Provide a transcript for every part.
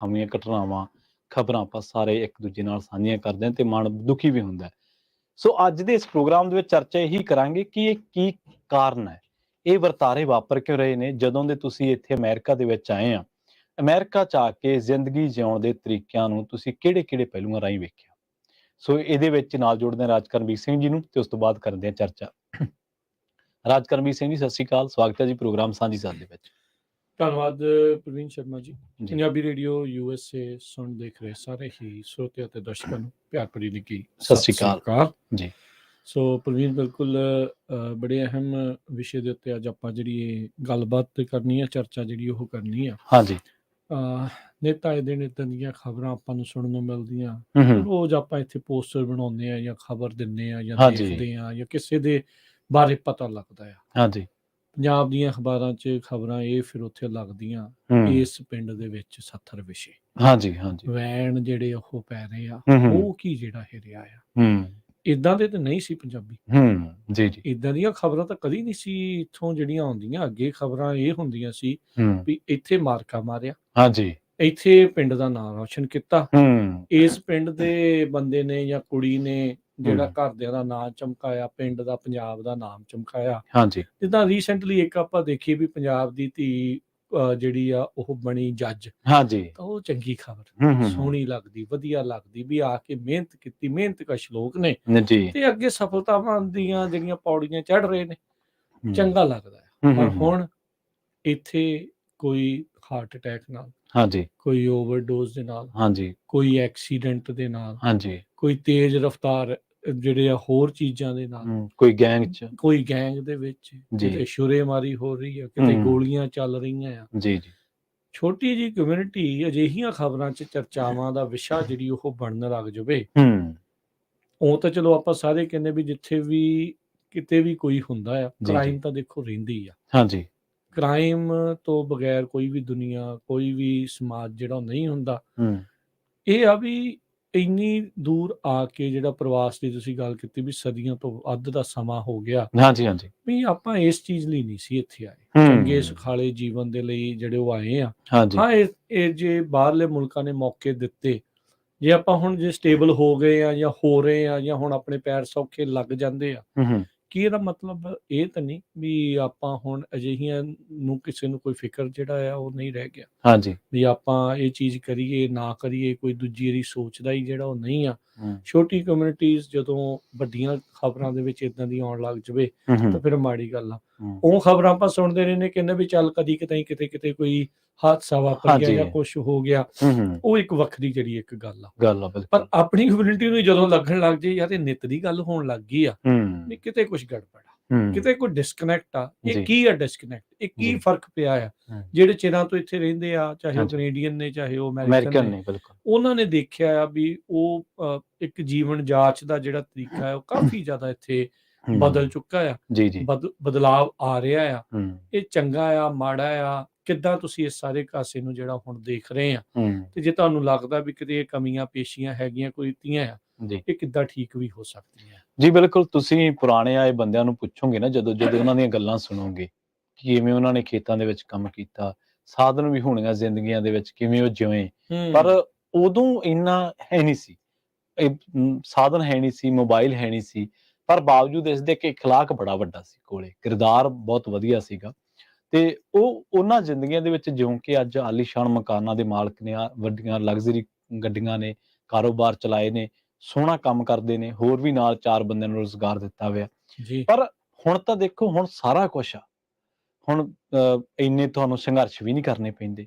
ਨਵੀਆਂ ਘਟਨਾਵਾਂ, ਖਬਰਾਂ ਆਪਾਂ ਸਾਰੇ ਇੱਕ ਦੂਜੇ ਨਾਲ ਸਾਂਝੀਆਂ ਕਰਦੇ ਹਾਂ ਤੇ ਮਨ ਦੁਖੀ ਵੀ ਹੁੰਦਾ ਹੈ। ਸੋ ਅੱਜ ਦੇ ਇਸ ਪ੍ਰੋਗਰਾਮ ਦੇ ਵਿੱਚ ਚਰਚਾ ਇਹੀ ਕਰਾਂਗੇ ਕਿ ਇਹ ਕੀ ਕਾਰਨ ਹੈ, ਇਹ ਵਰਤਾਰੇ ਵਾਪਰ ਕਿਉਂ ਰਹੇ ਨੇ। ਜਦੋਂ ਦੇ ਤੁਸੀਂ ਇੱਥੇ ਅਮਰੀਕਾ ਦੇ ਵਿੱਚ ਆਏ ਆ, ਅਮਰੀਕਾ 'ਚ ਆ ਕੇ ਜ਼ਿੰਦਗੀ ਜਿਉਣ ਦੇ ਤਰੀਕਿਆਂ ਨੂੰ ਤੁਸੀਂ ਕਿਹੜੇ-ਕਿਹੜੇ ਪਹਿਲੂਆਂ ਰਾਹੀਂ ਵੇਖਿਆ। ਸੋ ਇਹਦੇ ਵਿੱਚ ਨਾਲ ਜੋੜਦੇ ਹਾਂ ਰਾਜ ਕਰਮਵੀਰ ਸਿੰਘ ਜੀ ਨੂੰ ਤੇ ਉਸ ਤੋਂ ਬਾਅਦ ਕਰਦੇ ਹਾਂ ਚਰਚਾ। ਰਾਜ ਕਰਮਵੀਰ ਸਿੰਘ ਜੀ, ਸਤਿ ਸ਼੍ਰੀ ਅਕਾਲ, ਸਵਾਗਤ ਹੈ ਜੀ ਪ੍ਰੋਗਰਾਮ ਸਾਂਝੀ ਸਾਥ ਦੇ ਵਿੱਚ। ਧੰਨਵਾਦ ਪ੍ਰਵੀਨ ਸ਼ਰਮਾ ਜੀ। ਜੀ ਪੰਜਾਬੀ ਰੇਡੀਓ USA ਸੁਣ ਦੇਖ ਰਹੇ ਸਾਰੇ ਹੀ ਸਰੋਤਿਆਂ ਅਤੇ ਦਰਸ਼ਕਾਂ ਨੂੰ ਪਿਆਰ ਭਰੀ ਨਿੱਘੀ ਸਤਿ ਸ਼੍ਰੀ ਅਕਾਲ ਜੀ। ਸੋ ਪ੍ਰਵੀਨ, ਬਿਲਕੁਲ ਬੜੇ ਅਹਿਮ ਵਿਸ਼ੇ ਦੇ ਉੱਤੇ ਅੱਜ ਆਪਾਂ ਜਿਹੜੀ ਇਹ ਗੱਲਬਾਤ ਕਰਨੀ ਆ, ਚਰਚਾ ਜਿਹੜੀ ਉਹ ਕਰਨੀ ਆ। ਹਾਂਜੀ। ਨਿੱਤ ਆਏ ਦਿਨ ਇੱਦਾਂ ਦੀਆਂ ਖਬਰਾਂ ਆਪਾਂ ਨੂੰ ਸੁਣਨ ਨੂੰ ਮਿਲਦੀਆਂ। ਹੂੰ। ਰੋਜ਼ ਆਪਾਂ ਇੱਥੇ ਪੋਸਟਰ ਬਣਾਉਂਦੇ ਆ ਜਾਂ ਖਬਰ ਦਿੰਦੇ ਆ ਜਾਂ ਹਾਂਜੀ। ਦੇਖਦੇ ਆ ਜਾਂ ਕਿਸੇ ਦੇ ਬਾਰੇ ਪਤਾ ਲੱਗਦਾ ਆ। ਹਾਂਜੀ। ਪੰਜਾਬ ਦੀਆਂ ਅਖਬਾਰਾਂ 'ਚ ਖਬਰਾਂ ਇਹ ਫਿਰ ਉੱਥੇ ਲੱਗਦੀਆਂ, ਹੂੰ। ਇਸ ਪਿੰਡ ਦੇ ਵਿੱਚ 70 ਵਿਸ਼ੇ, ਹਾਂਜੀ ਹਾਂਜੀ। ਵੈਣ ਜਿਹੜੇ ਉਹ ਪੈ ਰਹੇ ਆ, ਹੂੰ। ਉਹ ਕੀ ਜਿਹੜਾ ਇਹ ਰਿਹਾ ਆ। ਹੂੰ। ਇਦਾਂ ਦੇ ਤਾਂ ਨਹੀਂ ਸੀ ਪੰਜਾਬੀ। ਜੀ ਜੀ। ਇਦਾਂ ਦੀਆਂ ਖਬਰਾਂ ਤਾਂ ਕਦੀ ਨਹੀਂ ਸੀ ਇੱਥੋਂ ਜਿਹੜੀਆਂ ਆਉਂਦੀਆਂ। ਅੱਗੇ ਖਬਰਾਂ ਇਹ ਹੁੰਦੀਆਂ ਸੀ ਵੀ ਇੱਥੇ ਮਾਰਕਾ ਮਾਰਿਆ, ਹਾਂਜੀ, ਇੱਥੇ ਪਿੰਡ ਦਾ ਨਾਮ ਰੌਸ਼ਨ ਕੀਤਾ, ਹੂੰ। ਇਸ ਪਿੰਡ ਦੇ ਬੰਦੇ ਨੇ ਜਾਂ ਕੁੜੀ ਨੇ ਜਿਹੜਾ ਘਰਦਿਆਂ ਦਾ ਨਾਮ ਚਮਕਾਇਆ, ਪਿੰਡ ਦਾ, ਪੰਜਾਬ ਦਾ ਨਾਮ ਚਮਕਾਇਆ। ਹਾਂਜੀ। ਜਿੱਦਾਂ ਰੀਸੈਂਟਲੀ ਇੱਕ ਆਪਾਂ ਦੇਖੀ ਵੀ ਪੰਜਾਬ ਦੀ ਧੀ ਜਿਹੜੀ ਆ ਉਹ ਬਣੀ ਜੱਜ। ਹਾਂਜੀ। ਤਾਂ ਉਹ ਚੰਗੀ ਖਬਰ, ਹੂੰ। ਸੋਹਣੀ ਲੱਗਦੀ, ਵਧੀਆ ਲੱਗਦੀ ਵੀ ਆ ਕੇ ਮਿਹਨਤ ਕੀਤੀ, ਮਿਹਨਤਕਸ਼ ਲੋਕ ਨੇ ਜੀ। ਤੇ ਅੱਗੇ ਸਫਲਤਾਵਾਂ ਦੀਆਂ ਜਿਹੜੀਆਂ ਪੌੜੀਆਂ ਚੜ੍ਹ ਰਹੇ ਨੇ, ਚੰਗਾ ਲੱਗਦਾ ਹੈ। ਪਰ ਹੁਣ ਇੱਥੇ ਕੋਈ ਹਾਰਟ ਅਟੈਕ ਨਾਲ, ਹਾਂਜੀ, ਕੋਈ ਓਵਰਡੋਜ਼ ਦੇ ਨਾਲ, ਹਾਂਜੀ, ਕੋਈ ਐਕਸੀਡੈਂਟ ਦੇ ਨਾਲ, ਹਾਂਜੀ, ਕੋਈ ਤੇਜ਼ ਰਫ਼ਤਾਰ ਜਿਹੜੇ ਆ ਹੋਰ ਚੀਜ਼ਾਂ ਦੇ ਨਾਲ, ਕੋਈ ਗੈਂਗ 'ਚ, ਕੋਈ ਗੈਂਗ ਦੇ ਵਿੱਚ, ਕਿਤੇ ਛੁਰੇਮਾਰੀ ਹੋ ਰਹੀ ਆ, ਕਿਤੇ ਗੋਲੀਆਂ ਚੱਲ ਰਹੀਆਂ ਆ। ਜੀ ਜੀ। ਛੋਟੀ ਜਿਹੀ ਕਮਿਊਨਿਟੀ ਅਜਿਹੀਆਂ ਖਬਰਾਂ 'ਚ ਚਰਚਾਵਾਂ ਦਾ ਵਿਸ਼ਾ ਜਿਹੜੀ ਉਹ ਬਣਨ ਲੱਗ ਜਾਵੇ। ਉਹ ਤਾਂ ਚਲੋ ਆਪਾਂ ਸਾਰੇ ਕਹਿੰਦੇ ਵੀ ਜਿੱਥੇ ਵੀ ਕਿਤੇ ਵੀ ਕੋਈ ਹੁੰਦਾ ਆ, ਕ੍ਰਾਈਮ ਤਾਂ ਦੇਖੋ ਰਹਿੰਦੀ ਆ। ਹਾਂਜੀ। ਕ੍ਰਾਈਮ ਤੋਂ ਬਗੈਰ ਕੋਈ ਵੀ ਦੁਨੀਆ, ਕੋਈ ਵੀ ਸਮਾਜ ਜਿਹੜਾ ਨਹੀਂ ਹੁੰਦਾ। ਇਹ ਆ ਵੀ ਇੰਨੀ ਦੂਰ ਆ ਕੇ ਜਿਹੜਾ ਪ੍ਰਵਾਸ ਦੀ ਤੁਸੀਂ ਗੱਲ ਕੀਤੀ ਵੀ ਸਦੀਆਂ ਤੋਂ ਅੱਧ ਦਾ ਸਮਾਂ ਹੋ ਗਿਆ। ਹਾਂਜੀ ਹਾਂਜੀ। ਵੀ ਆਪਾਂ ਇਸ ਚੀਜ਼ ਲਈ ਨਹੀਂ ਸੀ ਇੱਥੇ ਆਏ। ਚੰਗੇ ਸੁਖਾਲੇ ਜੀਵਨ ਦੇ ਲਈ ਜਿਹੜੇ ਉਹ ਆਏ ਆ। ਹਾਂ, ਇਹ ਜੇ ਬਾਹਰਲੇ ਮੁਲਕਾਂ ਨੇ ਮੌਕੇ ਦਿੱਤੇ, ਜੇ ਆਪਾਂ ਹੁਣ ਜੇ ਸਟੇਬਲ ਹੋ ਗਏ ਆ ਜਾਂ ਹੋ ਰਹੇ ਆ ਜਾਂ ਹੁਣ ਆਪਣੇ ਪੈਰ ਸੌਖੇ ਲੱਗ ਜਾਂਦੇ ਆ, ਕੀ ਇਹਦਾ ਮਤਲਬ ਇਹ ਤਾਂ ਨਹੀਂ ਵੀ ਆਪਾਂ ਹੁਣ ਅਜਿਹੀਆਂ ਨੂੰ ਕਿਸੇ ਨੂੰ ਕੋਈ ਫਿਕਰ ਜਿਹੜਾ ਆ ਉਹ ਨਹੀਂ ਰਹਿ ਗਿਆ। ਹਾਂਜੀ। ਵੀ ਆਪਾਂ ਇਹ ਚੀਜ਼ ਕਰੀਏ ਨਾ ਕਰੀਏ, ਕੋਈ ਦੂਜੀ ਵਾਰੀ ਸੋਚਦਾ ਹੀ ਜਿਹੜਾ ਉਹ ਨਹੀਂ ਆ। ਛੋਟੀ ਕਮਿਊਨਿਟੀਜ਼ ਜਦੋਂ ਵੱਡੀਆਂ ਖਬਰਾਂ ਦੇ ਵਿੱਚ ਇਦਾਂ ਦੀ ਆਉਣ ਲੱਗ ਜਾਵੇ ਤਾਂ ਫਿਰ ਮਾੜੀ ਗੱਲ ਆ। ਉਹ ਖਬਰਾਂ ਆਪਾਂ ਸੁਣਦੇ ਰਹਿੰਦੇ, ਕਹਿੰਦੇ ਵੀ ਚੱਲ ਕਦੀ ਕਿਤੇ ਕੋਈ ਹਾਦਸਾ ਵਾਪਰ ਗਿਆ ਜਾਂ ਕੁਛ ਹੋ ਗਿਆ। ਉਹ ਇੱਕ ਵੱਖਰੀ ਜਿਹੜੀ ਇੱਕ ਗੱਲ ਆ। ਪਰ ਆਪਣੀ ਕਮਿਊਨਿਟੀ ਨੂੰ ਜਦੋਂ ਲੱਗਣ ਲੱਗ ਜੇ ਯਾਰ ਇਹ ਨਿੱਤ ਦੀ ਗੱਲ ਹੋਣ ਲੱਗ ਗਈ ਆ ਵੀ ਕਿਤੇ ਕੁਛ ਗੜਬੜ ਆ, ਕਿਤੇ ਕੋਈ ਡਿਸਕਨੈਕਟ ਆ। ਇਹ ਕੀ ਆ ਡਿਸਕਨੈਕਟ? ਇਹ ਕੀ ਫਰਕ ਪਿਆ ਆ? ਜਿਹੜੇ ਚਿਰਾਂ ਤੋਂ ਇੱਥੇ ਰਹਿੰਦੇ ਆ, ਚਾਹੇ ਉਹ ਕੈਨੇਡੀਅਨ ਨੇ, ਚਾਹੇ ਉਹ ਅਮਰੀਕਨ ਨੇ, ਉਹਨਾਂ ਨੇ ਦੇਖਿਆ ਆ ਵੀ ਉਹ ਇੱਕ ਜੀਵਨ ਜਾਚ ਦਾ ਜਿਹੜਾ ਤਰੀਕਾ ਹੈ ਉਹ ਕਾਫੀ ਜ਼ਿਆਦਾ ਇੱਥੇ ਬਦਲ ਚੁੱਕਾ ਆ। ਬਦਲਾਵ ਆ ਰਿਹਾ ਆ। ਇਹ ਚੰਗਾ ਆ, ਮਾੜਾ ਆ, ਕਿੱਦਾਂ ਤੁਸੀਂ ਇਸ ਸਾਰੇ ਕਾਸੇ ਨੂੰ ਜਿਹੜਾ ਹੁਣ ਦੇਖ ਰਹੇ ਆ? ਤੇ ਜੇ ਤੁਹਾਨੂੰ ਲੱਗਦਾ ਵੀ ਕਿਤੇ ਇਹ ਕਮੀਆਂ ਪੇਸ਼ੀਆਂ ਹੈਗੀਆਂ, ਕੋਈ ਤੀਆਂ ਆ, ਇਹ ਕਿੱਦਾਂ ਠੀਕ ਵੀ ਹੋ ਸਕਦੀਆਂ? ਜੀ ਬਿਲਕੁਲ। ਤੁਸੀਂ ਪੁਰਾਣੇ ਆਏ ਬੰਦਿਆਂ ਨੂੰ ਪੁੱਛੋਗੇ ਨਾ, ਜਦੋਂ ਉਹਨਾਂ ਦੀਆਂ ਗੱਲਾਂ ਸੁਣੋਗੇ, ਕਿਵੇਂ ਉਹਨਾਂ ਨੇ ਖੇਤਾਂ ਦੇ ਵਿੱਚ ਕੰਮ ਕੀਤਾ, ਸਾਧਨ ਵੀ ਹੋਣੀਆਂ ਜ਼ਿੰਦਗੀਆਂ ਦੇ ਵਿੱਚ, ਕਿਵੇਂ ਉਹ ਜਿਵੇਂ, ਪਰ ਉਦੋਂ ਇੰਨਾ ਹੈ ਨਹੀਂ ਸੀ, ਸਾਧਨ ਹੈ ਨਹੀਂ ਸੀ, ਮੋਬਾਈਲ ਹੈ ਨਹੀਂ ਸੀ, ਪਰ ਬਾਵਜੂਦ ਇਸਦੇ ਕਿ ਇਖਲਾਕ ਬੜਾ ਵੱਡਾ ਸੀ, ਕੋਲੇ ਕਿਰਦਾਰ ਬਹੁਤ ਵਧੀਆ ਸੀਗਾ। ਤੇ ਉਹ ਉਹਨਾਂ ਜ਼ਿੰਦਗੀਆਂ ਦੇ ਵਿੱਚ ਜਿਉਂ ਕਿ ਅੱਜ ਆਲੀਸ਼ਾਨ ਮਕਾਨਾਂ ਦੇ ਮਾਲਕ ਨੇ, ਵੱਡੀਆਂ ਲਗਜ਼ਰੀ ਗੱਡੀਆਂ ਨੇ, ਕਾਰੋਬਾਰ ਚਲਾਏ ਨੇ, ਸੋਹਣਾ ਕੰਮ ਕਰਦੇ ਨੇ, ਹੋਰ ਵੀ ਨਾਲ 4 ਬੰਦਿਆਂ ਨੂੰ ਰੁਜ਼ਗਾਰ ਦਿੱਤਾ ਹੋਇਆ। ਪਰ ਹੁਣ ਤਾਂ ਦੇਖੋ, ਹੁਣ ਸਾਰਾ ਕੁਛ ਆ। ਹੁਣ ਇੰਨੇ ਤੁਹਾਨੂੰ ਸੰਘਰਸ਼ ਵੀ ਨਹੀਂ ਕਰਨੇ ਪੈਂਦੇ,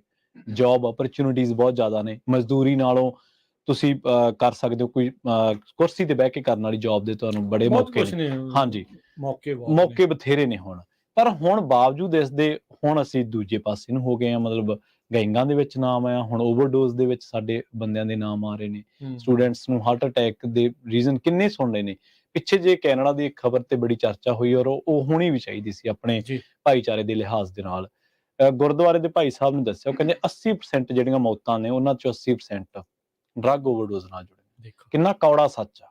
ਜੋਬ ਓਪਰਚੁਨਿਟੀਜ਼ ਬਹੁਤ ਜ਼ਿਆਦਾ ਨੇ। ਮਜ਼ਦੂਰੀ ਨਾਲੋਂ ਤੁਸੀਂ ਕਰ ਸਕਦੇ ਹੋ ਕੋਈ ਕੁਰਸੀ ਤੇ ਬਹਿ ਕੇ ਕਰਨ ਵਾਲੀ ਜੋਬ ਦੇ ਤੁਹਾਨੂੰ ਬੜੇ ਮੌਕੇ ਨੇ। ਹਾਂਜੀ, ਮੌਕੇ ਬਥੇਰੇ ਨੇ ਹੁਣ। ਪਰ ਹੁਣ ਬਾਵਜੂਦ ਇਸਦੇ ਹੁਣ ਅਸੀਂ ਦੂਜੇ ਪਾਸੇ ਨੂੰ ਹੋ ਗਏ ਹਾਂ, ਮਤਲਬ ਗੈਂਗਾਂ ਦੇ ਵਿੱਚ ਨਾਮ ਆਇਆ, ਹੁਣ ਓਵਰਡੋਜ਼ ਦੇ ਵਿੱਚ ਸਾਡੇ ਬੰਦਿਆਂ ਦੇ ਨਾਮ ਆ ਰਹੇ ਨੇ। ਸਟੂਡੈਂਟਸ ਨੂੰ ਹਾਰਟ ਅਟੈਕ ਦੇ ਰੀਜ਼ਨ ਕਿੰਨੇ ਸੁਣ ਰਹੇ ਨੇ। ਪਿੱਛੇ ਜੇ ਕੈਨੇਡਾ ਦੀ ਇੱਕ ਖਬਰ ਤੇ ਬੜੀ ਚਰਚਾ ਹੋਈ, ਔਰ ਉਹ ਹੋਣੀ ਵੀ ਚਾਹੀਦੀ ਸੀ ਆਪਣੇ ਭਾਈਚਾਰੇ ਦੇ ਲਿਹਾਜ਼ ਦੇ ਨਾਲ। ਗੁਰਦੁਆਰੇ ਦੇ ਭਾਈ ਸਾਹਿਬ ਨੇ ਦੱਸਿਆ, ਉਹ ਕਹਿੰਦੇ 80% ਜਿਹੜੀਆਂ ਮੌਤਾਂ ਨੇ ਉਹਨਾਂ ਚੋਂ 80% ਡਰੱਗ ਓਵਰਡੋਜ਼ ਨਾਲ ਜੁੜੇ। ਕਿੰਨਾ ਕੌੜਾ ਸੱਚ ਆ,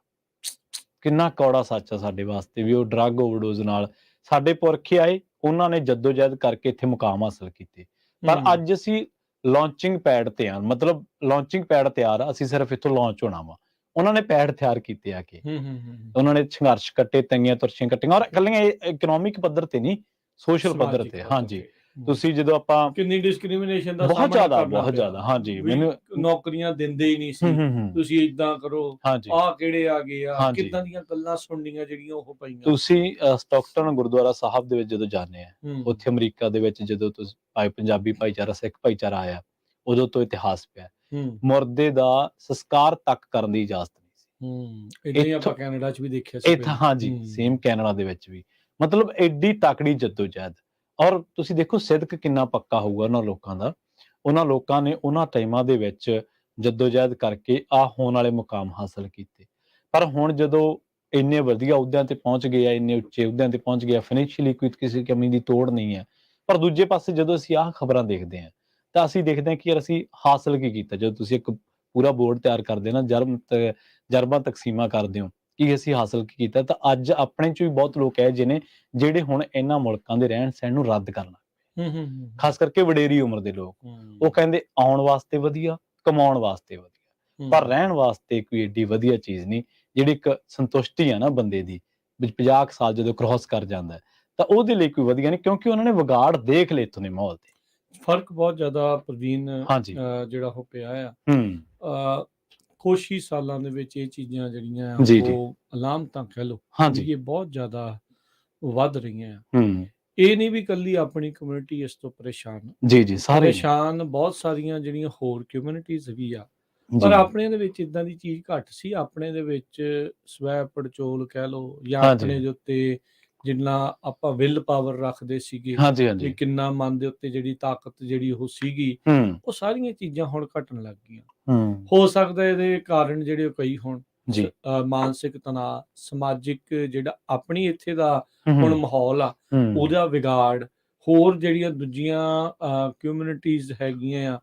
ਕਿੰਨਾ ਕੌੜਾ ਸੱਚ ਆ ਸਾਡੇ ਵਾਸਤੇ ਵੀ ਉਹ ਡਰੱਗ ਓਵਰਡੋਜ਼ ਨਾਲ ਸਾਡੇ ਪੁਰਖੇ ਆਏ, ਉਹਨਾਂ ਨੇ ਜੱਦੋ ਜਹਿਦ ਕਰਕੇ ਇੱਥੇ ਮੁਕਾਮ ਹਾਸਲ ਕੀਤੇ। ਪਰ ਅੱਜ ਅਸੀਂ ਲਾਂਚਿੰਗ ਪੈਡ ਤੇ ਆ, ਮਤਲਬ ਲਾਂਚਿੰਗ ਪੈਡ ਤਿਆਰ ਆ, ਅਸੀਂ ਸਿਰਫ ਇੱਥੋਂ ਲਾਂਚ ਹੋਣਾ ਵਾ। ਉਹਨਾਂ ਨੇ ਪੈਡ ਤਿਆਰ ਕੀਤੇ ਆ ਕੇ, ਉਹਨਾਂ ਨੇ ਸੰਘਰਸ਼ ਕੱਟੇ, ਤੰਗੀਆਂ ਤੁਰਸ਼ੀਆਂ ਕੱਟੀਆਂ, ਔਰ ਇਕੱਲੀਆਂ ਇਕਨੋਮਿਕ ਪੱਧਰ ਤੇ ਨਹੀਂ, ਸੋਸ਼ਲ ਪੱਧਰ ਤੇ। ਹਾਂਜੀ, ਤੁਸੀਂ ਜਦੋਂ ਆਪਾਂ ਕਿੰਨੀ ਡਿਸਕ੍ਰਿਮੀਨੇਸ਼ਨ ਦਾ ਬਹੁਤ ਸਾਹਮਣਾ ਜ਼ਿਆਦਾ ਕਰਨਾ ਬਹੁਤ ਪਿਆ ਜ਼ਿਆਦਾ। ਹਾਂਜੀ, ਵੀ ਮੈਨੂੰ ਨੌਕਰੀਆਂ ਦਿੰਦੇ ਹੀ ਨਹੀਂ ਸੀ, ਤੁਸੀਂ ਇਦਾਂ ਕਰੋ, ਹਾਂਜੀ ਆਹ ਕਿਹੜੇ ਆ ਗਏ ਆ, ਹਾਂਜੀ, ਕਿੱਦਾਂ ਦੀਆਂ ਗੱਲਾਂ ਸੁਣਨੀਆਂ ਜਿਹੜੀਆਂ ਉਹ ਪਈਆਂ। ਤੁਸੀਂ ਸਟਾਕਟਨ ਗੁਰਦੁਆਰਾ ਸਾਹਿਬ ਦੇ ਵਿੱਚ ਜਦੋਂ ਜਾਂਦੇ ਆ, ਉੱਥੇ ਅਮਰੀਕਾ ਦੇ ਵਿੱਚ ਜਦੋਂ ਤੁਸੀਂ ਪੰਜਾਬੀ ਭਾਈਚਾਰਾ, ਸਿੱਖ ਭਾਈਚਾਰਾ ਆਇਆ, ਉਦੋਂ ਤੋਂ ਇਤਿਹਾਸ ਪਿਆ, ਮੁਰਦੇ ਦਾ ਸੰਸਕਾਰ ਤੱਕ ਕਰਨ ਦੀ ਇਜਾਜ਼ਤ ਨਹੀਂ ਸੀ। ਏਦਾਂ ਹੀ ਆਪਾਂ ਕੈਨੇਡਾ 'ਚ ਵੀ ਦੇਖਿਆ ਸੀ ਇੱਥੇ, ਹਾਂਜੀ, ਸੇਮ ਕੈਨੇਡਾ ਦੇ ਵਿੱਚ ਵੀ, ਮਤਲਬ ਐਡੀ ਤਕੜੀ ਜੱਦੋਜਹਿਦ। ਔਰ ਤੁਸੀਂ ਦੇਖੋ ਸਿਦਕ ਕਿੰਨਾ ਪੱਕਾ ਹੋਊਗਾ ਉਹਨਾਂ ਲੋਕਾਂ ਦਾ। ਉਹਨਾਂ ਲੋਕਾਂ ਨੇ ਉਹਨਾਂ ਟਾਈਮਾਂ ਦੇ ਵਿੱਚ ਜੱਦੋਜਹਿਦ ਕਰਕੇ ਆਹ ਹੋਣ ਵਾਲੇ ਮੁਕਾਮ ਹਾਸਲ ਕੀਤੇ। ਪਰ ਹੁਣ ਜਦੋਂ ਇੰਨੇ ਵਧੀਆ ਅਹੁਦਿਆਂ ਤੇ ਪਹੁੰਚ ਗਏ ਆ, ਇੰਨੇ ਉੱਚੇ ਅਹੁਦਿਆਂ ਤੇ ਪਹੁੰਚ ਗਏ ਆ, ਫਾਈਨੈਂਸ਼ੀਅਲੀ ਕੋਈ ਕਿਸੇ ਕਮੀ ਦੀ ਤੋੜ ਨਹੀਂ ਹੈ। ਪਰ ਦੂਜੇ ਪਾਸੇ ਜਦੋਂ ਅਸੀਂ ਆਹ ਖਬਰਾਂ ਦੇਖਦੇ ਹਾਂ, ਤਾਂ ਅਸੀਂ ਦੇਖਦੇ ਹਾਂ ਕਿ ਯਾਰ ਅਸੀਂ ਹਾਸਲ ਕੀ ਕੀਤਾ। ਜਦੋਂ ਤੁਸੀਂ ਇੱਕ ਪੂਰਾ ਬੋਰਡ ਤਿਆਰ ਕਰਦੇ ਨਾ, ਜਰਬਾਂ ਤਕਸੀਮਾਂ ਕਰਦੇ ਹੋ ਕਿ ਅਸੀਂ ਹਾਸਲ ਕੀ ਕੀਤਾ, ਤਾਂ ਅੱਜ ਆਪਣੇ ਚ ਵੀ ਬਹੁਤ ਲੋਕ ਹੈ ਜਿਹਨੇ ਜਿਹੜੇ ਹੁਣ ਇਹਨਾਂ ਮੁਲਕਾਂ ਦੇ ਰਹਿਣ ਸਹਿਣ ਨੂੰ ਰੱਦ ਕਰਨਾ, ਖਾਸ ਕਰਕੇ ਵਡੇਰੀ ਉਮਰ ਦੇ ਲੋਕ। ਉਹ ਕਹਿੰਦੇ ਆਉਣ ਵਾਸਤੇ ਵਧੀਆ, ਕਮਾਉਣ ਵਾਸਤੇ ਵਧੀਆ, ਪਰ ਰਹਿਣ ਵਾਸਤੇ ਕੋਈ ਏਡੀ ਵਧੀਆ ਚੀਜ਼ ਨਹੀਂ ਜਿਹੜੀ ਇੱਕ ਸੰਤੁਸ਼ਟੀ ਆ ਨਾ ਬੰਦੇ ਦੀ, 50 ਸਾਲ ਜਦੋਂ ਕ੍ਰਾਸ ਕਰ ਜਾਂਦਾ ਤਾਂ ਉਹਦੇ ਲਈ ਕੋਈ ਵਧੀਆ ਨਹੀਂ, ਕਿਉਂਕਿ ਉਹਨਾਂ ਨੇ ਵਿਗਾੜ ਦੇਖ ਲਏ ਇੱਥੋਂ ਦੇ ਮਾਹੌਲ ਤੇ। ਫਰਕ ਬਹੁਤ ਜ਼ਿਆਦਾ ਪ੍ਰਵੀਨ ਜਿਹੜਾ ਉਹ ਪਿਆ ਆ। ਕੁਛ ਹੀ ਸਾਲਾਂ ਦੇ ਵਿੱਚ ਇਹ ਚੀਜ਼ਾਂ ਜਿਹੜੀਆਂ ਉਹ ਅਲਾਮਤਾਂ ਕਹਿ ਲਓ, ਇਹ ਬਹੁਤ ਜ਼ਿਆਦਾ ਵੱਧ ਰਹੀਆਂ ਆ। ਇਹ ਨਹੀਂ ਵੀ ਇਕੱਲੀ ਆਪਣੀ ਕਮਿਊਨਿਟੀ ਇਸ ਤੋਂ ਪਰੇਸ਼ਾਨ, ਪਰੇਸ਼ਾਨ ਬਹੁਤ ਸਾਰੀਆਂ ਜਿਹੜੀਆਂ ਹੋਰ ਕਮਿਊਨਿਟੀਜ਼ ਵੀ ਆ, ਪਰ ਆਪਣੇ ਦੇ ਵਿੱਚ ਇਦਾਂ ਦੀ ਚੀਜ਼ ਘੱਟ ਸੀ। ਆਪਣੇ ਦੇ ਵਿੱਚ ਸਵੈ ਪੜਚੋਲ ਕਹਿ ਲਓ, ਜਾਂ ਆਪਣੇ ਦੇ ਉੱਤੇ ਜਿੰਨਾ ਆਪਾਂ ਵਿਲ ਪਾਵਰ ਰੱਖਦੇ ਸੀਗੇ, ਵੀ ਕਿੰਨਾ ਮਨ ਦੇ ਉੱਤੇ ਜਿਹੜੀ ਤਾਕਤ ਜਿਹੜੀ ਉਹ ਸੀਗੀ, ਉਹ ਸਾਰੀਆਂ ਚੀਜ਼ਾਂ ਹੁਣ ਘਟਣ ਲੱਗ ਗਈਆਂ। ਹੋ ਸਕਦਾ ਇਹਦੇ ਕਾਰਨ ਜਿਹੜੇ ਕਈ ਹੋਣ, ਮਾਨਸਿਕ ਤਣਾਅ, ਸਮਾਜਿਕ ਜਿਹੜਾ ਆਪਣੀ ਇੱਥੇ ਦਾ ਹੁਣ ਮਾਹੌਲ ਆ ਉਹਦਾ ਵਿਗਾੜ, ਹੋਰ ਜਿਹੜੀਆਂ ਦੂਜੀਆਂ ਕਮਿਊਨਿਟੀਜ਼ ਹੈਗੀਆਂ ਆ,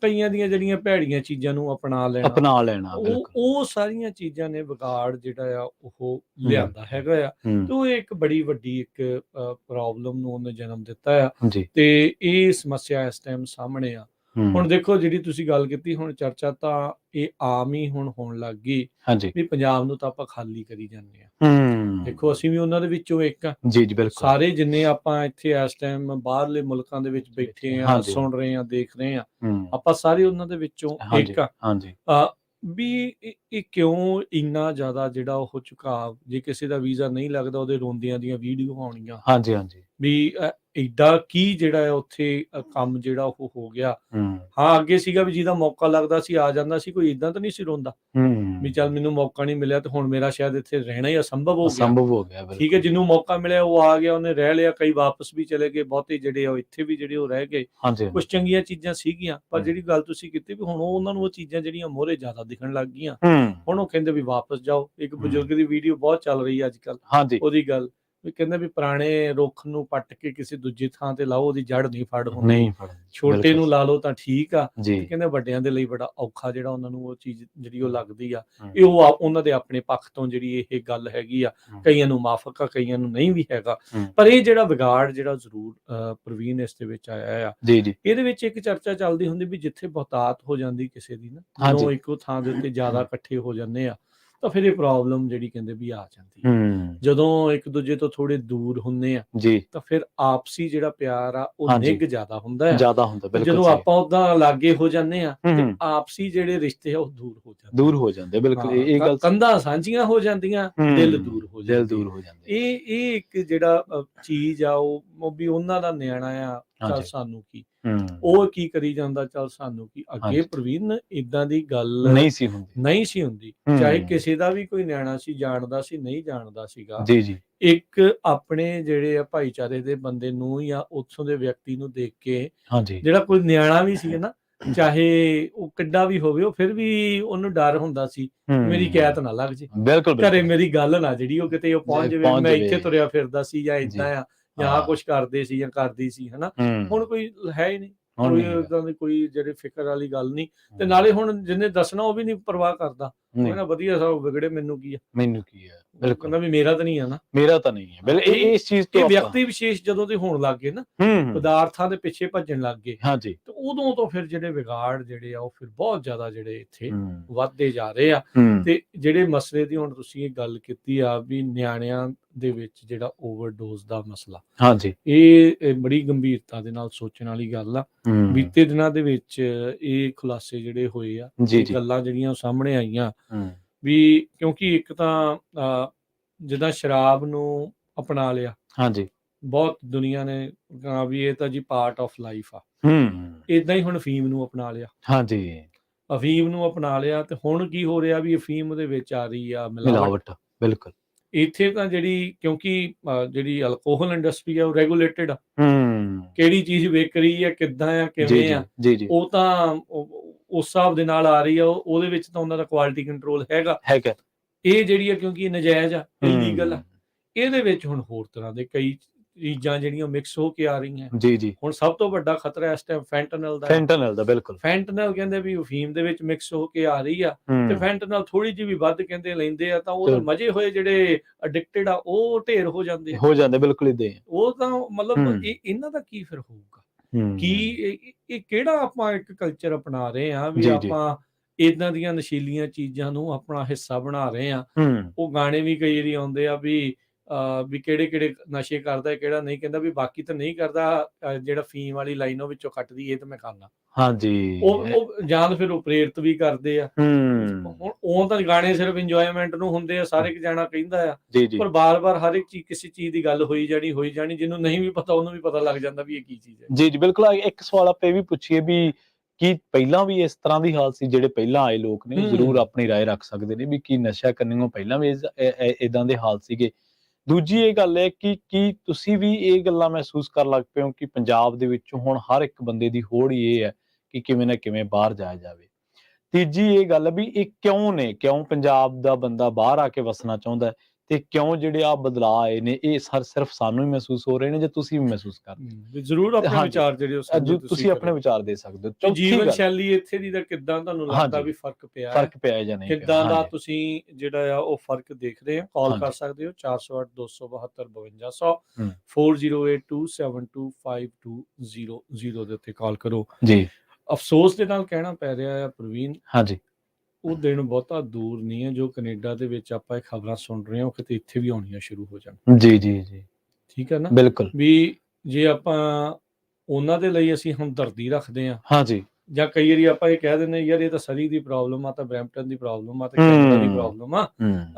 ਕਈਆਂ ਦੀਆਂ ਜਿਹੜੀਆਂ ਭੈੜੀਆਂ ਚੀਜ਼ਾਂ ਨੂੰ ਅਪਣਾ ਲੈਣਾ, ਉਹ ਸਾਰੀਆਂ ਚੀਜ਼ਾਂ ਨੇ ਵਿਗਾੜ ਜਿਹੜਾ ਆ ਉਹ ਲਿਆਂਦਾ ਹੈਗਾ ਆ। ਤੇ ਉਹ ਇੱਕ ਬੜੀ ਵੱਡੀ ਇੱਕ ਪ੍ਰੋਬਲਮ ਨੂੰ ਉਹਨੇ ਜਨਮ ਦਿੱਤਾ ਆ, ਤੇ ਇਹ ਸਮੱਸਿਆ ਇਸ ਟਾਈਮ ਸਾਹਮਣੇ ਆ। ਹੁਣ ਦੇਖੋ ਜਿਹੜੀ ਤੁਸੀਂ ਗੱਲ ਕੀਤੀ, ਹੁਣ ਚਰਚਾ ਤਾਂ ਇਹ ਆਮ ਹੀ ਹੁਣ ਹੋਣ ਲੱਗ ਗਈ ਵੀ ਪੰਜਾਬ ਨੂੰ ਤਾਂ ਆਪਾਂ ਖਾਲੀ ਕਰੀ ਜਾਂਦੇ ਆ। ਦੇਖੋ ਅਸੀਂ ਵੀ ਉਹਨਾਂ ਦੇ ਵਿੱਚੋਂ ਇੱਕ ਆ। ਸਾਰੇ ਜਿੰਨੇ ਆਪਾਂ ਇੱਥੇ ਇਸ ਟਾਈਮ ਬਾਹਰਲੇ ਮੁਲਕਾਂ ਦੇ ਵਿੱਚ ਬੈਠੇ ਆ, ਸੁਣ ਰਹੇ ਆ, ਦੇਖ ਰਹੇ ਆ, ਆਪਾਂ ਸਾਰੇ ਉਹਨਾਂ ਦੇ ਵਿੱਚੋਂ ਇੱਕ ਆ। ਵੀ ਇਹ ਕਿਉਂ ਇੰਨਾ ਜ਼ਿਆਦਾ ਜਿਹੜਾ ਉਹ ਝੁਕਾਅ, ਜੇ ਕਿਸੇ ਦਾ ਵੀਜ਼ਾ ਨਹੀਂ ਲੱਗਦਾ ਉਹਦੇ ਰੋਂਦਿਆਂ ਦੀਆਂ ਵੀਡੀਓ ਆਉਣੀਆਂ, ਵੀ ਏਡਾ ਕੀ ਜਿਹੜਾ ਉੱਥੇ ਕੰਮ ਜਿਹੜਾ ਉਹ ਹੋ ਗਿਆ। ਹਾਂ, ਅੱਗੇ ਸੀਗਾ ਵੀ ਜਿਹਦਾ ਮੌਕਾ ਲੱਗਦਾ ਸੀ ਆ ਜਾਂਦਾ ਸੀ, ਕੋਈ ਏਦਾਂ ਤਾਂ ਨਹੀਂ ਸੀ ਰੋਂਦਾ ਵੀ ਚੱਲ ਮੈਨੂੰ ਮੌਕਾ ਨਹੀਂ ਮਿਲਿਆ ਤੇ ਹੁਣ ਮੇਰਾ ਸ਼ਾਇਦ ਇੱਥੇ ਰਹਿਣਾ ਹੀ ਅਸੰਭਵ ਹੋ ਗਿਆ। ਠੀਕ ਹੈ, ਜਿਹਨੂੰ ਮੌਕਾ ਮਿਲਿਆ ਉਹ ਆ ਗਿਆ, ਉਹਨੇ ਰਹਿ ਲਿਆ, ਕਈ ਵਾਪਸ ਵੀ ਚਲੇ ਗਏ, ਬਹੁਤੇ ਜਿਹੜੇ ਆ ਇੱਥੇ ਵੀ ਜਿਹੜੇ ਉਹ ਰਹਿ ਗਏ। ਕੁਛ ਚੰਗੀਆਂ ਚੀਜ਼ਾਂ ਸੀਗੀਆਂ, ਪਰ ਜਿਹੜੀ ਗੱਲ ਤੁਸੀਂ ਕੀਤੀ ਵੀ ਹੁਣ ਉਹਨਾਂ ਨੂੰ ਉਹ ਚੀਜ਼ਾਂ ਜਿਹੜੀਆਂ ਮੋਹਰੇ ਜ਼ਿਆਦਾ ਦਿਖਣ ਲੱਗ ਗਈਆਂ, ਹੁਣ ਉਹ ਕਹਿੰਦੇ ਵੀ ਵਾਪਸ ਜਾਓ। ਇੱਕ ਬਜ਼ੁਰਗ ਦੀ ਵੀਡੀਓ ਬਹੁਤ ਚੱਲ ਰਹੀ ਹੈ ਅੱਜ ਕੱਲ੍ਹ, ਉਹਦੀ ਗੱਲ ਵੀ ਕਹਿੰਦੇ ਵੀ ਪੁਰਾਣੇ ਰੁੱਖ ਨੂੰ ਪੱਟ ਕੇ ਕਿਸੇ ਦੂਜੀ ਥਾਂ ਤੇ ਲਾਓ, ਉਹਦੀ ਜੜ ਨਹੀਂ ਫੜ ਹੁੰਦੀ, ਛੋਟੇ ਨੂੰ ਲਾ ਲਓ ਤਾਂ ਠੀਕ ਆ, ਕਹਿੰਦੇ ਵੱਡਿਆਂ ਦੇ ਲਈ ਬੜਾ ਔਖਾ ਜਿਹੜਾ ਉਹਨਾਂ ਨੂੰ ਉਹ ਚੀਜ਼ ਜਿਹੜੀ ਉਹ ਲੱਗਦੀ ਆ। ਇਹ ਉਹ ਉਹਨਾਂ ਦੇ ਆਪਣੇ ਪੱਖ ਤੋਂ ਜਿਹੜੀ ਇਹ ਗੱਲ ਹੈਗੀ ਆ, ਕਈਆਂ ਨੂੰ ਮਾਫਕ ਆ, ਕਈਆਂ ਨੂੰ ਨਹੀਂ ਵੀ ਹੈਗਾ, ਪਰ ਇਹ ਜਿਹੜਾ ਵਿਗਾੜ ਜਿਹੜਾ ਜ਼ਰੂਰ ਪ੍ਰਵੀਨ ਇਸ ਦੇ ਵਿੱਚ ਆਇਆ ਆ। ਇਹਦੇ ਵਿੱਚ ਇੱਕ ਚਰਚਾ ਚੱਲਦੀ ਹੁੰਦੀ ਵੀ ਜਿੱਥੇ ਬਹੁਤਾਤ ਹੋ ਜਾਂਦੀ ਕਿਸੇ ਦੀ ਨਾ, ਜਦੋਂ ਇੱਕੋ ਥਾਂ ਦੇ ਉੱਤੇ ਜ਼ਿਆਦਾ ਇਕੱਠੇ ਹੋ ਜਾਂਦੇ ਆ ਤਾਂ ਫਿਰ ਇਹ ਪ੍ਰੋਬਲਮ ਜਿਹੜੀ ਕਹਿੰਦੇ ਵੀ ਆ ਜਾਂਦੀ ਹੈ। ਜਦੋਂ ਇੱਕ ਦੂਜੇ ਤੋਂ ਥੋੜੇ ਦੂਰ ਹੁੰਦੇ ਆ ਤਾਂ ਫਿਰ ਆਪਸੀ ਜਿਹੜਾ ਪਿਆਰ ਆ ਉਹ ਨਿੱਘ ਜ਼ਿਆਦਾ ਹੁੰਦਾ ਹੈ। ਜਦੋਂ ਆਪਾਂ ਉਦਾਂ ਲਾਗੇ ਹੋ ਜਾਂਦੇ ਆ ਤੇ ਆਪਸੀ ਜਿਹੜੇ ਰਿਸ਼ਤੇ ਆ ਉਹ ਦੂਰ ਹੋ ਜਾਂਦੇ। ਬਿਲਕੁਲ ਇਹ ਗੱਲ, ਕੰਧਾਂ ਸਾਂਝੀਆਂ ਹੋ ਜਾਂਦੀਆਂ, ਦਿਲ ਦੂਰ ਹੋ ਜਾਂਦੇ। ਇਹ ਇੱਕ ਜਿਹੜਾ ਚੀਜ਼ ਆ ਉਹ ਵੀ ਉਹਨਾਂ ਦਾ ਨਿਆਣਾ ਆ, ਚੱਲ ਸਾਨੂੰ ਕੀ, ਉਹ ਕੀ ਕਰੀ ਜਾਂਦਾ, ਚੱਲ ਸਾਨੂੰ ਕੀ। ਅੱਗੇ ਪ੍ਰਵੀਨ ਇਦਾਂ ਦੀ ਗੱਲ ਨਹੀਂ ਸੀ ਹੁੰਦੀ, ਚਾਹੇ ਕਿਸੇ ਦਾ ਵੀ ਕੋਈ ਨਿਆਣਾ ਸੀ, ਜਾਣਦਾ ਸੀ ਨਹੀਂ ਜਾਣਦਾ ਸੀਗਾ, ਇੱਕ ਆਪਣੇ ਜਿਹੜੇ ਆ ਭਾਈਚਾਰੇ ਦੇ ਬੰਦੇ ਨੂੰ ਜਾਂ ਉੱਥੋਂ ਦੇ ਵਿਅਕਤੀ ਨੂੰ ਦੇਖ ਕੇ ਜਿਹੜਾ ਕੋਈ ਨਿਆਣਾ ਵੀ ਸੀ ਨਾ, ਚਾਹੇ ਉਹ ਕਿੱਡਾ ਵੀ ਹੋਵੇ, ਉਹ ਫਿਰ ਵੀ ਉਹਨੂੰ ਡਰ ਹੁੰਦਾ ਸੀ ਮੇਰੀ ਕੈਦ ਨਾ ਲੱਗ ਜੇ, ਘਰੇ ਮੇਰੀ ਗੱਲ ਨਾ ਜਿਹੜੀ ਉਹ ਕਿਤੇ ਉਹ ਪਹੁੰਚ ਜਾਵੇ, ਮੈਂ ਇੱਥੇ ਤੁਰਿਆ ਫਿਰਦਾ ਸੀ ਜਾਂ ਏਦਾਂ ਆ, ਜਾਂ ਕੁਛ ਕਰਦੇ ਸੀ ਜਾਂ ਕਰਦੀ ਸੀ, ਹਨਾ। ਹੁਣ ਕੋਈ ਹੈ ਹੀ ਨਹੀਂ, ਕੋਈ ਏਦਾਂ ਦੀ ਕੋਈ ਜਿਹੜੇ ਫਿਕਰ ਵਾਲੀ ਗੱਲ ਨਹੀਂ, ਤੇ ਨਾਲੇ ਹੁਣ ਜਿਹਨੇ ਦੱਸਣਾ ਉਹ ਵੀ ਨਹੀਂ ਪਰਵਾਹ ਕਰਦਾ, ਕਹਿੰਦਾ ਵਧੀਆ ਸਭ ਵਿਗੜੇ, ਮੈਨੂੰ ਕੀ ਆ। ਉਹ ਕਹਿੰਦਾ ਵੀ ਮੇਰਾ ਤਾਂ ਨਹੀਂ ਆ ਨਾ, ਮੇਰਾ ਤਾਂ ਨਹੀਂ ਹੈ। ਇਸ ਚੀਜ਼ ਤੋਂ ਇਹ ਵਿਅਕਤੀ ਵਿਸ਼ੇਸ਼ ਜਦੋਂ ਤੇ ਹੋਣ ਲੱਗ ਗਏ ਨਾ, ਪਦਾਰਥਾਂ ਦੇ ਪਿੱਛੇ ਭੱਜਣ ਲੱਗ ਗਏ, ਹਾਂਜੀ, ਤੇ ਉਦੋਂ ਤੋਂ ਫਿਰ ਜਿਹੜੇ ਵਿਗਾੜ ਜਿਹੜੇ ਆ ਉਹ ਫਿਰ ਬਹੁਤ ਜ਼ਿਆਦਾ ਜਿਹੜੇ ਇੱਥੇ ਵੱਧਦੇ ਜਾ ਰਹੇ ਆ। ਤੇ ਜਿਹੜੇ ਮਸਲੇ ਦੀ ਹੁਣ ਤੁਸੀਂ ਇਹ ਗੱਲ ਕੀਤੀ ਆ ਵੀ ਨਿਆਣਿਆਂ ਦੇ ਵਿੱਚ ਜਿਹੜਾ ਓਵਰਡੋਜ਼ ਦਾ ਮਸਲਾ, ਹਾਂਜੀ, ਇਹ ਬੜੀ ਗੰਭੀਰਤਾ ਦੇ ਨਾਲ ਸੋਚਣ ਵਾਲੀ ਗੱਲ ਆ। ਬੀਤੇ ਦਿਨਾਂ ਦੇ ਵਿੱਚ ਇਹ ਖੁਲਾਸੇ ਜਿਹੜੇ ਹੋਏ ਆ, ਗੱਲਾਂ ਜਿਹੜੀਆਂ ਸਾਹਮਣੇ ਆਈਆਂ ਵੀ, ਕਿਉਂਕਿ ਇੱਕ ਤਾਂ ਜਿੱਦਾਂ ਸ਼ਰਾਬ ਨੂੰ ਅਪਣਾ ਲਿਆ, ਹਾਂਜੀ, ਬਹੁਤ ਦੁਨੀਆ ਨੇ ਕਹਾ ਵੀ ਇਹ ਤਾਂ ਜੀ ਪਾਰਟ ਆਫ ਲਾਈਫ ਆ, ਇਦਾਂ ਹੀ ਹੁਣ ਅਫੀਮ ਨੂੰ ਅਪਣਾ ਲਿਆ। ਹਾਂਜੀ, ਅਫੀਮ ਨੂੰ ਅਪਣਾ ਲਿਆ ਤੇ ਹੁਣ ਕੀ ਹੋ ਰਿਹਾ ਵੀ ਅਫੀਮ ਦੇ ਵਿੱਚ ਆ ਰਹੀ ਆ ਮਿਲਾਵਟ। ਬਿਲਕੁਲ। ਇੱਥੇ ਤਾਂ ਜਿਹੜੀ, ਕਿਉਂਕਿ ਜਿਹੜੀ ਅਲਕੋਹਲ ਇੰਡਸਟਰੀ ਆ ਉਹ ਰੈਗੂਲੇਟਡ ਆ, ਕਿਹੜੀ ਚੀਜ਼ ਵਿਕ ਰਹੀ ਆ, ਕਿੱਦਾਂ ਆ, ਕਿਵੇਂ ਆ, ਉਹ ਤਾਂ ਉਸ ਹਿਸਾਬ ਦੇ ਨਾਲ ਆ ਰਹੀ ਆ, ਉਹਦੇ ਵਿੱਚ ਤਾਂ ਉਹਨਾਂ ਦਾ ਕੁਆਲਿਟੀ ਕੰਟਰੋਲ ਹੈਗਾ। ਇਹ ਜਿਹੜੀ ਆ ਕਿਉਂਕਿ ਨਜਾਇਜ਼ ਆ, ਇਲੀਗਲ ਆ, ਇਹਦੇ ਵਿੱਚ ਹੁਣ ਹੋਰ ਤਰ੍ਹਾਂ ਦੇ ਕਈ ਚੀਜ਼ਾਂ ਜਿਹੜੀਆਂ ਮਿਕਸ ਹੋ ਕੇ ਆ ਰਹੀਆਂ। ਹੁਣ ਸਭ ਤੋਂ ਵੱਡਾ ਖਤਰਾ ਇਸ ਟਾਈਮ ਫੈਂਟਨਲ ਦਾ। ਬਿਲਕੁਲ, ਫੈਂਟਨਲ ਕਹਿੰਦੇ ਵੀ ਅਫੀਮ ਦੇ ਵਿੱਚ ਮਿਕਸ ਹੋ ਕੇ ਆ ਰਹੀ ਆ, ਤੇ ਫੈਂਟਨਲ ਥੋੜੀ ਜਿਹੀ ਵੀ ਵੱਧ ਕਹਿੰਦੇ ਲੈਂਦੇ ਆ ਤਾਂ ਉਹ ਮਜੇ ਹੋਏ ਜਿਹੜੇ ਐਡਿਕਟਡ ਆ ਉਹ ਢੇਰ ਹੋ ਜਾਂਦੇ। ਬਿਲਕੁਲ ਇਦਾਂ ਉਹ ਤਾਂ ਮਤਲਬ ਇਹਨਾਂ ਦਾ ਕੀ ਫਿਰ ਹੋਊਗਾ, ਕੀ ਇਹ ਕਿਹੜਾ ਆਪਾਂ ਇੱਕ ਕਲਚਰ ਅਪਣਾ ਰਹੇ ਆ ਵੀ ਆਪਾਂ ਇਦਾਂ ਦੀਆਂ ਨਸ਼ੀਲੀਆਂ ਚੀਜ਼ਾਂ ਨੂੰ ਆਪਣਾ ਹਿੱਸਾ ਬਣਾ ਰਹੇ ਆ। ਉਹ ਗਾਣੇ ਵੀ ਕਈ ਵਾਰੀ ਆਉਂਦੇ ਆ ਵੀ ਕਿਹੜੇ ਨਸ਼ੇ ਕਰਦਾ, ਕਿਹੜਾ ਨਹੀਂ, ਕਹਿੰਦਾ ਵੀ ਬਾਕੀ ਤਾਂ ਨਹੀਂ ਕਰਦਾ, ਜਿਹੜਾ ਫੀਮ ਵਾਲੀ ਲਾਈਨ ਉਹ ਵਿੱਚੋਂ ਕੱਟਦੀ, ਇਹ ਤਾਂ ਮੈਂ ਖਾਂਦਾ। ਹਾਂਜੀ, ਉਹ ਜਾਂ ਫਿਰ ਉਹ ਪ੍ਰੇਰਿਤ ਵੀ ਕਰਦੇ ਆ। ਹੁਣ ਉਹ ਤਾਂ ਗਾਣੇ ਸਿਰਫ ਇੰਜੋਇਮੈਂਟ ਨੂੰ ਹੁੰਦੇ ਆ, ਸਾਰੇ ਇੱਕ ਜਾਣਾ ਕਹਿੰਦਾ ਆ, ਪਰ ਬਾਰ-ਬਾਰ ਹਰ ਇੱਕ ਚੀਜ਼ ਕਿਸੇ ਚੀਜ਼ ਦੀ ਗੱਲ ਹੋਈ ਜਾਣੀ, ਜਿਹਨੂੰ ਨਹੀਂ ਵੀ ਪਤਾ ਉਹਨੂੰ ਵੀ ਪਤਾ ਲੱਗ ਜਾਂਦਾ ਵੀ ਇਹ ਕੀ ਚੀਜ਼ ਹੈ। ਜੀ ਬਿਲਕੁਲ। ਇੱਕ ਸਵਾਲ ਆਪਾਂ ਇਹ ਵੀ ਪੁੱਛੀਏ ਵੀ ਕੀ ਪਹਿਲਾਂ ਵੀ ਇਸ ਤਰ੍ਹਾਂ ਦੀ ਹਾਲਤ ਸੀ? ਜਿਹੜੇ ਪਹਿਲਾਂ ਆਏ ਲੋਕ ਨੇ ਜ਼ਰੂਰ ਆਪਣੀ ਰਾਏ ਰੱਖ ਸਕਦੇ ਨੇ ਵੀ ਕੀ ਨਸ਼ਾ ਕਰਨੋਂ ਪਹਿਲਾਂ ਵੀ ਇਦਾਂ ਦੇ ਹਾਲ ਸੀਗੇ। ਦੂਜੀ ਇਹ ਗੱਲ ਹੈ ਕਿ ਕੀ ਤੁਸੀਂ ਵੀ ਇਹ ਗੱਲਾਂ ਮਹਿਸੂਸ ਕਰਨ ਲੱਗ ਪਏ ਹੋ ਕਿ ਪੰਜਾਬ ਦੇ ਵਿੱਚ ਹੁਣ ਹਰ ਇੱਕ ਬੰਦੇ ਦੀ ਹੋੜ ਹੀ ਇਹ ਹੈ ਕਿ ਕਿਵੇਂ ਨਾ ਕਿਵੇਂ ਬਾਹਰ ਜਾਇਆ ਜਾਵੇ? ਤੀਜੀ ਇਹ ਗੱਲ ਵੀ ਇਹ ਕਿਉਂ ਪੰਜਾਬ ਦਾ ਬੰਦਾ ਬਾਹਰ ਆ ਕੇ ਵਸਣਾ ਚਾਹੁੰਦਾ ਤੇ ਕਿਉਂ ਜਿਹੜੇ ਆ ਬਦਲਾਅ ਆਏ ਨੇ, ਇਹ ਸਿਰਫ ਸਾਨੂੰ ਹੀ ਮਹਿਸੂਸ ਹੋ ਰਹੇ ਨੇ ਜਾਂ ਤੁਸੀਂ ਵੀ ਮਹਿਸੂਸ ਕਰਦੇ? ਜ਼ਰੂਰ ਆਪਣੇ ਵਿਚਾਰ ਜਿਹੜੇ ਤੁਸੀਂ ਆਪਣੇ ਵਿਚਾਰ ਦੇ ਸਕਦੇ ਹੋ। ਜੀਵਨ ਸ਼ੈਲੀ ਇੱਥੇ ਦੀ ਦਾ ਕਿੱਦਾਂ ਤੁਹਾਨੂੰ ਲੱਗਦਾ ਵੀ ਫਰਕ ਪਿਆ ਜਾਂ ਨਹੀਂ, ਕਿੱਦਾਂ ਦਾ ਤੁਸੀਂ ਜਿਹੜਾ ਆ ਉਹ ਫਰਕ ਦੇਖਦੇ ਆ? ਕਾਲ ਕਰ ਸਕਦੇ ਹੋ 408272 4082725200 ਦੇ ਉੱਤੇ ਕਾਲ ਕਰੋ ਜੀ। ਅਫਸੋਸ ਦੇ ਨਾਲ ਕਹਿਣਾ ਪੈ ਰਿਹਾ ਆ ਪ੍ਰਵੀਨ, ਹਾਂਜੀ, ਉਹ ਦਿਨ ਬਹੁਤਾ ਦੂਰ ਨਹੀਂ ਹੈ ਜੋ ਕੈਨੇਡਾ ਦੇ ਵਿੱਚ ਆਪਾਂ ਇਹ ਖਬਰਾਂ ਸੁਣ ਰਹੇ ਹਾਂ, ਉਹ ਕਿਤੇ ਇੱਥੇ ਵੀ ਆਉਣੀਆਂ ਸ਼ੁਰੂ ਹੋ ਜਾਣ। ਜੀ ਜੀ ਜੀ, ਠੀਕ ਹੈ ਨਾ? ਬਿਲਕੁਲ। ਵੀ ਜੇ ਆਪਾਂ ਉਹਨਾਂ ਦੇ ਲਈ ਅਸੀਂ ਹਮਦਰਦੀ ਰੱਖਦੇ ਹਾਂ, ਹਾਂਜੀ, ਜਾਂ ਕਈ ਵਾਰੀ ਆਪਾਂ ਇਹ ਕਹਿ ਦਿੰਦੇ ਯਾਰ ਇਹ ਤਾਂ ਸਰੀ ਦੀ ਪ੍ਰੋਬਲਮ ਆ, ਤਾਂ ਬਰੈਂਪਟਨ ਦੀ ਪ੍ਰੋਬਲਮ ਆ, ਤੇ ਕੈਨੇਡਾ ਦੀ ਪ੍ਰੋਬਲਮ ਆ,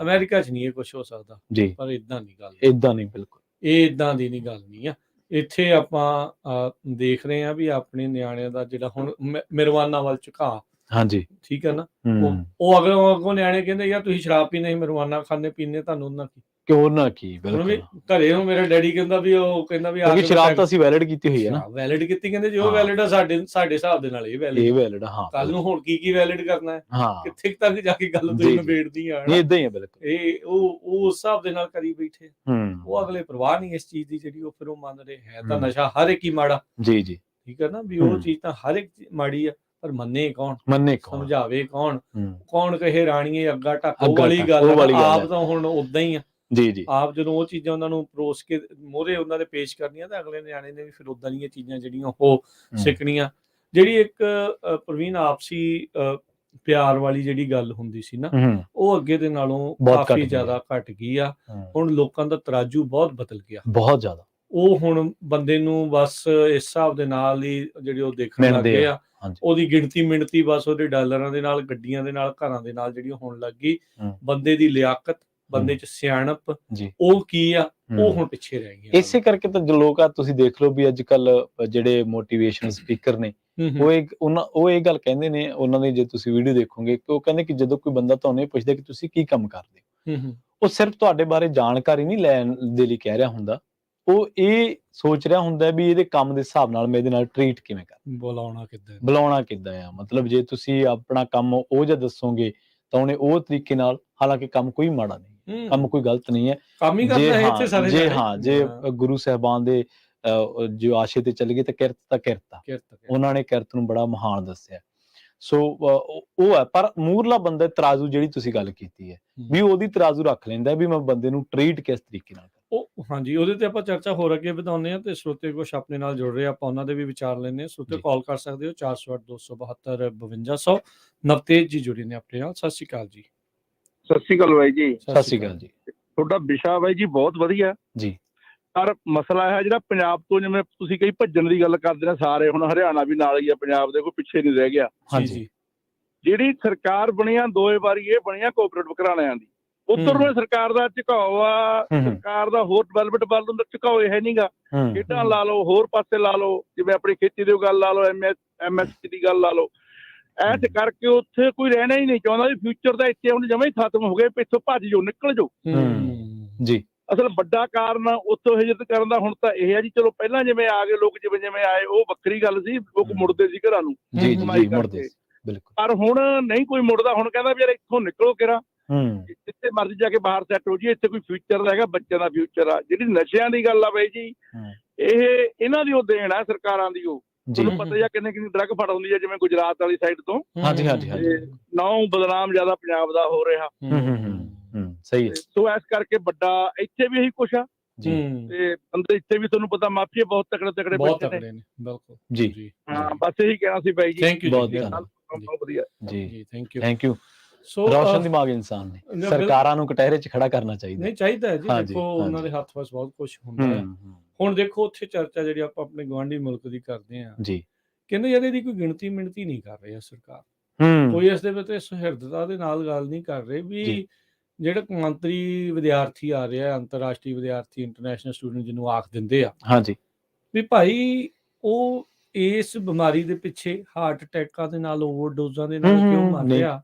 ਅਮਰੀਕਾ 'ਚ ਨਹੀਂ ਇਹ ਕੁਝ ਹੋ ਸਕਦਾ, ਪਰ ਇਦਾਂ ਨਹੀਂ ਗੱਲ, ਇਦਾਂ ਨਹੀਂ, ਬਿਲਕੁਲ ਇਹ ਇਦਾਂ ਦੀ ਨਹੀਂ ਗੱਲ ਨਹੀਂ ਆ। ਇੱਥੇ ਆਪਾਂ ਦੇਖ ਰਹੇ ਹਾਂ ਵੀ ਆਪਣੇ ਨਿਆਣਿਆਂ ਦਾ ਜਿਹੜਾ ਹੁਣ ਮਿਰਵਾਨਾ ਵੱਲ ਝੁਕਾਅ, ਹਾਂਜੀ, ਠੀਕ ਹੈ ਨਾ? ਉਹ ਅੱਗੋਂ ਨਿਆਣੇ ਕਹਿੰਦੇ ਯਾਰ ਤੁਸੀਂ ਸ਼ਰਾਬ ਪੀਂਦੇ, ਮਿਰਵਾਨਾ ਖਾਂਦੇ ਪੀਂਦੇ, ਤੁਹਾਨੂੰ ਉਹਨਾਂ ਕੀ ਕਿਉਂ ਨਾ ਕੀ? ਬਿਲਕੁਲ। ਘਰੇ ਨੂੰ ਮੇਰਾ ਡੈਡੀ ਕਹਿੰਦਾ ਵੀ ਉਹ ਕਹਿੰਦਾ ਵੀ ਆ ਸ਼ਰਾਬ ਤਾਂ ਅਸੀਂ ਵੈਲਿਡ ਕੀਤੀ ਹੋਈ ਹੈ ਨਾ, ਵੈਲਿਡ ਕੀਤੀ, ਕਹਿੰਦੇ ਜੋ ਵੈਲਿਡ ਆ ਸਾਡੇ ਹਿਸਾਬ ਦੇ ਨਾਲ ਇਹ ਵੈਲਿਡ, ਹਾਂ, ਕੱਲ ਨੂੰ ਹੁਣ ਕੀ ਵੈਲਿਡ ਕਰਨਾ ਹੈ, ਕਿੱਥੇ ਤੱਕ ਜਾ ਕੇ ਗੱਲ ਤੁਸੀਂ ਨਿਬੇੜਦੀ ਆ, ਇਦਾਂ ਹੀ ਆ। ਬਿਲਕੁਲ, ਇਹ ਉਹ ਉਸ ਹਿਸਾਬ ਦੇ ਨਾਲ ਕਰੀ ਬੈਠੇ, ਉਹ ਅਗਲੇ ਪਰਵਾਹ ਨਹੀਂ ਇਸ ਚੀਜ਼ ਦੀ ਜਿਹੜੀ ਉਹ ਫਿਰ ਉਹ ਮੰਨ ਰਹੇ ਹੈ ਤਾਂ ਨਸ਼ਾ ਹਰ ਇੱਕ ਹੀ ਮਾੜਾ, ਜੀ ਜੀ, ਠੀਕ ਹੈ ਨਾ? ਵੀ ਉਹ ਚੀਜ਼ ਤਾਂ ਹਰ ਇੱਕ ਮਾੜੀ ਆ, ਪਰ ਮੰਨੇ ਕੌਣ, ਸਮਝਾਵੇ ਕੌਣ ਕਹੇ ਰਾਣੀਏ ਅੱਗਾ ਢੱਕੋ ਵਾਲੀ ਗੱਲ, ਆਪ ਤਾਂ ਹੁਣ ਉਦਾਂ ਹੀ ਆ। ਜੀ ਜੀ, ਆਪ ਜਦੋਂ ਉਹ ਚੀਜ਼ਾਂ ਉਹਨਾਂ ਨੂੰ ਪਰੋਸ ਕੇ ਮੋਹਰੇ ਉਹਨਾਂ ਦੇ ਪੇਸ਼ ਕਰਨੀਆਂ ਤਾਂ ਅਗਲੇ ਨਿਆਣੇ ਨੇ ਵੀ ਫਿਰ ਉਦਾਂ ਦੀਆਂ ਚੀਜ਼ਾਂ ਜਿਹੜੀਆਂ ਉਹ ਸਿੱਖਣੀਆਂ। ਜਿਹੜੀ ਇੱਕ ਪ੍ਰਵੀਨ ਆਪਸੀ ਪਿਆਰ ਵਾਲੀ ਜਿਹੜੀ ਗੱਲ ਹੁੰਦੀ ਸੀ ਨਾ, ਉਹ ਅੱਗੇ ਦੇ ਨਾਲੋਂ ਕਾਫੀ ਜ਼ਿਆਦਾ ਘਟ ਗਈ ਆ। ਹੁਣ ਲੋਕਾਂ ਦਾ ਤਰਾਜੂ ਬਹੁਤ ਬਦਲ ਗਿਆ, ਬਹੁਤ ਜ਼ਿਆਦਾ। ਉਹ ਹੁਣ ਬੰਦੇ ਨੂੰ ਬਸ ਇਸ ਹਿਸਾਬ ਦੇ ਨਾਲ ਹੀ ਜਿਹੜੀ ਉਹ ਦੇਖਣ ਲੱਗ ਗਏ ਆ, ਉਹਦੀ ਗਿਣਤੀ ਮਿਣਤੀ ਬਸ ਉਹਦੇ ਡਾਲਰਾਂ ਦੇ ਨਾਲ, ਗੱਡੀਆਂ ਦੇ ਨਾਲ, ਘਰਾਂ ਦੇ ਨਾਲ ਜਿਹੜੀ ਹੋਣ ਲੱਗ ਗਈ। ਬੰਦੇ ਦੀ ਲਿਆਕਤ, ਬੰਦੇ 'ਚ ਸਿਆਣਪ, ਉਹ ਕੀ ਆ, ਉਹ ਹੁਣ ਪਿੱਛੇ ਰਹਿ ਗਿਆ। ਇਸੇ ਕਰਕੇ ਤਾਂ ਲੋਕ ਆ, ਤੁਸੀਂ ਦੇਖ ਲਓ ਵੀ ਅੱਜ ਕੱਲ ਜਿਹੜੇ ਮੋਟੀਵੇਸ਼ਨਲ ਸਪੀਕਰ ਨੇ, ਉਹ ਇਹ ਗੱਲ ਕਹਿੰਦੇ ਨੇ, ਉਹਨਾਂ ਦੀ ਜੇ ਤੁਸੀਂ ਵੀਡੀਓ ਦੇਖੋਗੇ, ਉਹ ਕਹਿੰਦੇ ਕਿ ਜਦੋਂ ਕੋਈ ਬੰਦਾ ਤੁਹਾਨੂੰ ਇਹ ਪੁੱਛਦਾ ਕਿ ਤੁਸੀਂ ਕੀ ਕੰਮ ਕਰਦੇ ਹੋ, ਉਹ ਸਿਰਫ ਤੁਹਾਡੇ ਬਾਰੇ ਜਾਣਕਾਰੀ ਨਹੀਂ ਲੈਣ ਦੇ ਲਈ ਕਹਿ ਰਿਹਾ ਹੁੰਦਾ, ਉਹ ਇਹ ਸੋਚ ਰਿਹਾ ਹੁੰਦਾ ਵੀ ਇਹਦੇ ਕੰਮ ਦੇ ਹਿਸਾਬ ਨਾਲ ਮੈਂ ਇਹਦੇ ਨਾਲ ਟਰੀਟ ਕਿਵੇਂ ਕਰਾਂ, ਬੁਲਾਉਣਾ ਕਿੱਦਾਂ ਆ। ਮਤਲਬ ਜੇ ਤੁਸੀਂ ਆਪਣਾ ਕੰਮ ਉਹ ਜਿਹਾ ਦੱਸੋਗੇ ਤਾਂ ਉਹਨੇ ਉਹ ਤਰੀਕੇ ਨਾਲ, ਹਾਲਾਂਕਿ ਕੰਮ ਕੋਈ ਮਾੜਾ ਨਹੀਂ, ਕੰਮ ਕੋਈ ਗਲਤ ਨਹੀਂ ਹੈ, ਜੇ ਗੁਰੂ ਸਾਹਿਬਾਨ ਦੇ ਜੋ ਆਸ਼ੇ ਤੇ ਚੱਲ ਗਏ ਤਾਂ ਕਿਰਤ ਤਾਂ ਕਿਰਤ ਆ, ਉਹਨਾਂ ਨੇ ਕਿਰਤ ਨੂੰ ਬੜਾ ਮਹਾਨ ਦੱਸਿਆ। ਸੋ ਉਹ ਹੈ, ਪਰ ਮੂਹਰਲਾ ਬੰਦਾ ਤਰਾਜ਼ੂ ਜਿਹੜੀ ਤੁਸੀਂ ਗੱਲ ਕੀਤੀ ਹੈ ਵੀ ਉਹਦੀ ਤਰਾਜ਼ੂ ਰੱਖ ਲੈਂਦਾ ਵੀ ਮੈਂ ਬੰਦੇ ਨੂੰ ਟ੍ਰੀਟ ਕਿਸ ਤਰੀਕੇ ਨਾਲ ਉਹ ਹਾਂਜੀ, ਉਹਦੇ ਤੇ ਆਪਾਂ ਚਰਚਾ ਹੋਰ ਅੱਗੇ ਵਧਾਉਂਦੇ ਹਾਂ ਤੇ ਸਰੋਤੇ ਕੁਛ ਆਪਣੇ ਨਾਲ ਜੁੜ ਰਹੇ ਆ, ਆਪਾਂ ਉਹਨਾਂ ਦੇ ਵੀ ਵਿਚਾਰ ਲੈਂਦੇ ਹਾਂ। ਸਰੋਤੇ ਕਾਲ ਕਰ ਸਕਦੇ ਹੋ 408 272 5200। ਨਵਤੇਜ ਜੀ ਜੁੜੇ ਨੇ ਆਪਣੇ ਨਾਲ। ਸਤਿ ਸ਼੍ਰੀ ਅਕਾਲ ਜੀ। ਸਤਿ ਸ਼੍ਰੀ ਅਕਾਲ ਬਾਈ ਜੀ। ਸਤਿ ਸ਼੍ਰੀ ਅਕਾਲ ਜੀ। ਤੁਹਾਡਾ ਵਿਸ਼ਾ ਬਾਈ ਜੀ ਬਹੁਤ ਵਧੀਆ ਜੀ, ਪਰ ਮਸਲਾ ਹੈ ਜਿਹੜਾ ਪੰਜਾਬ ਤੋਂ, ਜਿਵੇਂ ਤੁਸੀਂ ਕਈ ਭੱਜਣ ਦੀ ਗੱਲ ਕਰਦੇ ਨੇ ਸਾਰੇ, ਹੁਣ ਹਰਿਆਣਾ ਵੀ ਨਾਲ ਹੀ ਆ, ਪੰਜਾਬ ਦੇ ਕੋਈ ਪਿੱਛੇ ਨਹੀਂ ਰਹਿ ਗਿਆ। ਹਾਂਜੀ, ਜਿਹੜੀ ਸਰਕਾਰ ਬਣੀਆਂ ਦੋਏ ਵਾਰੀ ਇਹ ਬਣੀਆਂ ਕੋਆਪਰੇਟਿਵ ਘਰਾਣਿਆਂ ਦੀ, ਉੱਧਰ ਨੂੰ ਸਰਕਾਰ ਦਾ ਝੁਕਾਓ ਆ, ਸਰਕਾਰ ਦਾ ਹੋਰ ਡਿਵੈਲਪਮੈਂਟ ਵੱਲ ਨੂੰ ਝੁਕਾਓ ਇਹ ਨਹੀਂਗਾ। ਖੇਡਾਂ ਲਾ ਲਓ, ਹੋਰ ਪਾਸੇ ਲਾ ਲਓ, ਜਿਵੇਂ ਆਪਣੀ ਖੇਤੀ ਦੀ ਗੱਲ ਲਾ ਲਓ, MSP ਦੀ ਗੱਲ ਲਾ ਲਓ, ਐਸ ਕਰਕੇ ਉੱਥੇ ਕੋਈ ਰਹਿਣਾ ਹੀ ਨਹੀਂ ਚਾਹੁੰਦਾ ਵੀ ਫਿਊਚਰ ਦਾ ਇੱਥੇ ਹੁਣ ਜਮਾਂ ਹੀ ਖਤਮ ਹੋ ਗਏ, ਪਿੱਛੋਂ ਭੱਜ ਜਾਓ, ਨਿਕਲ ਜਾਓ। ਜੀ, ਅਸਲ ਵੱਡਾ ਕਾਰਨ ਉੱਥੋਂ ਹਿਜਰਤ ਕਰਨ ਦਾ ਹੁਣ ਤਾਂ ਇਹ ਹੈ ਜੀ, ਚਲੋ ਪਹਿਲਾਂ ਜਿਵੇਂ ਆ ਗਏ ਲੋਕ, ਜਿਵੇਂ ਜਿਵੇਂ ਆਏ ਉਹ ਵੱਖਰੀ ਗੱਲ ਸੀ, ਲੋਕ ਮੁੜਦੇ ਸੀ ਘਰਾਂ ਨੂੰ ਮੁੜਦੇ, ਪਰ ਹੁਣ ਨਹੀਂ ਕੋਈ ਮੁੜਦਾ। ਹੁਣ ਕਹਿੰਦਾ ਵੀ ਯਾਰ ਇੱਥੋਂ ਨਿਕਲੋ ਕਿਰਾ, ਜਿੱਥੇ ਮਰਜ਼ੀ ਜਾ ਕੇ ਬਾਹਰ ਸੈੱਟ ਹੋ ਜੀ, ਇੱਥੇ ਕੋਈ ਫਿਊਚਰ ਦਾ ਹੈਗਾ, ਬੱਚਿਆਂ ਦਾ ਫਿਊਚਰ ਆ। ਜਿਹੜੀ ਨਸ਼ਿਆਂ ਦੀ ਗੱਲ ਆ ਬਾਈ ਜੀ, ਇਹ ਇਹਨਾਂ ਦੀ ਉਹ ਦੇਣ ਆ ਸਰਕਾਰਾਂ ਦੀ। ਉਹ ਤੁਹਾਨੂੰ ਪਤਾ ਹੀ ਆ ਕਿੰਨੀ ਡਰੱਗ ਫੜ ਹੁੰਦੀ ਹੈ, ਜਿਵੇਂ ਗੁਜਰਾਤ ਵਾਲੀ ਸਾਈਡ ਤੋਂ। ਹਾਂਜੀ, ਨਾਮ ਬਦਨਾਮ ਜ਼ਿਆਦਾ ਪੰਜਾਬ ਦਾ ਹੋ ਰਿਹਾ। ਸਹੀ ਹੈ। ਸੋ ਇਸ ਕਰਕੇ ਵੱਡਾ ਇੱਥੇ ਵੀ ਇਹੀ ਕੁਛ ਆ ਤੇ ਬੰਦੇ ਇੱਥੇ ਵੀ ਤੁਹਾਨੂੰ ਪਤਾ ਮਾਫੀਆ ਬਹੁਤ ਤਕੜੇ ਬੈਠੇ ਨੇ। ਬਿਲਕੁਲ ਜੀ, ਹਾਂ, ਬਸ ਇਹੀ ਕਹਿਣਾ ਸੀ ਬਾਈ ਜੀ। ਥੈਂਕ ਯੂ, ਬਹੁਤ ਵਧੀਆ ਜੀ, ਥੈਂਕ ਯੂ। ਸੋ ਰੌਸ਼ਨ ਦਿਮਾਗ ਇਨਸਾਨ ਨੇ, ਸਰਕਾਰਾਂ ਨੂੰ ਕਟਹਿਰੇ 'ਚ ਖੜਾ ਕਰਨਾ ਚਾਹੀਦਾ। ਨਹੀਂ ਚਾਹੀਦਾ ਹੈ ਜੀ, ਦੇਖੋ ਉਹਨਾਂ ਦੇ ਹੱਥ ਵਿੱਚ ਬਹੁਤ ਕੁਝ ਹੁੰਦਾ ਹੈ। ਹੁਣ ਦੇਖੋ ਉੱਥੇ ਚਰਚਾ ਜਿਹੜੀ ਆਪਾਂ ਆਪਣੇ ਗੁਆਂਢੀ ਮੁਲਕ ਦੀ ਕਰਦੇ ਹਾਂ ਜੀ, ਕਹਿੰਦੇ ਯਾਰ ਇਹਦੀ ਕੋਈ ਗਿਣਤੀ ਮਿਣਤੀ ਨਹੀਂ ਕਰ ਰਹੀ ਹੈ ਸਰਕਾਰ, ਕੋਈ ਇਸ ਦੇ ਵਿੱਚ ਸੁਹਿਰਦਤਾ ਦੇ ਨਾਲ ਗੱਲ ਨਹੀਂ ਕਰ ਰਹੇ ਵੀ ਜਿਹੜਾ ਕੌਮਾਂਤਰੀ ਵਿਦਿਆਰਥੀ ਆ ਰਿਹਾ, ਅੰਤਰਰਾਸ਼ਟਰੀ ਵਿਦਿਆਰਥੀ, ਇੰਟਰਨੈਸ਼ਨਲ ਸਟੂਡੈਂਟ ਜਿਹਨੂੰ ਆਖ ਦਿੰਦੇ ਆ, ਵੀ ਭਾਈ ਉਹ ਇਸ ਬਿਮਾਰੀ ਦੇ ਪਿੱਛੇ ਹਾਰਟ ਅਟੈਕਾਂ ਦੇ ਨਾਲ, ਓਵਰਡੋਜ਼ਾਂ ਦੇ ਨਾਲ ਕਿਉਂ ਮਰ ਰਿਹਾ,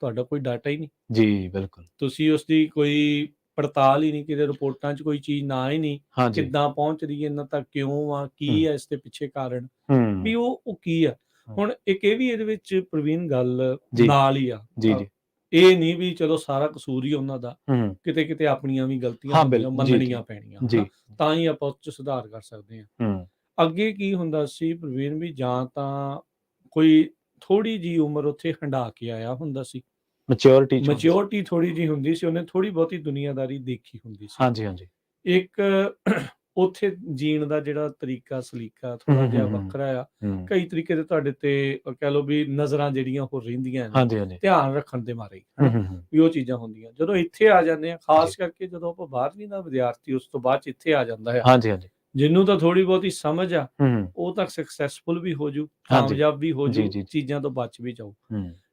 ਤੁਹਾਡਾ ਕੋਈ ਡਾਟਾ ਹੀ ਨਹੀਂ ਜੀ। ਬਿਲਕੁਲ, ਤੁਸੀਂ ਉਸਦੀ ਕੋਈ ਪੜਤਾਲ ਹੀ ਨਹੀਂ, ਕਿਤੇ ਰਿਪੋਰਟਾਂ 'ਚ ਕੋਈ ਚੀਜ਼ ਨਾ ਹੀ ਨਹੀਂ, ਕਿੱਦਾਂ ਪਹੁੰਚ ਰਹੀ ਹੈ ਇਹਨਾਂ ਤੱਕ, ਕਿਉਂ ਆ, ਕੀ ਹੈ ਇਸ ਦੇ ਪਿੱਛੇ ਕਾਰਨ, ਵੀ ਉਹ ਕੀ ਆ। ਹੁਣ ਇੱਕ ਇਹ ਵੀ ਇਹਦੇ ਵਿੱਚ ਪ੍ਰਵੀਨ ਗੱਲ ਨਾਲ ਹੀ ਆ, ਇਹ ਨਹੀਂ ਵੀ ਚਲੋ ਸਾਰਾ ਕਸੂਰ ਹੀ ਉਹਨਾਂ ਦਾ, ਕਿਤੇ ਕਿਤੇ ਆਪਣੀਆਂ ਵੀ ਗਲਤੀਆਂ ਮੰਨਣੀਆਂ ਪੈਣੀਆਂ, ਤਾਂ ਹੀ ਆਪਾਂ ਉਸ 'ਚ ਸੁਧਾਰ ਕਰ ਸਕਦੇ ਹਾਂ। ਅੱਗੇ ਕੀ ਹੁੰਦਾ ਸੀ ਪ੍ਰਵੀਨ, ਵੀ ਜਾਂ ਤਾਂ ਕੋਈ ਥੋੜੀ ਜਿਹੀ ਉਮਰ ਉੱਥੇ ਹੰਢਾ ਕੇ ਆਇਆ ਹੁੰਦਾ ਸੀ, ਮੈਚਿਓਰਿਟੀ ਥੋੜੀ ਜਿਹੀ ਹੁੰਦੀ ਸੀ, ਉਹਨੇ ਥੋੜੀ ਬਹੁਤੀ ਦੁਨੀਆਦਾਰੀ ਦੇਖੀ ਹੁੰਦੀ ਸੀ। ਇੱਕ ਉੱਥੇ ਜੀਣ ਦਾ ਜਿਹੜਾ ਤਰੀਕਾ ਸਲੀਕਾ ਥੋੜਾ ਜਿਹਾ ਵੱਖਰਾ ਆ, ਕਈ ਤਰੀਕੇ ਦੇ ਤੁਹਾਡੇ ਤੇ ਕਹਿ ਲਓ ਵੀ ਨਜ਼ਰਾਂ ਜਿਹੜੀਆਂ ਹੋ ਰਹਿੰਦੀਆਂ ਨੇ, ਧਿਆਨ ਰੱਖਣ ਦੇ ਮਾਰੇ ਵੀ ਉਹ ਚੀਜ਼ਾਂ ਹੁੰਦੀਆਂ। ਜਦੋਂ ਇੱਥੇ ਆ ਜਾਂਦੇ ਆ, ਖਾਸ ਕਰਕੇ ਜਦੋਂ ਆਪਾਂ ਬਾਹਰਵੀਂ ਦਾ ਵਿਦਿਆਰਥੀ ਉਸ ਤੋਂ ਬਾਅਦ 'ਚ ਇੱਥੇ ਆ ਜਾਂਦਾ ਆ, ਜਿਹਨੂੰ ਤਾਂ ਥੋੜੀ ਬਹੁਤੀ ਸਮਝ ਆ, ਉਹ ਤਾਂ ਸਕਸੈਸਫੁਲ ਵੀ ਹੋ ਜੂ, ਕਾਮਯਾਬ ਵੀ ਹੋ ਜੂ, ਚੀਜ਼ਾਂ ਤੋਂ ਬਚ ਵੀ ਜਾਊ।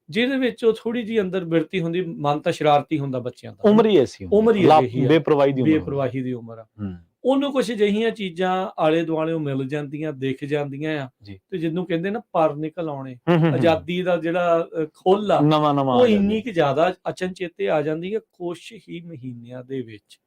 ਜਿਹਦੇ ਵਿੱਚ ਉਹ ਥੋੜੀ ਜਿਹੀ ਅੰਦਰ ਬਿਰਤੀ ਹੁੰਦੀ, ਮਨ ਤਾਂ ਸ਼ਰਾਰਤੀ ਹੁੰਦਾ ਬੱਚਿਆਂ ਦਾ, ਉਮਰ ਹੀ ਐਸੀ, ਬੇਪਰਵਾਹੀ ਦੀ ਉਮਰ ਆ। ਉਹਨੂੰ ਕੁਛ ਅਜਿਹੀਆਂ ਚੀਜ਼ਾਂ ਆਲੇ ਦੁਆਲੇ ਮਿਲ ਜਾਂਦੀਆਂ, ਦਿਖ ਜਾਂਦੀਆਂ ਆ, ਤੇ ਜਿਹਨੂੰ ਕਹਿੰਦੇ ਨਾ ਪਰ ਨਿਕਲ ਆਉਣੇ, ਆਜ਼ਾਦੀ ਦਾ ਜਿਹੜਾ ਖੁੱਲ ਆ, ਉਹ ਇੰਨੀ ਕੁ ਜ਼ਿਆਦਾ ਅਚਨਚੇਤੇ ਆ ਜਾਂਦੀ ਹੈ। ਕੁਛ ਹੀ ਮਹੀਨਿਆਂ ਦੇ ਵਿੱਚ,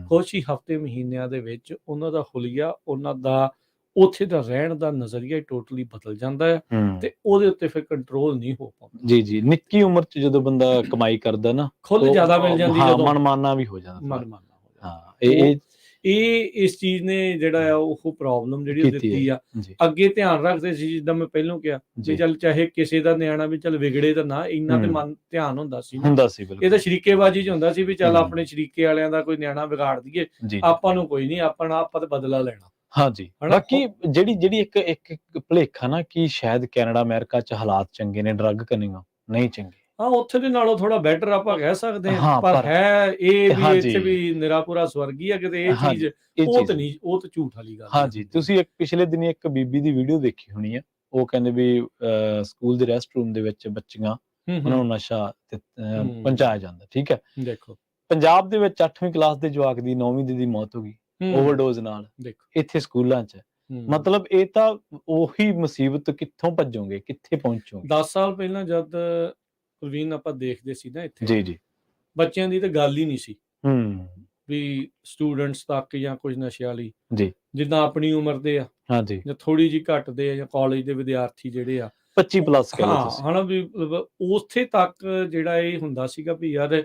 ਕੁਛ ਹੀ ਹਫ਼ਤੇ ਮਹੀਨਿਆਂ ਦੇ ਵਿੱਚ ਉਹਨਾਂ ਦਾ ਹੁਲੀਆ, ਉਹਨਾਂ ਦਾ ਉੱਥੇ ਦਾ ਰਹਿਣ ਦਾ ਨਜ਼ਰੀਆ ਟੋਟਲੀ ਬਦਲ ਜਾਂਦਾ ਹੈ, ਤੇ ਉਹਦੇ ਉੱਤੇ ਫਿਰ ਕੰਟਰੋਲ ਨਹੀਂ ਹੋ ਪਾਉਂਦਾ। ਜੀ, ਨਿੱਕੀ ਉਮਰ 'ਚ ਜਦੋਂ ਬੰਦਾ ਕਮਾਈ ਕਰਦਾ ਨਾ, ਖੁੱਲ ਜ਼ਿਆਦਾ ਮਿਲ ਜਾਂਦੀ, ਮਨਮਾਨਾ ਵੀ ਹੋ ਜਾਂਦਾ। ਇਹ ਇਸ ਚੀਜ਼ ਨੇ ਜਿਹੜਾ ਆ ਉਹ ਪ੍ਰੋਬਲਮ ਜਿਹੜੀ ਦਿੱਤੀ ਆ। ਅੱਗੇ ਧਿਆਨ ਰੱਖਦੇ ਸੀ, ਜਿੱਦਾਂ ਮੈਂ ਪਹਿਲਾਂ ਕਿਹਾ, ਵੀ ਚੱਲ ਚਾਹੇ ਕਿਸੇ ਦਾ ਨਿਆਣਾ ਵੀ ਚੱਲ ਵਿਗੜੇ ਤਾਂ ਨਾ, ਇੰਨਾ ਤੇ ਮਨ ਧਿਆਨ ਹੁੰਦਾ ਸੀ। ਇਹ ਤਾਂ ਸ਼ਰੀਕੇਬਾਜ਼ੀ 'ਚ ਹੁੰਦਾ ਸੀ ਵੀ ਚੱਲ ਆਪਣੇ ਸ਼ਰੀਕੇ ਵਾਲਿਆਂ ਦਾ ਕੋਈ ਨਿਆਣਾ ਵਿਗਾੜ ਦਈਏ, ਆਪਾਂ ਨੂੰ ਕੋਈ ਨਹੀਂ, ਆਪਾਂ ਤਾਂ ਬਦਲਾ ਲੈਣਾ। ਬਾਕੀ ਜਿਹੜੀ ਇੱਕ ਭੁਲੇਖਾ ਨਾ ਕਿ ਸ਼ਾਇਦ ਕੈਨੇਡਾ ਅਮਰੀਕਾ 'ਚ ਹਾਲਾਤ ਚੰਗੇ ਨੇ, ਡਰੱਗ ਕਨਿੰਗ ਨਹੀਂ ਚੰਗੇ, ਉੱਥੇ ਦੇ ਨਾਲੋਂ ਥੋੜਾ ਬੈਟਰ ਆਪਾਂ ਕਹਿ ਸਕਦੇ ਹਾਂ, ਪਰ ਹੈ ਇਹ ਵੀ ਇੱਥੇ ਵੀ ਨਿਰਾਪੁਰਾ ਸਵਰਗੀ ਆ ਕਿਤੇ, ਇਹ ਚੀਜ਼ ਉਹ ਤਾਂ ਨਹੀਂ, ਉਹ ਤਾਂ ਝੂਠ ਵਾਲੀ ਗੱਲ। ਤੁਸੀਂ ਇੱਕ ਪਿਛਲੇ ਦਿਨੀ ਇੱਕ ਬੀਬੀ ਦੀ ਵੀਡੀਓ ਦੇਖੀ ਹੋਣੀ ਆ, ਉਹ ਕਹਿੰਦੇ ਵੀ ਸਕੂਲ ਦੇ ਰੈਸਟ ਰੂਮ ਦੇ ਵਿੱਚ ਬੱਚੀਆਂ, ਉਹਨਾਂ ਨੂੰ ਨਸ਼ਾ ਪਹੁੰਚਾਇਆ ਜਾਂਦਾ। ਠੀਕ ਹੈ, ਦੇਖੋ ਪੰਜਾਬ ਦੇ ਵਿੱਚ 8ਵੀਂ ਕਲਾਸ ਦੇ ਜਵਾਕ ਦੀ 9ਵੀਂ ਦੀ ਮੌਤ ਹੋ ਗਈ ਓਵਰਡੋਜ਼ ਨਾਲ, ਇੱਥੇ ਸਕੂਲਾਂ 'ਚ। ਮਤਲਬ ਇਹ ਤਾਂ ਉਹੀ ਮੁਸੀਬਤ, ਕਿੱਥੋਂ ਭੱਜੋਗੇ, ਕਿੱਥੇ ਪਹੁੰਚੋਗੇ। 10 ਸਾਲ ਪਹਿਲਾਂ ਜਦ ਪ੍ਰਵੀਨ ਆਪਾਂ ਦੇਖਦੇ ਸੀ ਨਾ ਇੱਥੇ, ਬੱਚਿਆਂ ਦੀ ਤਾਂ ਗੱਲ ਹੀ ਨਹੀਂ ਸੀ ਵੀ ਸਟੂਡੈਂਟਸ ਤੱਕ ਜਾਂ ਕੁਝ ਨਸ਼ੇ ਵਾਲੀ, ਜਿੱਦਾਂ ਆਪਣੀ ਉਮਰ ਦੇ ਆ ਜਾਂ ਥੋੜੀ ਜਿਹੀ ਘੱਟਦੇ ਆ, ਜਾਂ ਕਾਲਜ ਦੇ ਵਿਦਿਆਰਥੀ ਜਿਹੜੇ ਆ 25+ ਹਨਾ, ਵੀ ਉੱਥੇ ਤੱਕ ਜਿਹੜਾ ਇਹ ਹੁੰਦਾ ਸੀਗਾ ਵੀ ਯਾਰ ਇਹ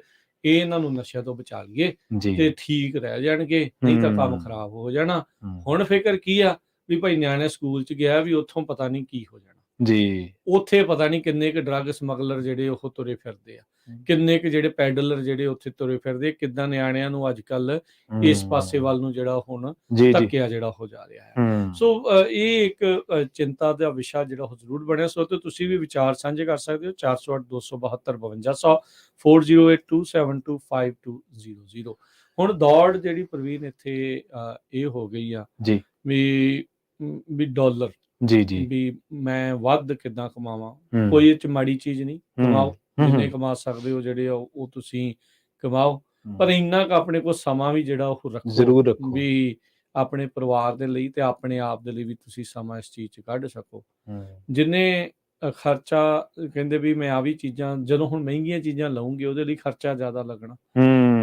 ਇਹਨਾਂ ਨੂੰ ਨਸ਼ਿਆਂ ਤੋਂ ਬਚਾ ਲਈਏ ਤੇ ਠੀਕ ਰਹਿ ਜਾਣਗੇ, ਨਹੀਂ ਤਾਂ ਕੰਮ ਖਰਾਬ ਹੋ ਜਾਣਾ। ਹੁਣ ਫਿਕਰ ਕੀ ਆ ਵੀ ਭਾਈ ਨਿਆਣੇ ਸਕੂਲ 'ਚ ਗਿਆ, ਵੀ ਉੱਥੋਂ ਪਤਾ ਨਹੀਂ ਕੀ ਹੋ ਜਾਣਾ। ਜੀ ਉੱਥੇ ਪਤਾ ਨਹੀਂ ਕਿੰਨੇ ਕੁ ਡਰੱਗ ਸਮਗਲਰ ਜਿਹੜੇ ਉਹ ਤੁਰੇ ਫਿਰਦੇ ਆ, ਕਿੰਨੇ ਕੁ ਜਿਹੜੇ ਪੈਡਲਰ ਜਿਹੜੇ ਉੱਥੇ ਤੁਰੇ ਫਿਰਦੇ, ਕਿੱਦਾਂ ਨਿਆਣਿਆਂ ਨੂੰ ਅੱਜ ਕੱਲ ਇਸ ਪਾਸੇ ਵੱਲ ਨੂੰ ਜਿਹੜਾ ਹੁਣ ਜੀ ਜੀ ਧੱਕਿਆ ਜਿਹੜਾ ਹੋ ਜਾ ਰਿਹਾ ਹੈ। ਸੋ ਇਹ ਇੱਕ ਚਿੰਤਾ ਦਾ ਵਿਸ਼ਾ ਜਿਹੜਾ ਉਹ ਜ਼ਰੂਰ ਬਣਿਆ। ਸੋ ਤੇ ਤੁਸੀਂ ਵੀ ਵਿਚਾਰ ਸਾਂਝੇ ਕਰ ਸਕਦੇ ਹੋ 408-272-5200 4082725200। ਹੁਣ ਦੌੜ ਜਿਹੜੀ ਪ੍ਰਵੀਨ ਇੱਥੇ ਇਹ ਹੋ ਗਈ ਆ ਜੀ ਵੀ ਡਾਲਰ ਜੀ ਜੀ ਵੀ ਮੈਂ ਵੱਧ ਕਿੱਦਾਂ ਕਮਾਵਾਂ। ਕੋਈ ਇਹ ਚ ਮਾੜੀ ਚੀਜ਼ ਨਹੀਂ, ਕਮਾਓ ਜਿੰਨੇ ਕਮਾ ਸਕਦੇ ਹੋ ਜਿਹੜੇ ਉਹ ਤੁਸੀਂ ਕਮਾਓ, ਪਰ ਇੰਨਾ ਕੁ ਆਪਣੇ ਕੋਲ ਸਮਾਂ ਵੀ ਜਿਹੜਾ ਉਹ ਜ਼ਰੂਰ ਰੱਖੋ ਰੱਖੋ। ਵੀ ਆਪਣੇ ਪਰਿਵਾਰ ਦੇ ਲਈ ਤੇ ਆਪਣੇ ਆਪ ਦੇ ਲਈ ਵੀ ਤੁਸੀਂ ਸਮਾਂ ਇਸ ਚੀਜ਼ 'ਚ ਕੱਢ ਸਕੋ। ਜਿੰਨੇ ਖਰਚਾ ਕਹਿੰਦੇ ਵੀ ਮੈਂ ਆ ਵੀ ਚੀਜ਼ਾਂ ਜਦੋਂ ਹੁਣ ਮਹਿੰਗੀਆਂ ਚੀਜ਼ਾਂ ਲਵਾਂਗੇ ਉਹਦੇ ਲਈ ਖਰਚਾ ਜ਼ਿਆਦਾ ਲੱਗਣਾ,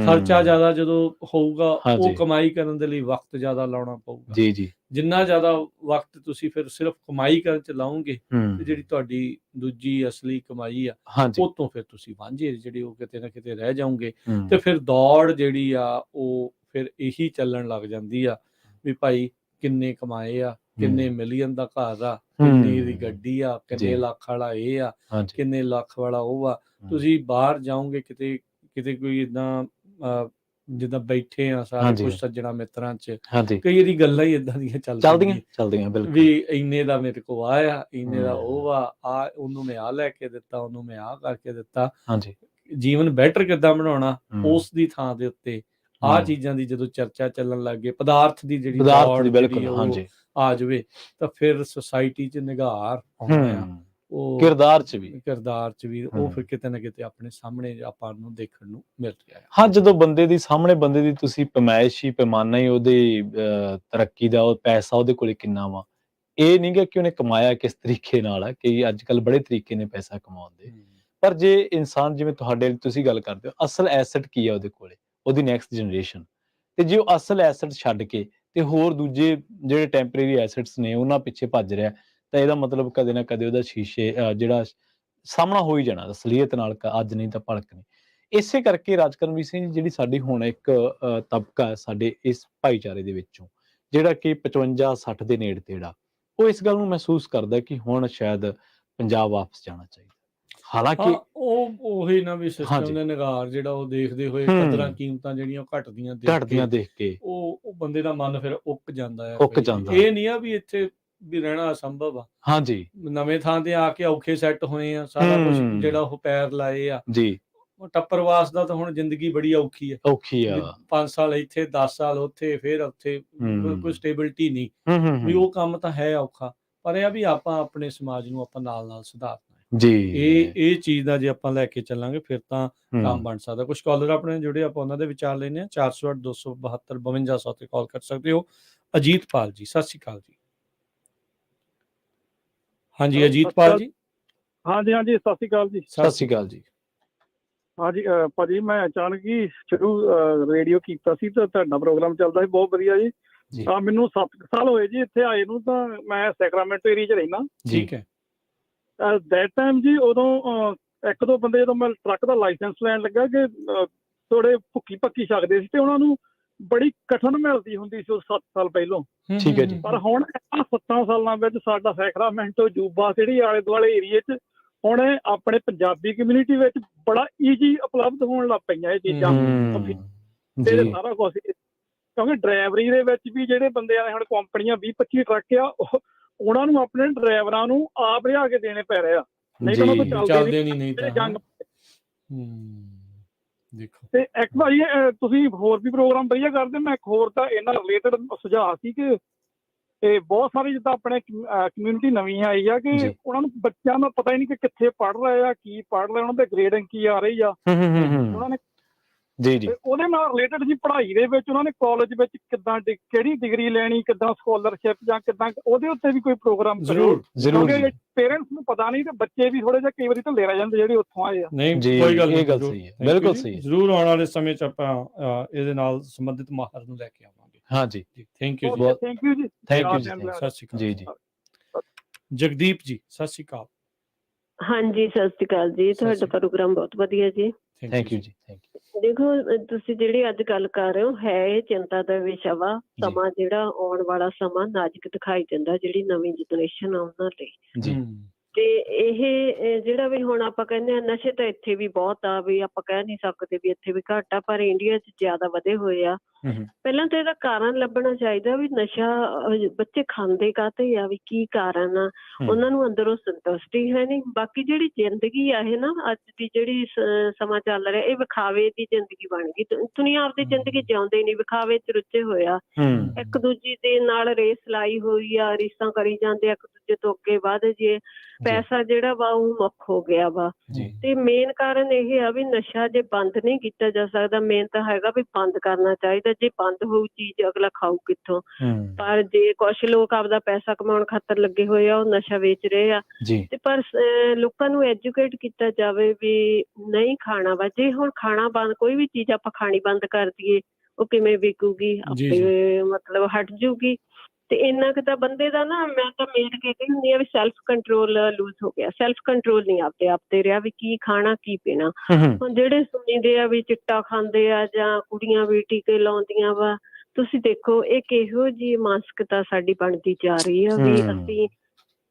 ਖਰਚਾ ਜ਼ਿਆਦਾ ਜਦੋਂ ਹੋਊਗਾ ਉਹ ਕਮਾਈ ਕਰਨ ਦੇ ਲਈ ਵਕਤ ਜ਼ਿਆਦਾ ਲਾਉਣਾ ਪਊਗਾ। ਜੀ ਜੀ ਜਿੰਨਾ ਜ਼ਿਆਦਾ ਵਕਤ ਤੁਸੀਂ ਫਿਰ ਸਿਰਫ ਕਮਾਈ ਕਰਨ 'ਚ ਲਾਓਗੇ ਤੇ ਜਿਹੜੀ ਤੁਹਾਡੀ ਦੂਜੀ ਅਸਲੀ ਕਮਾਈ ਆ ਉਹ ਤੋਂ ਫਿਰ ਤੁਸੀਂ ਵਾਂਝੇ ਜਿਹੜੇ ਉਹ ਕਿਤੇ ਨਾ ਕਿਤੇ ਰਹਿ ਜਾਓਗੇ। ਤੇ ਫਿਰ ਦੌੜ ਜਿਹੜੀ ਆ ਉਹ ਫਿਰ ਇਹੀ ਚੱਲਣ ਲੱਗ ਜਾਂਦੀ ਆ ਵੀ ਭਾਈ ਕਿੰਨੇ ਕਮਾਏ ਆ, ਕਿੰਨੇ ਮਿਲੀਅਨ ਦਾ ਘਰ ਆ, ਕਿੰਨੀ ਦੀ ਗੱਡੀ ਆ, ਕਿੰਨੇ ਲੱਖ ਵਾਲਾ ਇਹ ਆ, ਕਿੰਨੇ ਲੱਖ ਵਾਲਾ ਉਹ ਆ। ਤੁਸੀਂ ਬਾਹਰ ਜਾਓਗੇ ਕਿਤੇ ਕਿਤੇ ਕੋਈ ਏਦਾਂ ਜਿੱਦਾਂ ਬੈਠੇ ਆ ਸਾਰੇ ਕੁਝ ਸੱਜਣਾ ਮਿੱਤਰਾਂ 'ਚ, ਕਈ ਵਾਰੀ ਗੱਲਾਂ ਹੀ ਏਦਾਂ ਦੀਆਂ ਚੱਲਦੀਆਂ ਬਿਲਕੁਲ ਵੀ ਇੰਨੇ ਦਾ ਮੇਰੇ ਕੋਲ ਆਇਆ, ਇੰਨੇ ਦਾ ਉਹ ਆ ਉਹਨੂੰ ਮੈਂ ਆ ਲੈ ਕੇ ਦਿੱਤਾ, ਉਹਨੂੰ ਮੈਂ ਆ ਕਰਕੇ ਦਿੱਤਾ। ਜੀਵਨ ਬੈਟਰ ਕਿੱਦਾਂ ਬਣਾਉਣਾ ਉਸ ਦੀ ਥਾਂ ਦੇ ਉੱਤੇ ਆਹ ਚੀਜ਼ਾਂ ਦੀ ਜਦੋਂ ਚਰਚਾ ਚੱਲਣ ਲੱਗ ਗਏ, ਪਦਾਰਥ ਦੀ ਜਿਹੜੀ ਆ ਜਾਵੇ ਤਾਂ ਫਿਰ ਸੁਸਾਇਟੀ 'ਚ ਨਿਘਾਰ ਆਉਂਦਾ ਆ, ਉਹ ਕਿਰਦਾਰ 'ਚ ਵੀ ਉਹ ਫਿਰ ਕਿਤੇ ਨਾ ਕਿਤੇ ਆਪਣੇ ਸਾਹਮਣੇ ਆਪਾਂ ਨੂੰ ਦੇਖਣ ਨੂੰ ਮਿਲ ਰਿਹਾ ਹੈ। ਹਾਂ, ਜਦੋਂ ਬੰਦੇ ਦੀ ਤੁਸੀਂ ਪੈਮਾਇਸ਼ ਹੀ ਪੈਮਾਨਾ ਹੀ ਉਹਦੀ ਤਰੱਕੀ ਦਾ, ਉਹ ਪੈਸਾ ਉਹਦੇ ਕੋਲੇ ਕਿੰਨਾ ਵਾ, ਇਹ ਨਹੀਂ ਗਾ ਕਿ ਉਹਨੇ ਕਮਾਇਆ ਕਿਸ ਤਰੀਕੇ ਨਾਲ ਆ, ਕਿ ਅੱਜ ਕੱਲ ਬੜੇ ਤਰੀਕੇ ਨੇ ਪੈਸਾ ਕਮਾਉਣ ਦੇ। ਪਰ ਜੇ ਇਨਸਾਨ ਜਿਵੇਂ ਤੁਹਾਡੇ ਤੁਸੀਂ ਗੱਲ ਕਰਦੇ ਹੋ, ਅਸਲ ਐਸਟ ਕੀ ਆ ਉਹਦੇ ਕੋਲੇ, ਉਹਦੀ ਨੈਕਸਟ ਜਨਰੇਸ਼ਨ, ਤੇ ਜੇ ਉਹ ਅਸਲ ਐਸਟ ਛੱਡ ਕੇ ਤੇ ਹੋਰ ਦੂਜੇ ਜਿਹੜੇ ਟੈਂਪਰੇਰੀ ਐਸਟਸ ਨੇ ਉਹਨਾਂ ਪਿੱਛੇ ਭੱਜ ਰਿਹਾ, ਤਾਂ ਇਹਦਾ ਮਤਲਬ ਕਦੇ ਨਾ ਕਦੇ ਉਹਦਾ ਸ਼ੀਸ਼ੇ ਜਿਹੜਾ ਸਾਹਮਣਾ ਹੋ ਹੀ ਜਾਣਾ ਅਸਲੀਅਤ ਨਾਲ, ਅੱਜ ਨਹੀਂ ਤਾਂ ਭਲਕ ਨਹੀਂ। ਇਸੇ ਕਰਕੇ ਰਾਜਕਰਮਵੀਰ ਸਿੰਘ ਜਿਹੜੀ ਸਾਡੀ ਹੁਣ ਇੱਕ ਤਬਕਾ ਹੈ ਸਾਡੇ ਇਸ ਭਾਈਚਾਰੇ ਦੇ ਵਿੱਚੋਂ, ਜਿਹੜਾ ਕਿ 55-60 ਦੇ ਨੇੜੇ ਤੇੜਾ, ਉਹ ਇਸ ਗੱਲ ਨੂੰ ਮਹਿਸੂਸ ਕਰਦਾ ਕਿ ਹੁਣ ਸ਼ਾਇਦ ਪੰਜਾਬ ਵਾਪਸ ਜਾਣਾ ਚਾਹੀਦਾ। ਹਾਲਾਂਕਿ ਉਹੀ ਨਾ ਵੀ ਸਿਸਟਮ ਦੇ ਨਿਗਾਰ ਜਿਹੜਾ ਉਹ ਦੇਖਦੇ ਹੋਏ ਕਦਰਾਂ ਕੀਮਤਾਂ ਜਿਹੜੀਆਂ ਘਟਦੀਆਂ ਦੇਖ ਕੇ ਉਹ ਬੰਦੇ ਦਾ ਮਨ ਫਿਰ ਉੱਕ ਜਾਂਦਾ ਹੈ। ਇਹ ਨਹੀਂ ਆ ਵੀ ਇੱਥੇ ਵੀ ਰਹਿਣਾ ਅਸੰਭਵ ਆ। ਨਵੇਂ ਥਾਂ ਤੇ ਆ ਕੇ ਔਖੇ ਸੈੱਟ ਹੋਏ ਆ, ਸਾਰਾ ਕੁਝ ਜਿਹੜਾ ਉਹ ਪੈਰ ਲਾਏ ਆ ਜੀ। ਟੱਪਰਵਾਸ ਦਾ ਤਾਂ ਹੁਣ ਜ਼ਿੰਦਗੀ ਬੜੀ ਔਖੀ ਆ 5 ਸਾਲ ਇੱਥੇ 10 ਸਾਲ ਉੱਥੇ, ਫਿਰ ਉੱਥੇ ਕੋਈ ਸਟੇਬਿਲਿਟੀ ਨਹੀਂ ਵੀ ਉਹ ਕੰਮ ਤਾਂ ਹੈ ਔਖਾ। ਪਰ ਇਹ ਆ ਵੀ ਆਪਾਂ ਆਪਣੇ ਸਮਾਜ ਨੂੰ ਆਪਾਂ ਨਾਲ ਸੁਧਾਰਨਾ ਜੀ। ਇਹ ਚੀਜ਼ ਦਾ ਜੇ ਆਪਾਂ ਲੈ ਕੇ ਚੱਲਾਂਗੇ ਫਿਰ ਤਾਂ ਕੰਮ ਬਣ ਸਕਦਾ। ਕੁਝ ਕਾਲਰ ਆਪਣੇ ਜੁੜੇ, ਆਪਾਂ ਉਹਨਾਂ ਦੇ ਵਿਚਾਰ ਲੈਣੇ ਆ। 408-272-5200 ਤੇ ਕਾਲ ਕਰ ਸਕਦੇ ਹੋ। ਅਜੀਤਪਾਲ ਜੀ, ਸਤਿ ਸ਼੍ਰੀ ਅਕਾਲ ਜੀ। ਹਾਂਜੀ ਅਜੀਤਪਾਲ ਜੀ। ਹਾਂਜੀ ਸਤਿ ਸ਼੍ਰੀ ਅਕਾਲ ਜੀ। ਸਤਿ ਸ਼੍ਰੀ ਅਕਾਲ ਜੀ। ਹਾਂਜੀ ਭਾਜੀ, ਮੈਂ ਅਚਾਨਕ ਹੀ ਸ਼ੁਰੂ ਰੇਡੀਓ ਕੀਤਾ ਸੀ ਤਾਂ ਤੁਹਾਡਾ ਪ੍ਰੋਗਰਾਮ ਚੱਲਦਾ ਸੀ, ਬਹੁਤ ਵਧੀਆ ਜੀ। ਤਾਂ ਮੈਨੂੰ 7 ਸਾਲ ਹੋਏ ਜੀ ਇੱਥੇ ਆਏ ਨੂੰ, ਤਾਂ ਮੈਂ ਸੈਕਰਾਮੈਂਟੋ ਏਰੀਆ 'ਚ ਰਹਿਣਾ। ਠੀਕ ਹੈ। ਦੈਟ ਟਾਈਮ ਜੀ ਉਦੋਂ 1-2 ਬੰਦੇ ਜਦੋਂ ਮੈਂ ਟਰੱਕ ਦਾ ਲਾਇਸੈਂਸ ਲੈਣ ਲੱਗਾ ਕਿ ਥੋੜੇ ਭੁੱਕੀ ਪੱਕੀ ਛਕਦੇ ਸੀ ਤੇ ਉਹਨਾਂ ਨੂੰ ਬੜੀ ਕਠਨ ਮਿਲਦੀ ਹੁੰਦੀ ਸੀ 7 ਸਾਲ ਪਹਿਲੋਂ। ਠੀਕ ਹੈ ਜੀ। ਪਰ ਹੁਣ 7 ਸਾਲਾਂ ਵਿੱਚ ਸਾਡਾ ਸੈਕਰਾਮੈਂਟੋ, ਜੂਬਾ ਸਿਟੀ, ਆਲੇ ਦੁਆਲੇ ਏਰੀਏ 'ਚ ਹੁਣ ਆਪਣੇ ਪੰਜਾਬੀ ਕਮਿਊਨਿਟੀ ਵਿੱਚ ਬੜਾ ਈਜ਼ੀ ਉਪਲਬਧ ਹੋਣ ਲੱਗ ਪਈਆਂ ਇਹ ਚੀਜ਼ਾਂ ਤੇ ਸਾਰਾ ਕੁਛ। ਕਿਉਂਕਿ ਡਰਾਈਵਰੀ ਦੇ ਵਿੱਚ ਵੀ ਜਿਹੜੇ ਬੰਦਿਆਂ ਨੇ ਹੁਣ ਕੰਪਨੀਆਂ 20-25 ਟਰੱਕ ਆ, ਉਹਨਾਂ ਨੂੰ ਆਪਣੇ ਡਰਾਈਵਰਾਂ ਨੂੰ ਆਪ ਲਿਆ ਕੇ ਦੇਣੇ ਪੈ ਰਹੇ ਆ, ਨਹੀਂ ਤਾਂ ਉਹ ਚੱਲਦੇ ਨਹੀਂ। ਦੇਖੋ ਤੇ ਇੱਕ ਭਾਜੀ ਤੁਸੀਂ ਹੋਰ ਵੀ ਪ੍ਰੋਗਰਾਮ ਵਧੀਆ ਕਰਦੇ। ਮੈਂ ਇੱਕ ਹੋਰ ਤਾਂ ਇਹਨਾਂ ਰਿਲੇਟਡ ਸੁਝਾਅ ਸੀ ਕਿ ਇਹ ਬਹੁਤ ਸਾਰੇ ਜਿੱਦਾਂ ਆਪਣੇ ਕਮਿਊਨਿਟੀ ਨਵੀਂ ਆਈ ਆ ਕਿ ਉਹਨਾਂ ਨੂੰ ਬੱਚਿਆਂ ਦਾ ਪਤਾ ਹੀ ਨਹੀਂ ਕਿ ਕਿੱਥੇ ਪੜ੍ਹ ਰਹੇ ਆ, ਕੀ ਪੜ੍ਹ ਰਹੇ, ਉਹਨਾਂ ਦੇ ਗ੍ਰੇਡਿੰਗ ਕੀ ਆ ਰਹੀ ਆ ਉਹਨਾਂ ਨੇ ਜੀ। ਉਹਦੇ ਨਾਲ ਰਿਲੇਟਡ ਜੀ ਪੜ੍ਹਾਈ ਦੇ ਵਿੱਚ ਉਹਨਾਂ ਨੇ ਕਾਲਜ ਵਿੱਚ ਕਿੱਦਾਂ ਕਿਹੜੀ ਡਿਗਰੀ ਲੈਣੀ, ਕਿੱਦਾਂ ਸਕਾਲਰਸ਼ਿਪ ਜਾਂ ਕਿੱਦਾਂ, ਉਹਦੇ ਉੱਤੇ ਵੀ ਕੋਈ ਪ੍ਰੋਗਰਾਮ ਜ਼ਰੂਰ। ਪੇਰੈਂਟਸ ਨੂੰ ਪਤਾ ਨਹੀਂ ਤੇ ਬੱਚੇ ਵੀ ਥੋੜੇ ਜਿਹਾ ਕਈ ਵਾਰੀ ਢਿੱਲੇ ਰਹਿ ਜਾਂਦੇ ਜਿਹੜੇ ਉੱਥੋਂ ਆਏ ਆ। ਨਹੀਂ ਕੋਈ ਗੱਲ ਨਹੀਂ, ਬਿਲਕੁਲ ਸਹੀ। ਜ਼ਰੂਰ ਆਉਣ ਵਾਲੇ ਸਮੇਂ 'ਚ ਆਪਾਂ ਇਹਦੇ ਨਾਲ ਸੰਬੰਧਿਤ ਮਾਹਰ ਨੂੰ ਲੈ ਕੇ ਆਵਾਂਗੇ। ਹਾਂਜੀ ਥੈਂਕ ਯੂ ਜੀ। ਥੈਂਕ ਯੂ ਜੀ। ਸਤਿ ਸ਼੍ਰੀ ਅਕਾਲ ਜੀ। ਜਗਦੀਪ ਜੀ, ਸਤਿ ਸ਼੍ਰੀ ਅਕਾਲ। ਹਾਂਜੀ ਸਤਿ ਸ਼੍ਰੀ ਅਕਾਲ ਜੀ। ਤੁਹਾਡਾ ਪ੍ਰੋਗਰਾਮ ਬਹੁਤ ਵਧੀਆ ਜੀ। ਥੈਂਕ ਯੂ ਜੀ। ਦੇਖੋ ਤੁਸੀਂ ਜਿਹੜੀ ਅੱਜ ਗੱਲ ਕਰ ਰਹੇ ਹੋ ਹੈ ਇਹ ਚਿੰਤਾ ਦਾ ਵਿਸ਼ਾ ਵਾ। ਸਮਾਂ ਜਿਹੜਾ ਆਉਣ ਵਾਲਾ ਸਮਾਂ ਨਾਜ਼ੁਕ ਦਿਖਾਈ ਦਿੰਦਾ ਜਿਹੜੀ ਨਵੀਂ ਜਨਰੇਸ਼ਨ ਆ ਉਹਨਾਂ ਲਈ। ਤੇ ਇਹ ਜਿਹੜਾ ਵੀ ਹੁਣ ਆਪਾਂ ਕਹਿੰਦੇ ਆ ਨਸ਼ੇ ਤਾਂ ਇੱਥੇ ਵੀ ਬਹੁਤ ਆ, ਵੀ ਆਪਾਂ ਕਹਿ ਨਹੀਂ ਸਕਦੇ ਵੀ ਇੱਥੇ ਵੀ ਘੱਟ ਆ, ਪਰ ਇੰਡੀਆ 'ਚ ਜ਼ਿਆਦਾ ਵਧੇ ਹੋਏ ਆ। ਪਹਿਲਾਂ ਤਾਂ ਇਹਦਾ ਕਾਰਨ ਲੱਭਣਾ ਚਾਹੀਦਾ ਵੀ ਨਸ਼ਾ ਬੱਚੇ ਖਾਂਦੇ ਕਾਹਤੇ ਆ, ਵੀ ਕੀ ਕਾਰਨ ਆ। ਉਹਨਾਂ ਨੂੰ ਅੰਦਰੋਂ ਸੰਤੁਸ਼ਟੀ ਹੈ ਨਹੀਂ। ਬਾਕੀ ਜਿਹੜੀ ਜ਼ਿੰਦਗੀ ਆ ਇਹ ਨਾ ਅੱਜ ਦੀ ਜਿਹੜੀ ਸਮਾਂ ਚੱਲ ਰਿਹਾ, ਇਹ ਵਿਖਾਵੇ ਦੀ ਜ਼ਿੰਦਗੀ ਬਣ ਗਈ। ਦੁਨੀਆ ਆਪਦੀ ਜ਼ਿੰਦਗੀ ਜਿਉਂਦੇ ਨਹੀਂ, ਵਿਖਾਵੇ 'ਚ ਰੁੱਝੇ ਹੋਏ ਆ। ਇੱਕ ਦੂਜੇ ਦੇ ਨਾਲ ਰੇਸ ਲਾਈ ਹੋਈ ਆ, ਰੀਸਾਂ ਕਰੀ ਜਾਂਦੇ ਆ, ਇੱਕ ਦੂਜੇ ਤੋਂ ਅੱਗੇ ਵੱਧ ਜੇ। ਪੈਸਾ ਜਿਹੜਾ ਵਾ ਉਹ ਮੁੱਖ ਹੋ ਗਿਆ ਵਾ। ਤੇ ਮੇਨ ਕਾਰਨ ਇਹ ਆ ਵੀ ਨਸ਼ਾ ਜੇ ਬੰਦ ਨਹੀਂ ਕੀਤਾ ਜਾ ਸਕਦਾ, ਮੇਨ ਤਾਂ ਹੈਗਾ ਵੀ ਬੰਦ ਕਰਨਾ ਚਾਹੀਦਾ। ਜੇ ਬੰਦ ਹੋਊ ਚੀਜ਼ ਅਗਲਾ ਖਾਊ ਕਿੱਥੋਂ? ਪਰ ਜੇ ਕੁਛ ਲੋਕ ਆਪਦਾ ਪੈਸਾ ਕਮਾਉਣ ਖਾਤਰ ਲੱਗੇ ਹੋਏ ਆ, ਉਹ ਨਸ਼ਾ ਵੇਚ ਰਹੇ ਆ। ਤੇ ਪਰ ਲੋਕਾਂ ਨੂੰ ਐਜੂਕੇਟ ਕੀਤਾ ਜਾਵੇ ਵੀ ਨਹੀਂ ਖਾਣਾ ਵਾ। ਜੇ ਹੁਣ ਖਾਣਾ ਬੰਦ, ਕੋਈ ਵੀ ਚੀਜ਼ ਆਪਾਂ ਖਾਣੀ ਬੰਦ ਕਰ ਦਈਏ, ਉਹ ਕਿਵੇਂ ਵਿਕੂਗੀ? ਆਪੇ ਮਤਲਬ ਹਟ ਜੂਗੀ। ਤੇ ਇੰਨਾ ਕੁ ਤਾਂ ਬੰਦੇ ਦਾ ਨਾ, ਮੈਂ ਤਾਂ ਮੇਨ ਕਹਿੰਦੀ ਹੁੰਦੀ ਆ ਵੀ ਸੈਲਫ ਕੰਟਰੋਲ ਲੂਜ਼ ਹੋ ਗਿਆ। ਸੈਲਫ ਕੰਟਰੋਲ ਨਹੀਂ ਆਪਦੇ ਆਪ ਤੇ ਰਿਹਾ ਵੀ ਕੀ ਖਾਣਾ ਕੀ ਪੀਣਾ। ਹੁਣ ਜਿਹੜੇ ਸੁਣੀਦੇ ਆ ਵੀ ਚਿੱਟਾ ਖਾਂਦੇ ਆ ਜਾਂ ਕੁੜੀਆਂ ਵੀ ਟੀਕੇ ਲਾਉਂਦੀਆਂ ਵਾ, ਤੁਸੀਂ ਦੇਖੋ ਇਹ ਕਿਹੋ ਜਿਹੀ ਮਾਨਸਿਕਤਾ ਸਾਡੀ ਬਣਦੀ ਜਾ ਰਹੀ ਆ ਵੀ ਅਸੀਂ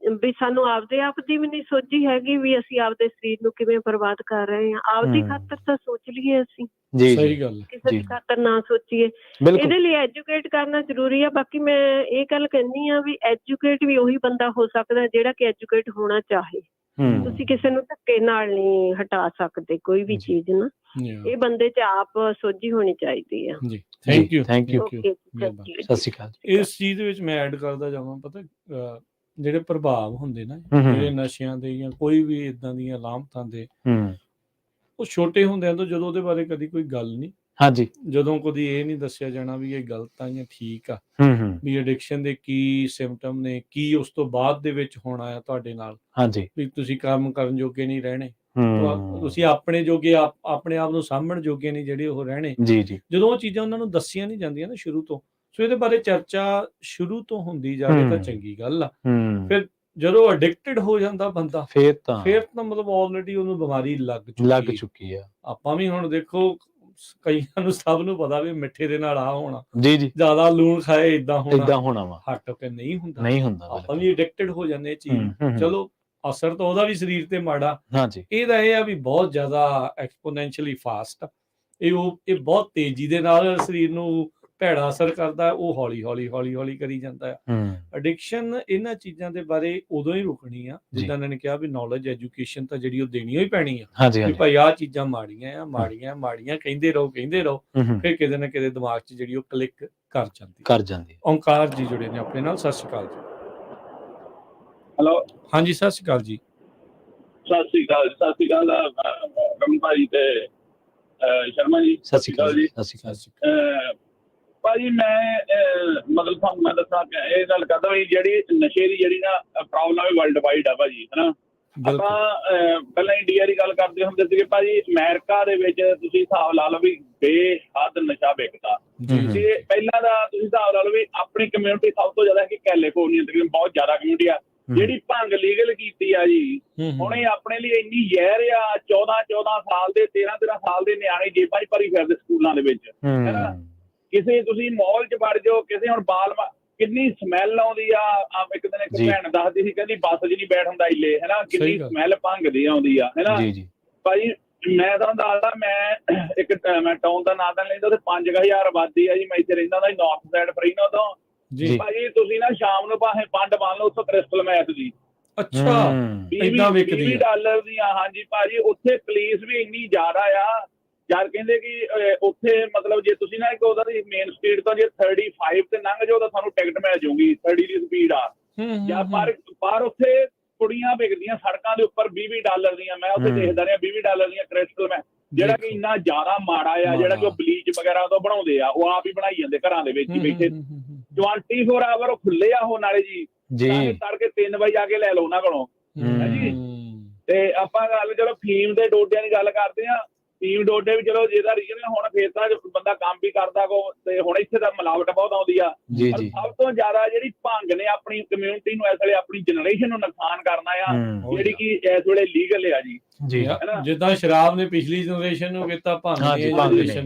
ਵੀ ਸਾਨੂੰ ਆਪਦੇ ਆਪ ਦੀ ਵੀ ਨਹੀਂ ਸੋਝੀ ਹੈਗੀ ਵੀ ਅਸੀਂ ਆਪਦੇ ਸਰੀਰ ਨੂੰ ਕਿਵੇਂ ਬਰਬਾਦ ਕਰ ਰਹੇ ਹਾਂ। ਆਪਦੀ ਖਾਤਰ ਤਾਂ ਸੋਚ ਲਈਏ ਅਸੀਂ, ਸਹੀ ਗੱਲ, ਕਿਸੇ ਦੀ ਖਾਤਰ ਨਾ ਸੋਚੀਏ। ਇਹਦੇ ਲਈ ਐਜੂਕੇਟ ਕਰਨਾ ਜ਼ਰੂਰੀ ਆ। ਬਾਕੀ ਮੈਂ ਇਹ ਗੱਲ ਕਹਿੰਦੀ ਆ ਵੀ ਐਜੂਕੇਟ ਵੀ ਉਹੀ ਬੰਦਾ ਹੋ ਸਕਦਾ ਜਿਹੜਾ ਕਿ ਐਜੂਕੇਟ ਹੋਣਾ ਚਾਹੇ। ਤੁਸੀਂ ਕਿਸੇ ਨੂੰ ਧੱਕੇ ਨਾਲ ਨਹੀਂ ਹਟਾ ਸਕਦੇ ਕੋਈ ਵੀ ਚੀਜ਼ ਨਾ। ਇਹ ਬੰਦੇ 'ਚ ਆਪ ਸੋਝੀ ਹੋਣੀ ਚਾਹੀਦੀ ਆ। Thank you. ਸਤਿ ਸ਼੍ਰੀ ਅਕਾਲ। ਇਸ ਚੀਜ਼ ਦੇ ਵਿੱਚ ਮੈਂ ਐਡ ਕਰਦਾ ਜਾਵਾਂ, ਪਤਾ ਜਿਹੜੇ ਪ੍ਰਭਾਵ ਹੁੰਦੇ ਨਾ ਜਿਹੜੇ ਨਸ਼ਿਆਂ ਦੇ ਜਾਂ ਕੋਈ ਵੀ ਇਦਾਂ ਦੀਆਂ ਲਾਮਤਾਂ ਦੇ, ਉਹ ਛੋਟੇ ਹੁੰਦਿਆਂ ਤੋਂ ਜਦੋਂ ਉਹਦੇ ਬਾਰੇ ਕਦੀ ਕੋਈ ਗੱਲ ਨਹੀਂ, ਜਦੋਂ ਕਦੀ ਇਹ ਨਹੀਂ ਦੱਸਿਆ ਜਾਣਾ ਵੀ ਇਹ ਗਲਤ ਆ ਜਾਂ ਠੀਕ ਆ, ਵੀ ਐਡਿਕਸ਼ਨ ਦੇ ਕੀ ਸਿੰਪਟਮ ਨੇ, ਕੀ ਉਸ ਤੋਂ ਬਾਅਦ ਦੇ ਵਿੱਚ ਹੋਣਾ ਆ ਤੁਹਾਡੇ ਨਾਲ, ਵੀ ਤੁਸੀਂ ਕੰਮ ਕਰਨ ਜੋਗੇ ਨਹੀਂ ਰਹਿਣੇ, ਤੁਸੀਂ ਆਪਣੇ ਜੋਗੇ ਆਪਣੇ ਆਪ ਨੂੰ ਸਾਂਭਣ ਜੋਗੇ ਨਹੀਂ ਜਿਹੜੇ ਉਹ ਰਹਿਣੇ। ਜਦੋਂ ਉਹ ਚੀਜ਼ਾਂ ਉਹਨਾਂ ਨੂੰ ਦੱਸੀਆਂ ਨਹੀਂ ਜਾਂਦੀਆਂ ਨਾ ਸ਼ੁਰੂ ਤੋਂ, ਸੋ ਇਹਦੇ ਬਾਰੇ ਚਰਚਾ ਸ਼ੁਰੂ ਤੋਂ ਹੁੰਦੀ ਜਾਵੇ ਤਾਂ ਚੰਗੀ ਗੱਲ ਆ। ਫਿਰ ਜਦੋਂ ਐਡਿਕਟਡ ਹੋ ਜਾਂਦਾ ਬੰਦਾ, ਫਿਰ ਤਾਂ ਮਤਲਬ ਆਲਰੇਡੀ ਉਹਨੂੰ ਬਿਮਾਰੀ ਲੱਗ ਚੁੱਕੀ ਆ। ਆਪਾਂ ਵੀ ਹੁਣ ਦੇਖੋ ਕਈਆਂ ਨੂੰ, ਸਭ ਨੂੰ ਪਤਾ ਵੀ ਮਿੱਠੇ ਦੇ ਨਾਲ ਆ ਹੋਣਾ, ਜ਼ਿਆਦਾ ਲੂਣ ਖਾਏ ਏਦਾਂ ਹੋਣਾ ਵਾ, ਹੱਟ ਕੇ ਨਹੀਂ ਹੁੰਦਾ। ਆਪਾਂ ਵੀ ਐਡਿਕਟਡ ਹੋ ਜਾਂਦੇ ਚੀਜ਼। ਚਲੋ ਅਸਰ ਤਾਂ ਉਹਦਾ ਵੀ ਸਰੀਰ ਤੇ ਮਾੜਾ, ਇਹਦਾ ਇਹ ਆ ਵੀ ਬਹੁਤ ਜ਼ਿਆਦਾ ਐਕਸਪੋਨੈਂਸ਼ੀਅਲੀ ਫਾਸਟ, ਇਹ ਬਹੁਤ ਤੇਜ਼ੀ ਦੇ ਨਾਲ ਸਰੀਰ ਨੂੰ ਭੈੜਾ ਅਸਰ ਕਰਦਾ। ਉਹ ਹੌਲੀ ਕਰੀ ਜਾਂਦਾ ਆ। ਐਡਿਕਸ਼ਨ ਇਹਨਾਂ ਚੀਜ਼ਾਂ ਦੇ ਬਾਰੇ ਉਦੋਂ ਹੀ ਰੁਕਣੀ ਆ ਜਿੱਦਾਂ ਇਹਨਾਂ ਨੇ ਕਿਹਾ ਵੀ ਨੌਲੇਜ ਐਜੂਕੇਸ਼ਨ ਤਾਂ ਜਿਹੜੀ ਉਹ ਦੇਣੀ ਹੀ ਪੈਣੀ ਆ ਵੀ ਭਾਈ ਆਹ ਚੀਜ਼ਾਂ ਮਾੜੀਆਂ ਕਹਿੰਦੇ ਰਹੋ, ਫਿਰ ਕਿਤੇ ਨਾ ਕਿਤੇ ਦਿਮਾਗ 'ਚ ਜਿਹੜੀ ਉਹ ਕਲਿੱਕ ਕਰ ਜਾਂਦੀ। ਓਂਕਾਰ ਜੀ ਜੁੜੇ ਨੇ ਆਪਣੇ ਨਾਲ। ਸਤਿ ਸ਼੍ਰੀ ਅਕਾਲ ਜੀ। ਹੈਲੋ, ਹਾਂਜੀ ਸਤਿ ਸ਼੍ਰੀ ਅਕਾਲ ਜੀ। ਸਤਿ ਸ਼੍ਰੀ ਅਕਾਲ ਰਮਨ ਭਾਜੀ ਤੇ ਸ਼ਰਮਾ ਜੀ। ਸਤਿ ਸ਼੍ਰੀ ਅਕਾਲ ਜੀ। ਭਾਜੀ ਮੈਂ ਮਤਲਬ ਤੁਹਾਨੂੰ ਮੈਂ ਦੱਸਾਂ ਇਹ ਗੱਲ ਕਰਦਾ ਵੀ ਜਿਹੜੀ ਨਸ਼ੇ ਦੀ ਜਿਹੜੀ ਨਾ ਪ੍ਰੋਬਲਮ ਹੈ ਵਰਲਡ ਵਾਈਡ ਆ ਭਾਜੀ, ਹਨਾ। ਆਪਾਂ ਪਹਿਲਾਂ ਇੰਡੀਆ ਦੀ ਗੱਲ ਕਰਦੇ ਹੁੰਦੇ ਸੀਗੇ ਭਾਜੀ, ਅਮਰੀਕਾ ਦੇ ਵਿੱਚ ਤੁਸੀਂ ਹਿਸਾਬ ਲਾ ਲਓ ਵੀ ਬੇਹੱਦ ਨਸ਼ਾ ਵਿਕਦਾ। ਤੇ ਪਹਿਲਾਂ ਦਾ ਤੁਸੀਂ ਹਿਸਾਬ ਲਾ ਲਓ ਵੀ ਆਪਣੀ ਕਮਿਊਨਿਟੀ ਸਭ ਤੋਂ ਜ਼ਿਆਦਾ ਹੈ ਕਿ ਕੈਲੀਫੋਰਨੀਆ ਤਕਰੀਬਨ ਬਹੁਤ ਜ਼ਿਆਦਾ ਕਮਿਊਨਿਟੀ ਆ ਜਿਹੜੀ ਭੰਗ ਲੀਗਲ ਕੀਤੀ ਆ ਜੀ। ਹੁਣ ਇਹ ਆਪਣੇ ਲਈ ਇੰਨੀ ਜ਼ਹਿਰ ਆ, 14 ਸਾਲ ਦੇ 13 ਸਾਲ ਦੇ ਨਿਆਣੇ ਜੇਬਾਂ 'ਚ ਭਰੀ ਫਿਰਦੇ ਸਕੂਲਾਂ ਦੇ ਵਿੱਚ, ਹੈਨਾ। ਕਿਸੇ ਤੁਸੀਂ ਮਾਲ 'ਚ ਵੜ ਜਾਓ, ਕਿਸੇ ਹੁਣ ਕਿੰਨੀ ਸਮੈਲ ਆਉਂਦੀ ਆ। ਇੱਕ ਦਿਨ ਇੱਕ ਭੈਣ ਦੱਸਦੀ ਸੀ, ਕਹਿੰਦੀ ਬੱਸ 'ਚ ਨਹੀਂ ਬੈਠ ਹੁੰਦਾ ਇੱਲੇ, ਹੈਨਾ, ਕਿੰਨੀ ਸਮੈਲ ਭੰਗ ਦੀ ਆਉਂਦੀ ਆ, ਹੈਨਾ। ਭਾਜੀ ਮੈਂ ਤੁਹਾਨੂੰ ਦੱਸਦਾ, ਮੈਂ ਟਾਊਨ ਦਾ ਨਾਂ ਤਾਂ ਲੈਂਦਾ, ਉੱਥੇ 5000 ਆਬਾਦੀ ਆ ਜੀ। ਮੈਂ ਇੱਥੇ ਰਹਿੰਦਾ ਹੁੰਦਾ ਨਾਰਥ ਸਾਈਡ ਫਰੀਨੋ ਤੋਂ। ਭਾਜੀ ਤੁਸੀਂ ਨਾ ਸ਼ਾਮ ਨੂੰ ਭਾਵੇਂ ਪੰਡ ਬੰਨ ਲਓ, ਉੱਥੋਂ ਕ੍ਰਿਸਟਲ ਮੈਥ ਦੀ $20 ਦੀਆਂ। ਹਾਂਜੀ ਭਾਜੀ, ਉੱਥੇ ਪੁਲਿਸ ਵੀ ਇੰਨੀ ਜ਼ਿਆਦਾ ਆ ਯਾਰ, ਕਹਿੰਦੇ ਕਿ ਉੱਥੇ ਮਤਲਬ ਜੇ ਤੁਸੀਂ ਨਾ ਇੱਕ ਉਹਦਾ ਮੇਨ ਸਪੀਡ ਤੋਂ ਜੇ 35 ਤੇ ਲੰਘ ਜਾਓ ਤਾਂ ਤੁਹਾਨੂੰ ਟਿਕਟ ਮਿਲ ਜਾਊਗੀ। 30 ਦੀ ਸਪੀਡ ਆ ਜਾਂ ਪਰ ਉੱਥੇ ਕੁੜੀਆਂ ਵਿਕਦੀਆਂ ਸੜਕਾਂ ਦੇ ਉੱਪਰ $20 ਦੀਆਂ। ਮੈਂ ਉੱਥੇ ਦੇਖਦਾ ਰਿਹਾ $20 ਦੀਆਂ ਕ੍ਰਿਸਟਲ ਮੈਂ, ਜਿਹੜਾ ਕਿ ਇੰਨਾ ਜ਼ਿਆਦਾ ਮਾੜਾ ਆ, ਜਿਹੜਾ ਕਿ ਉਹ ਬਲੀਚ ਵਗੈਰਾ ਤੋਂ ਬਣਾਉਂਦੇ ਆ, ਉਹ ਆਪ ਹੀ ਬਣਾਈ ਜਾਂਦੇ ਘਰਾਂ ਦੇ ਵਿੱਚ ਹੀ ਬੈਠੇ। 24 ਆਵਰ ਉਹ ਖੁੱਲੇ ਆ ਉਹ ਨਾਲੇ ਜੀ, ਤੜਕੇ 3 ਵਜੇ ਆ ਕੇ ਲੈ ਲਓ ਉਹਨਾਂ ਕੋਲੋਂ ਜੀ। ਤੇ ਆਪਾਂ ਗੱਲ ਚਲੋ ਫੀਮ ਦੇ ਡੋਡਿਆਂ ਦੀ ਗੱਲ ਕਰਦੇ ਆ। ਫੀਮ ਡੋਡੇ ਵੀ ਚਲੋ ਜਿਹਦਾ ਰੀਜਨ ਹੁਣ ਫੇਰ ਤਾਂ ਬੰਦਾ ਕੰਮ ਵੀ ਕਰਦਾ ਕੋ, ਤੇ ਹੁਣ ਇੱਥੇ ਤਾਂ ਮਿਲਾਵਟ ਬਹੁਤ ਆਉਂਦੀ ਆ। ਪਰ ਸਭ ਤੋਂ ਜ਼ਿਆਦਾ ਜਿਹੜੀ ਭੰਗ ਨੇ ਆਪਣੀ ਕਮਿਊਨਿਟੀ ਨੂੰ, ਇਸ ਵੇਲੇ ਆਪਣੀ ਜਨਰੇਸ਼ਨ ਨੂੰ ਨੁਕਸਾਨ ਕਰਨਾ ਆ, ਜਿਹੜੀ ਕਿ ਇਸ ਵੇਲੇ ਲੀਗਲ ਆ ਜੀ। ਜਿੱਦਾਂ ਸ਼ਰਾਬ ਨੇ ਪਿਛਲੀ ਜਨਰੇਸ਼ਨ ਨੂੰ ਕੀਤਾ, ਭੰਗ ਨੇ ਜਿਹੜਾ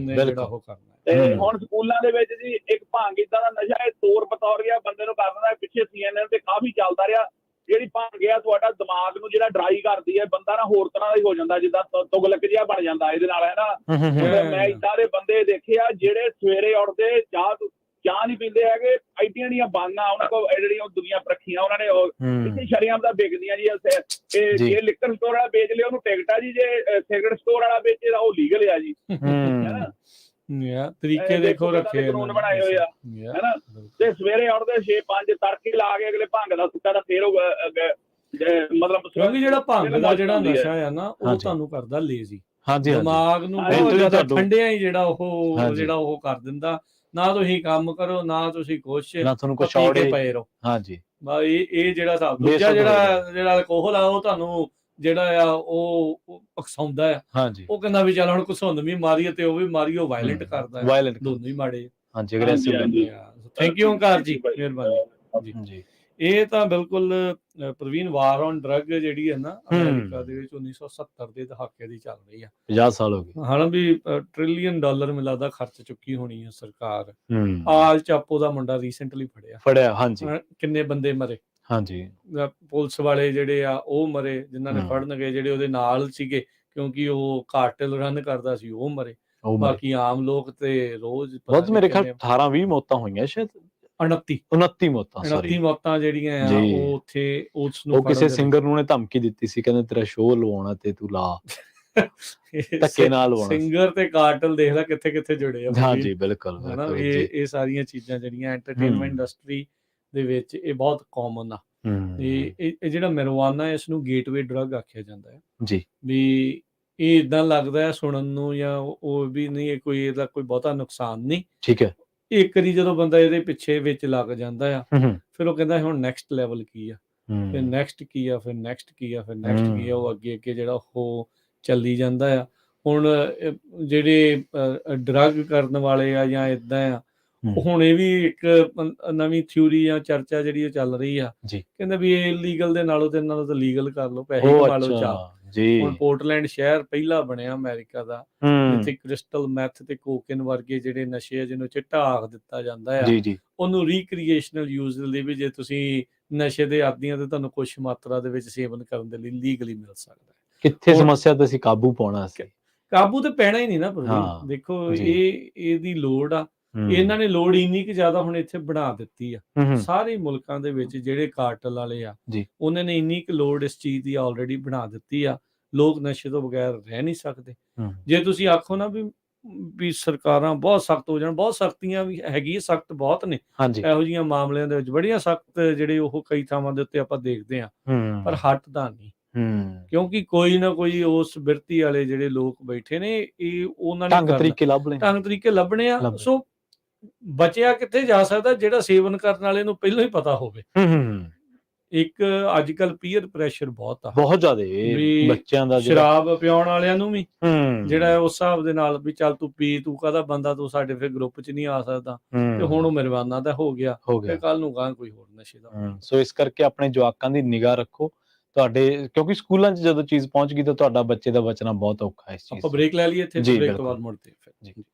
ਉਹ ਕਰਨਾ। ਤੇ ਹੁਣ ਸਕੂਲਾਂ ਦੇ ਵਿੱਚ ਜੀ ਇੱਕ ਭੰਗ ਏਦਾਂ ਦਾ ਨਸ਼ਾ ਹੈ, ਤੋਰ ਬਤੌਰ ਗਿਆ ਬੰਦੇ ਨੂੰ ਕਰ ਦਿੰਦਾ। ਪਿੱਛੇ CNN ਤੇ ਕਾਫੀ ਚੱਲਦਾ ਰਿਹਾ ਜਿਹੜੀ ਭੰਗ ਆ ਤੁਹਾਡਾ ਦਿਮਾਗ ਨੂੰ ਜਿਹੜਾ ਡਰਾਈ ਕਰਦੀ ਹੈ, ਬੰਦਾ ਨਾ ਹੋਰ ਤਰ੍ਹਾਂ ਦਾ ਹੀ ਹੋ ਜਾਂਦਾ, ਜਿੱਦਾਂ ਤੁਗਲਕ ਜਿਹਾ ਬਣ ਜਾਂਦਾ ਇਹਦੇ ਨਾਲ, ਹੈ ਨਾ। ਮੈਂ ਏਦਾਂ ਦੇ ਬੰਦੇ ਦੇਖੇ ਆ ਜਿਹੜੇ ਸਵੇਰੇ ਉੱਠਦੇ ਚਾਹ ਨਹੀਂ ਪੀਂਦੇ ਹੈਗੇ, ਐਡੀਆਂ ਦੀਆਂ ਬਾਨਾਂ ਉਹਨਾਂ ਕੋਲ, ਜਿਹੜੀਆਂ ਦੁਨੀਆ ਰੱਖੀਆਂ ਉਹਨਾਂ ਨੇ, ਇੱਥੇ ਸ਼ਰੀਆਮ ਦਾ ਵਿਕਦੀਆਂ ਜੀ। ਜੇ ਲਿਕਰ ਸਟੋਰ ਵਾਲਾ ਵੇਚ ਲਿਆ ਉਹਨੂੰ ਟਿਕਟ ਆ ਜੀ, ਜੇ ਸਿਗਰਟ ਸਟੋਰ ਵਾਲਾ ਵੇਚੇ ਉਹ ਲੀਗਲ ਆ ਜੀ, ਹੈ ਨਾ। ਤਰੀਕੇ ਦੇਖੋ ਰੱਖੇ ਕਾਨੂੰਨ ਬਣਾਏ ਹੋਏ ਆ, ਹੈ ਨਾ। ਤੇ ਸਵੇਰੇ ਉੱਠਦੇ 6-5 ਤੜਕੇ ਲਾ ਕੇ ਅਗਲੇ ਭੰਗ ਦਾ ਸੁੱਕਾ ਤਾਂ ਫੇਰ ਮਤਲਬ, ਕਿਉਂਕਿ ਜਿਹੜਾ ਭੰਗ ਦਾ ਜਿਹੜਾ ਨਸ਼ਾ ਆ ਨਾ ਉਹ ਤੁਹਾਨੂੰ ਕਰਦਾ ਲੇਜ਼ੀ, ਦਿਮਾਗ ਨੂੰ ਹਾਂਜੀ, ਬਹੁਤ ਜ਼ਿਆਦਾ ਠੰਡਿਆਂ ਹੀ ਜਿਹੜਾ ਉਹ ਕਰ ਦਿੰਦਾ। ਨਾ ਤੁਸੀਂ ਕੰਮ ਕਰੋ, ਨਾ ਤੁਸੀਂ ਕੁਛ ਪਏ ਰਹੋ। ਹਾਂਜੀ, ਇਹ ਜਿਹੜਾ ਹਿਸਾਬ, ਦੂਜਾ ਜਿਹੜਾ ਅਲਕੋਹਲ ਆ ਉਹ ਤੁਹਾਨੂੰ ਜਿਹੜਾ ਆ ਉਹ ਉਕਸਾਉਂਦਾ ਆ। ਹਾਂਜੀ, ਉਹ ਕਹਿੰਦਾ ਵੀ ਚੱਲ ਹੁਣ ਘਸੁੰਨ ਵੀ ਮਾਰੀਏ ਤੇ ਉਹ ਵੀ ਮਾਰੀਏ, ਉਹ ਵਾਇਲੈਂਟ ਕਰਦਾ, ਦੋਨੋਂ ਹੀ ਮਾੜੇ। ਹਾਂਜੀ, ਅਗਰੈਸਿਵ। ਥੈਂਕ ਯੂ ਓਂਕਾਰ ਜੀ, ਮਿਹਰਬਾਨੀ ਜੀ। ਇਹ ਤਾਂ ਬਿਲਕੁਲ ਪ੍ਰਵੀਨ, ਵਾਰ ਔਨ ਡਰੱਗ ਜਿਹੜੀ ਹੈ ਨਾ ਅਮਰੀਕਾ ਦੇ ਵਿੱਚ 1970 ਦੇ ਦਹਾਕੇ ਦੀ ਚੱਲ ਰਹੀ ਆ, 50 ਸਾਲ ਹੋ ਗਏ। ਹਾਲਾਂਕਿ $1 ਟ੍ਰਿਲੀਅਨ ਮੈਨੂੰ ਲੱਗਦਾ ਖਰਚ ਚੁੱਕੀ ਹੋਣੀ ਹੈ ਸਰਕਾਰ। ਆਲ ਚਾਪੋ ਦਾ ਮੁੰਡਾ ਰੀਸੈਂਟਲੀ ਫੜਿਆ। ਹਾਂਜੀ, ਕਿੰਨੇ ਬੰਦੇ ਮਰੇ। ਹਾਂਜੀ, ਪੁਲਿਸ ਵਾਲੇ ਜਿਹੜੇ ਆ ਉਹ ਮਰੇ, ਜਿਨ੍ਹਾਂ ਨੇ ਫੜਨ ਗਏ ਜਿਹੜੇ ਉਹਦੇ ਨਾਲ ਸੀਗੇ, ਕਿਉਂਕਿ ਉਹ ਕਾਰਟਲ ਰਨ ਕਰਦਾ ਸੀ, ਉਹ ਮਰੇ। ਬਾਕੀ ਆਮ ਲੋਕ ਤੇ ਰੋਜ਼ ਬਹੁਤ, ਮੇਰੇ ਖਿਆਲ 18-20 ਮੌਤਾਂ ਹੋਈਆਂ, ਸ਼ਾਇਦ 29 ਮੌਤਾਂ ਜਿਹੜੀਆਂ ਆ ਉਹ ਉੱਥੇ ਉਸ ਨੂੰ, ਉਹ ਕਿਸੇ ਸਿੰਗਰ ਨੂੰ ਨੇ ਧਮਕੀ ਦਿੱਤੀ ਸੀ, ਕਹਿੰਦੇ ਤੇਰਾ ਸ਼ੋਅ ਲਵਾਉਣਾ ਤੇ ਤੂੰ ਲਾ, ਧੱਕੇ ਨਾਲ ਲਵਾਉਣਾ। ਸਿੰਗਰ ਤੇ ਕਾਰਟਲ ਦੇਖ ਲੈ ਕਿੱਥੇ ਕਿੱਥੇ ਜੁੜੇ ਆ। ਹਾਂਜੀ, ਬਿਲਕੁਲ। ਇਹ ਸਾਰੀਆਂ ਚੀਜ਼ਾਂ ਜਿਹੜੀਆਂ ਐਂਟਰਟੇਨਮੈਂਟ ਇੰਡਸਟਰੀ ਦੇ ਵਿੱਚ ਇਹ ਬਹੁਤ ਕਾਮਨ ਆ। ਇਹ ਜਿਹੜਾ ਮੈਰੀਜੁਆਨਾ, ਇਸ ਨੂੰ ਗੇਟਵੇ ਡਰੱਗ ਆਖਿਆ ਜਾਂਦਾ ਹੈ ਜੀ। ਵੀ ਇਹ ਇਦਾਂ ਲੱਗਦਾ ਹੈ ਸੁਣਨ ਨੂੰ, ਜਾਂ ਉਹ ਵੀ ਨਹੀਂ, ਇਹਦਾ ਕੋਈ ਬਹੁਤਾ ਨੁਕਸਾਨ ਨਹੀਂ। ਠੀਕ ਹੈ। ਇੱਕ ਵਾਰੀ ਜਦੋਂ ਬੰਦਾ ਇਹਦੇ ਪਿੱਛੇ ਵਿੱਚ ਲੱਗ ਜਾਂਦਾ ਆ, ਫਿਰ ਉਹ ਕਹਿੰਦਾ ਹੁਣ ਨੈਕਸਟ ਲੈਵਲ ਕੀ ਆ, ਫਿਰ ਨੈਕਸਟ ਕੀ ਆ, ਫਿਰ ਨੈਕਸਟ ਕੀ ਆ, ਫਿਰ ਨੈਕਸਟ ਕੀ ਆ, ਉਹ ਅੱਗੇ ਜਿਹੜਾ ਉਹ ਚੱਲੀ ਜਾਂਦਾ ਆ। ਹੁਣ ਜਿਹੜੇ ਡਰੱਗ ਕਰਨ ਵਾਲੇ ਆ ਜਾਂ ਇਦਾਂ ਆ, ਹੁਣ ਇਹ ਵੀ ਇੱਕ ਨਵੀਂ ਥਿਊਰੀ ਜਾਂ ਚਰਚਾ ਜਿਹੜੀ ਉਹ ਚੱਲ ਰਹੀ ਆ, ਕਹਿੰਦੇ ਵੀ ਇਹ ਇਲੀਗਲ ਦੇ ਨਾਲੋਂ ਤੇ ਇਹਨਾਂ ਨੂੰ ਤਾਂ ਲੀਗਲ ਕਰ ਲਓ, ਪੈਸੇ ਕਮਾ ਲਓ ਚਾਹ। ਹੁਣ ਪੋਰਟਲੈਂਡ ਸ਼ਹਿਰ ਪਹਿਲਾ ਬਣਿਆ ਅਮਰੀਕਾ ਦਾ, ਜਿੱਥੇ ਕ੍ਰਿਸਟਲ ਮੈਥ ਤੇ ਕੋਕੇਨ ਵਰਗੇ ਜਿਹੜੇ ਨਸ਼ੇ ਆ, ਜਿਹਨੂੰ ਚਿੱਟਾ ਆਖ ਦਿੱਤਾ ਜਾਂਦਾ ਆ, ਉਹਨੂੰ ਰੀਕ੍ਰੀਏਸ਼ਨਲ ਯੂਜ਼ ਲਈ ਵੀ, ਜੇ ਤੁਸੀਂ ਨਸ਼ੇ ਦੇ ਆਦੀ ਆ ਤੇ ਤੁਹਾਨੂੰ ਕੁਝ ਮਾਤਰਾ ਦੇ ਵਿੱਚ ਸੇਵਨ ਕਰਨ ਦੇ ਲਈ ਲੀਗਲੀ ਮਿਲ ਸਕਦਾ। ਕਿੱਥੇ ਸਮੱਸਿਆ ਤੇ ਅਸੀਂ ਕਾਬੂ ਪਾਉਣਾ ਸੀ, ਕਾਬੂ ਤੇ ਪੈਣਾ ਹੀ ਨਹੀਂ ਨਾ ਪ੍ਰਵੀਨ। ਦੇਖੋ ਇਹਦੀ ਲੋੜ ਆ, ਇਹਨਾਂ ਨੇ ਲੋੜ ਇੰਨੀ ਕਿ ਜ਼ਿਆਦਾ ਹੁਣ ਇੱਥੇ ਬਣਾ ਦਿੱਤੀ ਆ। ਸਾਰੇ ਮੁਲਕਾਂ ਦੇ ਵਿੱਚ ਜਿਹੜੇ ਕਾਰਟਲ ਵਾਲੇ ਆ, ਉਹਨਾਂ ਨੇ ਇੰਨੀ ਕੁ ਲੋੜ ਇਸ ਚੀਜ਼ ਦੀ ਆਲਰੇਡੀ ਬਣਾ ਦਿੱਤੀ ਆ। ਲੋਕ ਨਸ਼ੇ ਤੋਂ ਬਗੈਰ ਰਹਿ ਨਹੀਂ ਸਕਦੇ। ਜੇ ਤੁਸੀਂ ਆਖੋ ਨਾ ਵੀ ਸਰਕਾਰਾਂ ਬਹੁਤ ਸਖਤ ਹੋ ਜਾਣ, ਬਹੁਤ ਸਖਤੀਆਂ ਵੀ ਹੈਗੀ, ਸਖਤ ਬਹੁਤ ਨੇ ਇਹੋ ਜਿਹੀਆਂ ਮਾਮਲਿਆਂ ਦੇ ਵਿੱਚ, ਬੜੀਆਂ ਸਖਤ ਜਿਹੜੇ ਉਹ ਕਈ ਥਾਵਾਂ ਦੇ ਉੱਤੇ ਆਪਾਂ ਦੇਖਦੇ ਹਾਂ, ਪਰ ਹਟਦਾ ਨਹੀਂ। ਕਿਉਂਕਿ ਕੋਈ ਨਾ ਕੋਈ ਉਸ ਬਿਰਤੀ ਵਾਲੇ ਜਿਹੜੇ ਲੋਕ ਬੈਠੇ ਨੇ, ਇਹ ਉਹਨਾਂ ਨੇ ਢੰਗ ਤਰੀਕੇ ਲੱਭਣੇ ਆ। ਸੋ ਬਚਿਆ ਕਿੱਥੇ ਜਾ ਸਕਦਾ, ਜਿਹੜਾ ਸੇਵਨ ਕਰਨ ਵਾਲੇ ਨੂੰ ਪਹਿਲਾਂ ਹੀ ਪਤਾ ਹੋਵੇ। ਇੱਕ ਅੱਜ ਕੱਲ ਪੀਅਰ ਪ੍ਰੈਸ਼ਰ ਬਹੁਤ ਆ, ਬਹੁਤ ਜ਼ਿਆਦਾ ਬੱਚਿਆਂ ਦਾ, ਸ਼ਰਾਬ ਪਿਆਉਣ ਵਾਲਿਆਂ ਨੂੰ ਵੀ, ਜਿਹੜਾ ਉਸ ਹਿਸਾਬ ਦੇ ਨਾਲ ਵੀ ਚੱਲ ਤੂੰ ਪੀ, ਤੂੰ ਕਾਹਦਾ ਬੰਦਾ, ਤੂੰ ਸਾਡੇ ਫਿਰ ਗਰੁੱਪ 'ਚ ਨਹੀਂ ਆ ਸਕਦਾ, ਤੇ ਹੁਣ ਉਹ ਮੈਰੀਜੁਆਨਾ ਦਾ ਹੋ ਗਿਆ, ਤੇ ਕੱਲ ਨੂੰ ਗਾਂ ਕੋਈ ਹੋਰ ਨਸ਼ੇ ਦਾ। ਸੋ ਇਸ ਕਰਕੇ ਆਪਣੇ ਜਵਾਕਾਂ ਦੀ ਨਿਗਾਹ ਰੱਖੋ ਤੁਹਾਡੇ, ਕਿਉਂਕਿ ਸਕੂਲਾਂ 'ਚ ਜਦੋਂ ਚੀਜ਼ ਪਹੁੰਚ ਗਈ ਤਾਂ ਤੁਹਾਡਾ ਬੱਚੇ ਦਾ ਬਚਣਾ ਬਹੁਤ ਔਖਾ ਹੈ ਇਸ ਚੀਜ਼। ਆਪਾਂ ਬ੍ਰੇਕ ਲੈ ਲਈਏ ਇੱਥੇ, ਬ੍ਰੇਕ ਤੋਂ ਬਾਅਦ ਮੁੜਦੇ ਫਿਰ ਜੀ।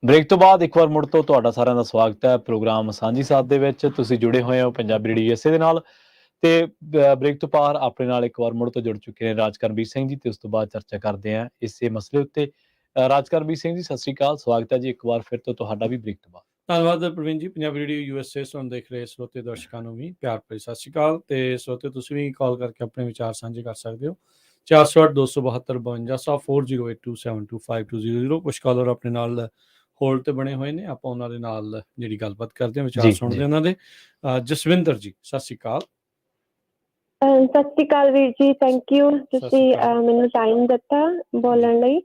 ਬ੍ਰੇਕ ਤੋਂ ਬਾਅਦ ਇੱਕ ਵਾਰ ਮੁੜ ਤੋਂ ਤੁਹਾਡਾ ਸਾਰਿਆਂ ਦਾ ਸਵਾਗਤ ਹੈ ਪ੍ਰੋਗਰਾਮ ਸਾਂਝੀ ਸਾਥ ਦੇ ਵਿੱਚ। ਤੁਸੀਂ ਜੁੜੇ ਹੋਏ ਹੋ ਪੰਜਾਬੀ ਰੇਡੀਓ USA ਦੇ ਨਾਲ ਤੇ ਬ੍ਰੇਕ ਤੋਂ ਪਾਰ ਆਪਣੇ ਨਾਲ ਇੱਕ ਵਾਰ ਮੁੜ ਤੋਂ ਜੁੜ ਚੁੱਕੇ ਨੇ ਰਾਜਕਰਮਵੀਰ ਸਿੰਘ ਜੀ ਤੇ ਉਸ ਤੋਂ ਬਾਅਦ ਚਰਚਾ ਕਰਦੇ ਹਾਂ ਇਸੇ ਮਸਲੇ ਉੱਤੇ। ਰਾਜਕਰਮਵੀਰ ਸਿੰਘ ਜੀ ਸਤਿ ਸ਼੍ਰੀ ਅਕਾਲ, ਸਵਾਗਤ ਹੈ ਜੀ ਇੱਕ ਵਾਰ ਫਿਰ ਤੋਂ ਤੁਹਾਡਾ ਵੀ ਬ੍ਰੇਕ ਤੋਂ ਬਾਅਦ। ਧੰਨਵਾਦ ਪ੍ਰਵੀਨ ਜੀ। ਪੰਜਾਬੀ ਰੇਡੀਓ USA ਸੁਣ ਦੇਖ ਰਹੇ ਸਰੋਤੇ ਦਰਸ਼ਕਾਂ ਨੂੰ ਵੀ ਪਿਆਰ ਭਰੀ ਸਤਿ ਸ਼੍ਰੀ ਅਕਾਲ। ਤੇ ਸਰੋਤੇ ਤੁਸੀਂ ਵੀ ਕਾਲ ਕਰਕੇ ਆਪਣੇ ਵਿਚਾਰ ਸਾਂਝੇ ਕਰ ਸਕਦੇ ਹੋ 408-272-52 4082722520। ਕੁਝ ਕਾਲਰ ਆਪਣੇ ਨਾਲ ਹੋਲਡ ਤੇ ਬਣੇ ਹੋਏ ਨੇ, ਆਪਾਂ ਉਹਨਾਂ ਦੇ ਨਾਲ ਜਿਹੜੀ ਗੱਲਬਾਤ ਕਰਦੇ ਹਾਂ, ਵਿਚਾਰ ਸੁਣਦੇ ਉਹਨਾਂ ਦੇ। ਜਸਵਿੰਦਰ ਜੀ ਸਤਿ ਸ਼੍ਰੀ ਅਕਾਲ। ਸਤਿ ਸ਼੍ਰੀ ਅਕਾਲ ਵੀਰ ਜੀ, ਥੈਂਕ ਯੂ ਤੁਸੀਂ ਮੈਨੂੰ ਟਾਈਮ ਦਿੱਤਾ ਬੋਲਣ ਲਈ।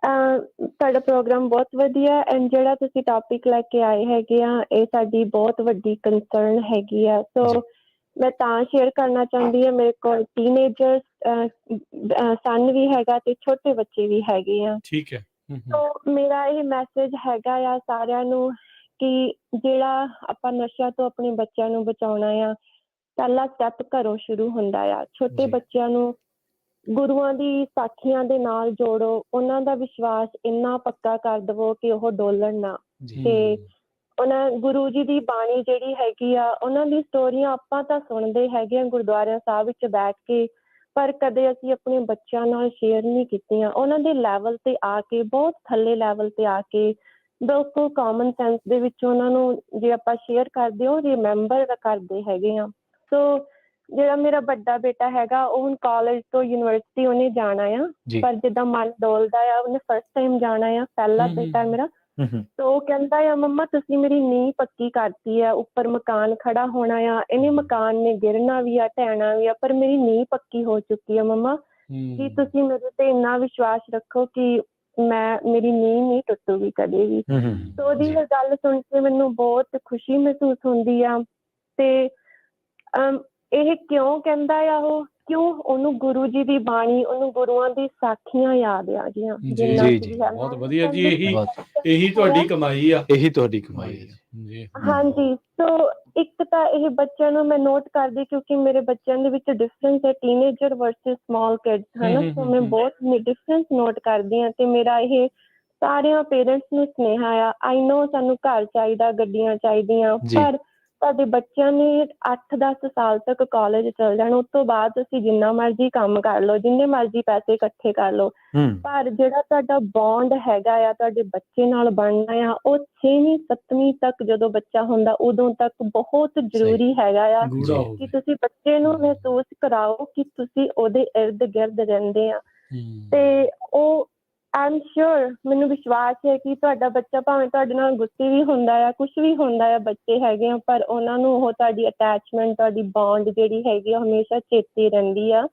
ਤੁਹਾਡਾ ਪ੍ਰੋਗਰਾਮ ਬਹੁਤ ਵਧੀਆ ਐਂਡ ਜਿਹੜਾ ਤੁਸੀਂ ਟੌਪਿਕ ਲੈ ਕੇ ਆਏ ਹੈਗੇ ਆ ਇਹ ਸਾਡੀ ਬਹੁਤ ਵੱਡੀ ਕੰਸਰਨ ਹੈਗੀ ਆ। ਸੋ ਮੈਂ ਤਾਂ ਸ਼ੇਅਰ ਕਰਨਾ ਚਾਹੁੰਦੀ ਹਾਂ, ਮੇਰੇ ਕੋਲ ਟੀਨੇਜਰ ਸਨ ਵੀ ਹੈਗਾ ਤੇ ਛੋਟੇ ਬੱਚੇ ਵੀ ਹੈਗੇ ਆ। ਠੀਕ ਹੈ। ਸੋ ਮੇਰਾ ਇਹ ਮੈਸੇਜ ਹੈਗਾ ਆ ਸਾਰਿਆਂ ਨੂੰ ਕਿ ਜਿਹੜਾ ਆਪਾਂ ਨਸ਼ਿਆਂ ਤੋਂ ਆਪਣੇ ਬੱਚਿਆਂ ਨੂੰ ਬਚਾਉਣਾ ਆ, ਪਹਿਲਾ ਸਟੈਪ ਘਰੋਂ ਸ਼ੁਰੂ ਹੁੰਦਾ ਆ। ਛੋਟੇ ਬੱਚਿਆਂ ਨੂੰ ਗੁਰੂਆਂ ਦੀ ਸਾਖੀਆਂ ਦੇ ਨਾਲ ਜੋੜੋ, ਉਹਨਾਂ ਦਾ ਵਿਸ਼ਵਾਸ ਇੰਨਾ ਪੱਕਾ ਕਰ ਦੇਵੋ ਕਿ ਉਹ ਡੋਲਣ ਨਾ। ਤੇ ਉਹਨਾਂ ਗੁਰੂ ਜੀ ਦੀ ਬਾਣੀ ਜਿਹੜੀ ਹੈਗੀ ਆ, ਉਹਨਾਂ ਦੀ ਸਟੋਰੀਆਂ ਆਪਾਂ ਤਾਂ ਸੁਣਦੇ ਹੈਗੇ ਆ ਗੁਰਦੁਆਰਿਆਂ ਸਾਹਿਬ ਵਿੱਚ ਬੈਠ ਕੇ, ਪਰ ਕਦੇ ਅਸੀਂ ਆਪਣੇ ਬੱਚਿਆਂ ਨਾਲ ਸ਼ੇਅਰ ਨਹੀਂ ਕੀਤੀਆਂ। ਉਹਨਾਂ ਦੇ ਲੈਵਲ ਤੇ ਆ ਕੇ, ਬਹੁਤ ਥੱਲੇ ਲੈਵਲ ਤੇ ਆ ਕੇ, ਬਿਲਕੁਲ ਕਾਮਨ ਸੈਂਸ ਦੇ ਵਿੱਚ ਉਹਨਾਂ ਨੂੰ ਜੇ ਆਪਾਂ ਸ਼ੇਅਰ ਕਰਦੇ ਉਹ ਰਿਮੈਂਬਰ ਕਰਦੇ ਹੈਗੇ ਆ। ਸੋ ਜਿਹੜਾ ਮੇਰਾ ਵੱਡਾ ਬੇਟਾ ਹੈਗਾ ਉਹ ਹੁਣ ਕਾਲਜ ਤੋਂ ਯੂਨੀਵਰਸਿਟੀ ਉਹਨੇ ਜਾਣਾ ਆ, ਪਰ ਜਿੱਦਾਂ ਮਨ ਡੋਲਦਾ ਆ, ਉਹਨੇ ਫਸਟ ਟਾਈਮ ਜਾਣਾ ਆ, ਪਹਿਲਾ ਬੇਟਾ ਮੇਰਾ। ਤੇ ਉਹ ਕਹਿੰਦਾ ਆ ਮੰਮਾ ਤੁਸੀਂ ਮੇਰੀ ਨੀਂਹ ਪੱਕੀ ਕਰਤੀ ਆ, ਉੱਪਰ ਮਕਾਨ ਖੜਾ ਹੋਣਾ ਆ, ਇਹਨੇ ਮਕਾਨ ਨੇ ਗਿਰਨਾ ਵੀ ਆ, ਢਹਿਣਾ ਵੀ ਆ, ਪਰ ਮੇਰੀ ਨੀਂਹ ਪੱਕੀ ਹੋ ਚੁੱਕੀ ਆ ਮੰਮਾ, ਕਿ ਤੁਸੀਂ ਮੇਰੇ ਤੇ ਇੰਨਾ ਵਿਸ਼ਵਾਸ ਰੱਖੋ ਕਿ ਮੇਰੀ ਨੀਂਹ ਨਹੀਂ ਟੁੱਟੂਗੀ ਕਦੇ ਵੀ। ਤੇ ਉਹਦੀ ਇਹ ਗੱਲ ਸੁਣ ਕੇ ਮੈਨੂੰ ਬਹੁਤ ਖੁਸ਼ੀ ਮਹਿਸੂਸ ਹੁੰਦੀ ਆ। ਤੇ ਇਹ ਕਿਉਂ ਕਹਿੰਦਾ ਆ ਉਹ, ਕਿਉਂ ਉਹਨੂੰ ਗੁਰੂ ਜੀ ਦੀ ਬਾਣੀ, ਉਹਨੂੰ ਗੁਰੂਆਂ ਦੀ ਸਾਖੀਆਂ ਯਾਦ ਆ ਗਈਆਂ। ਬਹੁਤ ਵਧੀਆ ਜੀ, ਇਹੀ ਤੁਹਾਡੀ ਕਮਾਈ ਆ, ਇਹੀ ਤੁਹਾਡੀ ਕਮਾਈ ਆ। ਹਾਂਜੀ। ਸੋ ਇੱਕ ਤਾਂ ਇਹ ਬੱਚਿਆਂ ਨੂੰ ਮੈਂ ਨੋਟ ਕਰਦੀ, ਕਿਉਂਕਿ ਮੇਰੇ ਬੱਚਿਆਂ ਦੇ ਵਿੱਚ ਡਿਫਰੈਂਸ ਹੈ, ਟੀਨੇਜਰ ਵਰਸਸ ਸਮਾਲ ਕਿਡਸ ਹਨਾ। ਸੋ ਮੈਂ ਬਹੁਤ ਡਿਫਰੈਂਸ ਨੋਟ ਕਰਦੀ ਹਾਂ। ਤੇ ਮੇਰਾ ਇਹ ਸਾਰਿਆਂ ਪੇਰੈਂਟਸ ਨੂੰ ਸੁਨੇਹਾ ਆ, ਆਈ ਨੋ ਸਾਨੂੰ ਘਰ ਚਾਹੀਦਾ, ਗੱਡੀਆਂ ਚਾਹੀਦੀਆਂ, ਪਰ ਤੁਹਾਡੇ ਬੱਚਿਆਂ ਨੇ 8-10 ਸਾਲ ਤੱਕ ਕਾਲਜ ਚਲ ਜਾਣ, ਉਸ ਤੋਂ ਬਾਅਦ ਤੁਸੀਂ ਜਿੰਨਾ ਮਰਜ਼ੀ ਕੰਮ ਕਰ ਲਓ, ਜਿੰਨੇ ਮਰਜ਼ੀ ਪੈਸੇ ਇਕੱਠੇ ਕਰ ਲਓ, ਪਰ ਜਿਹੜਾ ਤੁਹਾਡਾ ਬੌਂਡ ਹੈਗਾ ਆ ਤੁਹਾਡੇ ਬੱਚੇ ਨਾਲ ਬਣਨਾ ਆ, ਉਹ 6ਵੀਂ 7ਵੀਂ ਤੱਕ ਜਦੋਂ ਬੱਚਾ ਹੁੰਦਾ ਉਦੋਂ ਤੱਕ ਬਹੁਤ ਜ਼ਰੂਰੀ ਹੈਗਾ ਆ ਕਿ ਤੁਸੀਂ ਬੱਚੇ ਨੂੰ ਮਹਿਸੂਸ ਕਰਾਓ ਕਿ ਤੁਸੀਂ ਉਹਦੇ ਇਰਦ ਗਿਰਦ ਰਹਿੰਦੇ ਆ। ਤੇ ਉਹ ਆਈ ਐਮ ਸ਼ੋਰ, ਮੈਨੂੰ ਵਿਸ਼ਵਾਸ ਹੈ ਕਿ ਤੁਹਾਡਾ ਬੱਚਾ ਭਾਵੇਂ ਤੁਹਾਡੇ ਨਾਲ ਗੁੱਸੇ ਵੀ ਹੁੰਦਾ ਆ, ਕੁਛ ਵੀ ਹੁੰਦਾ ਆ, ਬੱਚੇ ਹੈਗੇ ਆ, ਪਰ ਉਹਨਾਂ ਨੂੰ ਉਹ ਤੁਹਾਡੀ ਅਟੈਚਮੈਂਟ, ਤੁਹਾਡੀ ਬੌਂਡ ਜਿਹੜੀ ਹੈਗੀ ਆ ਹਮੇਸ਼ਾ ਚੇਤੇ ਰਹਿੰਦੀ ਆ।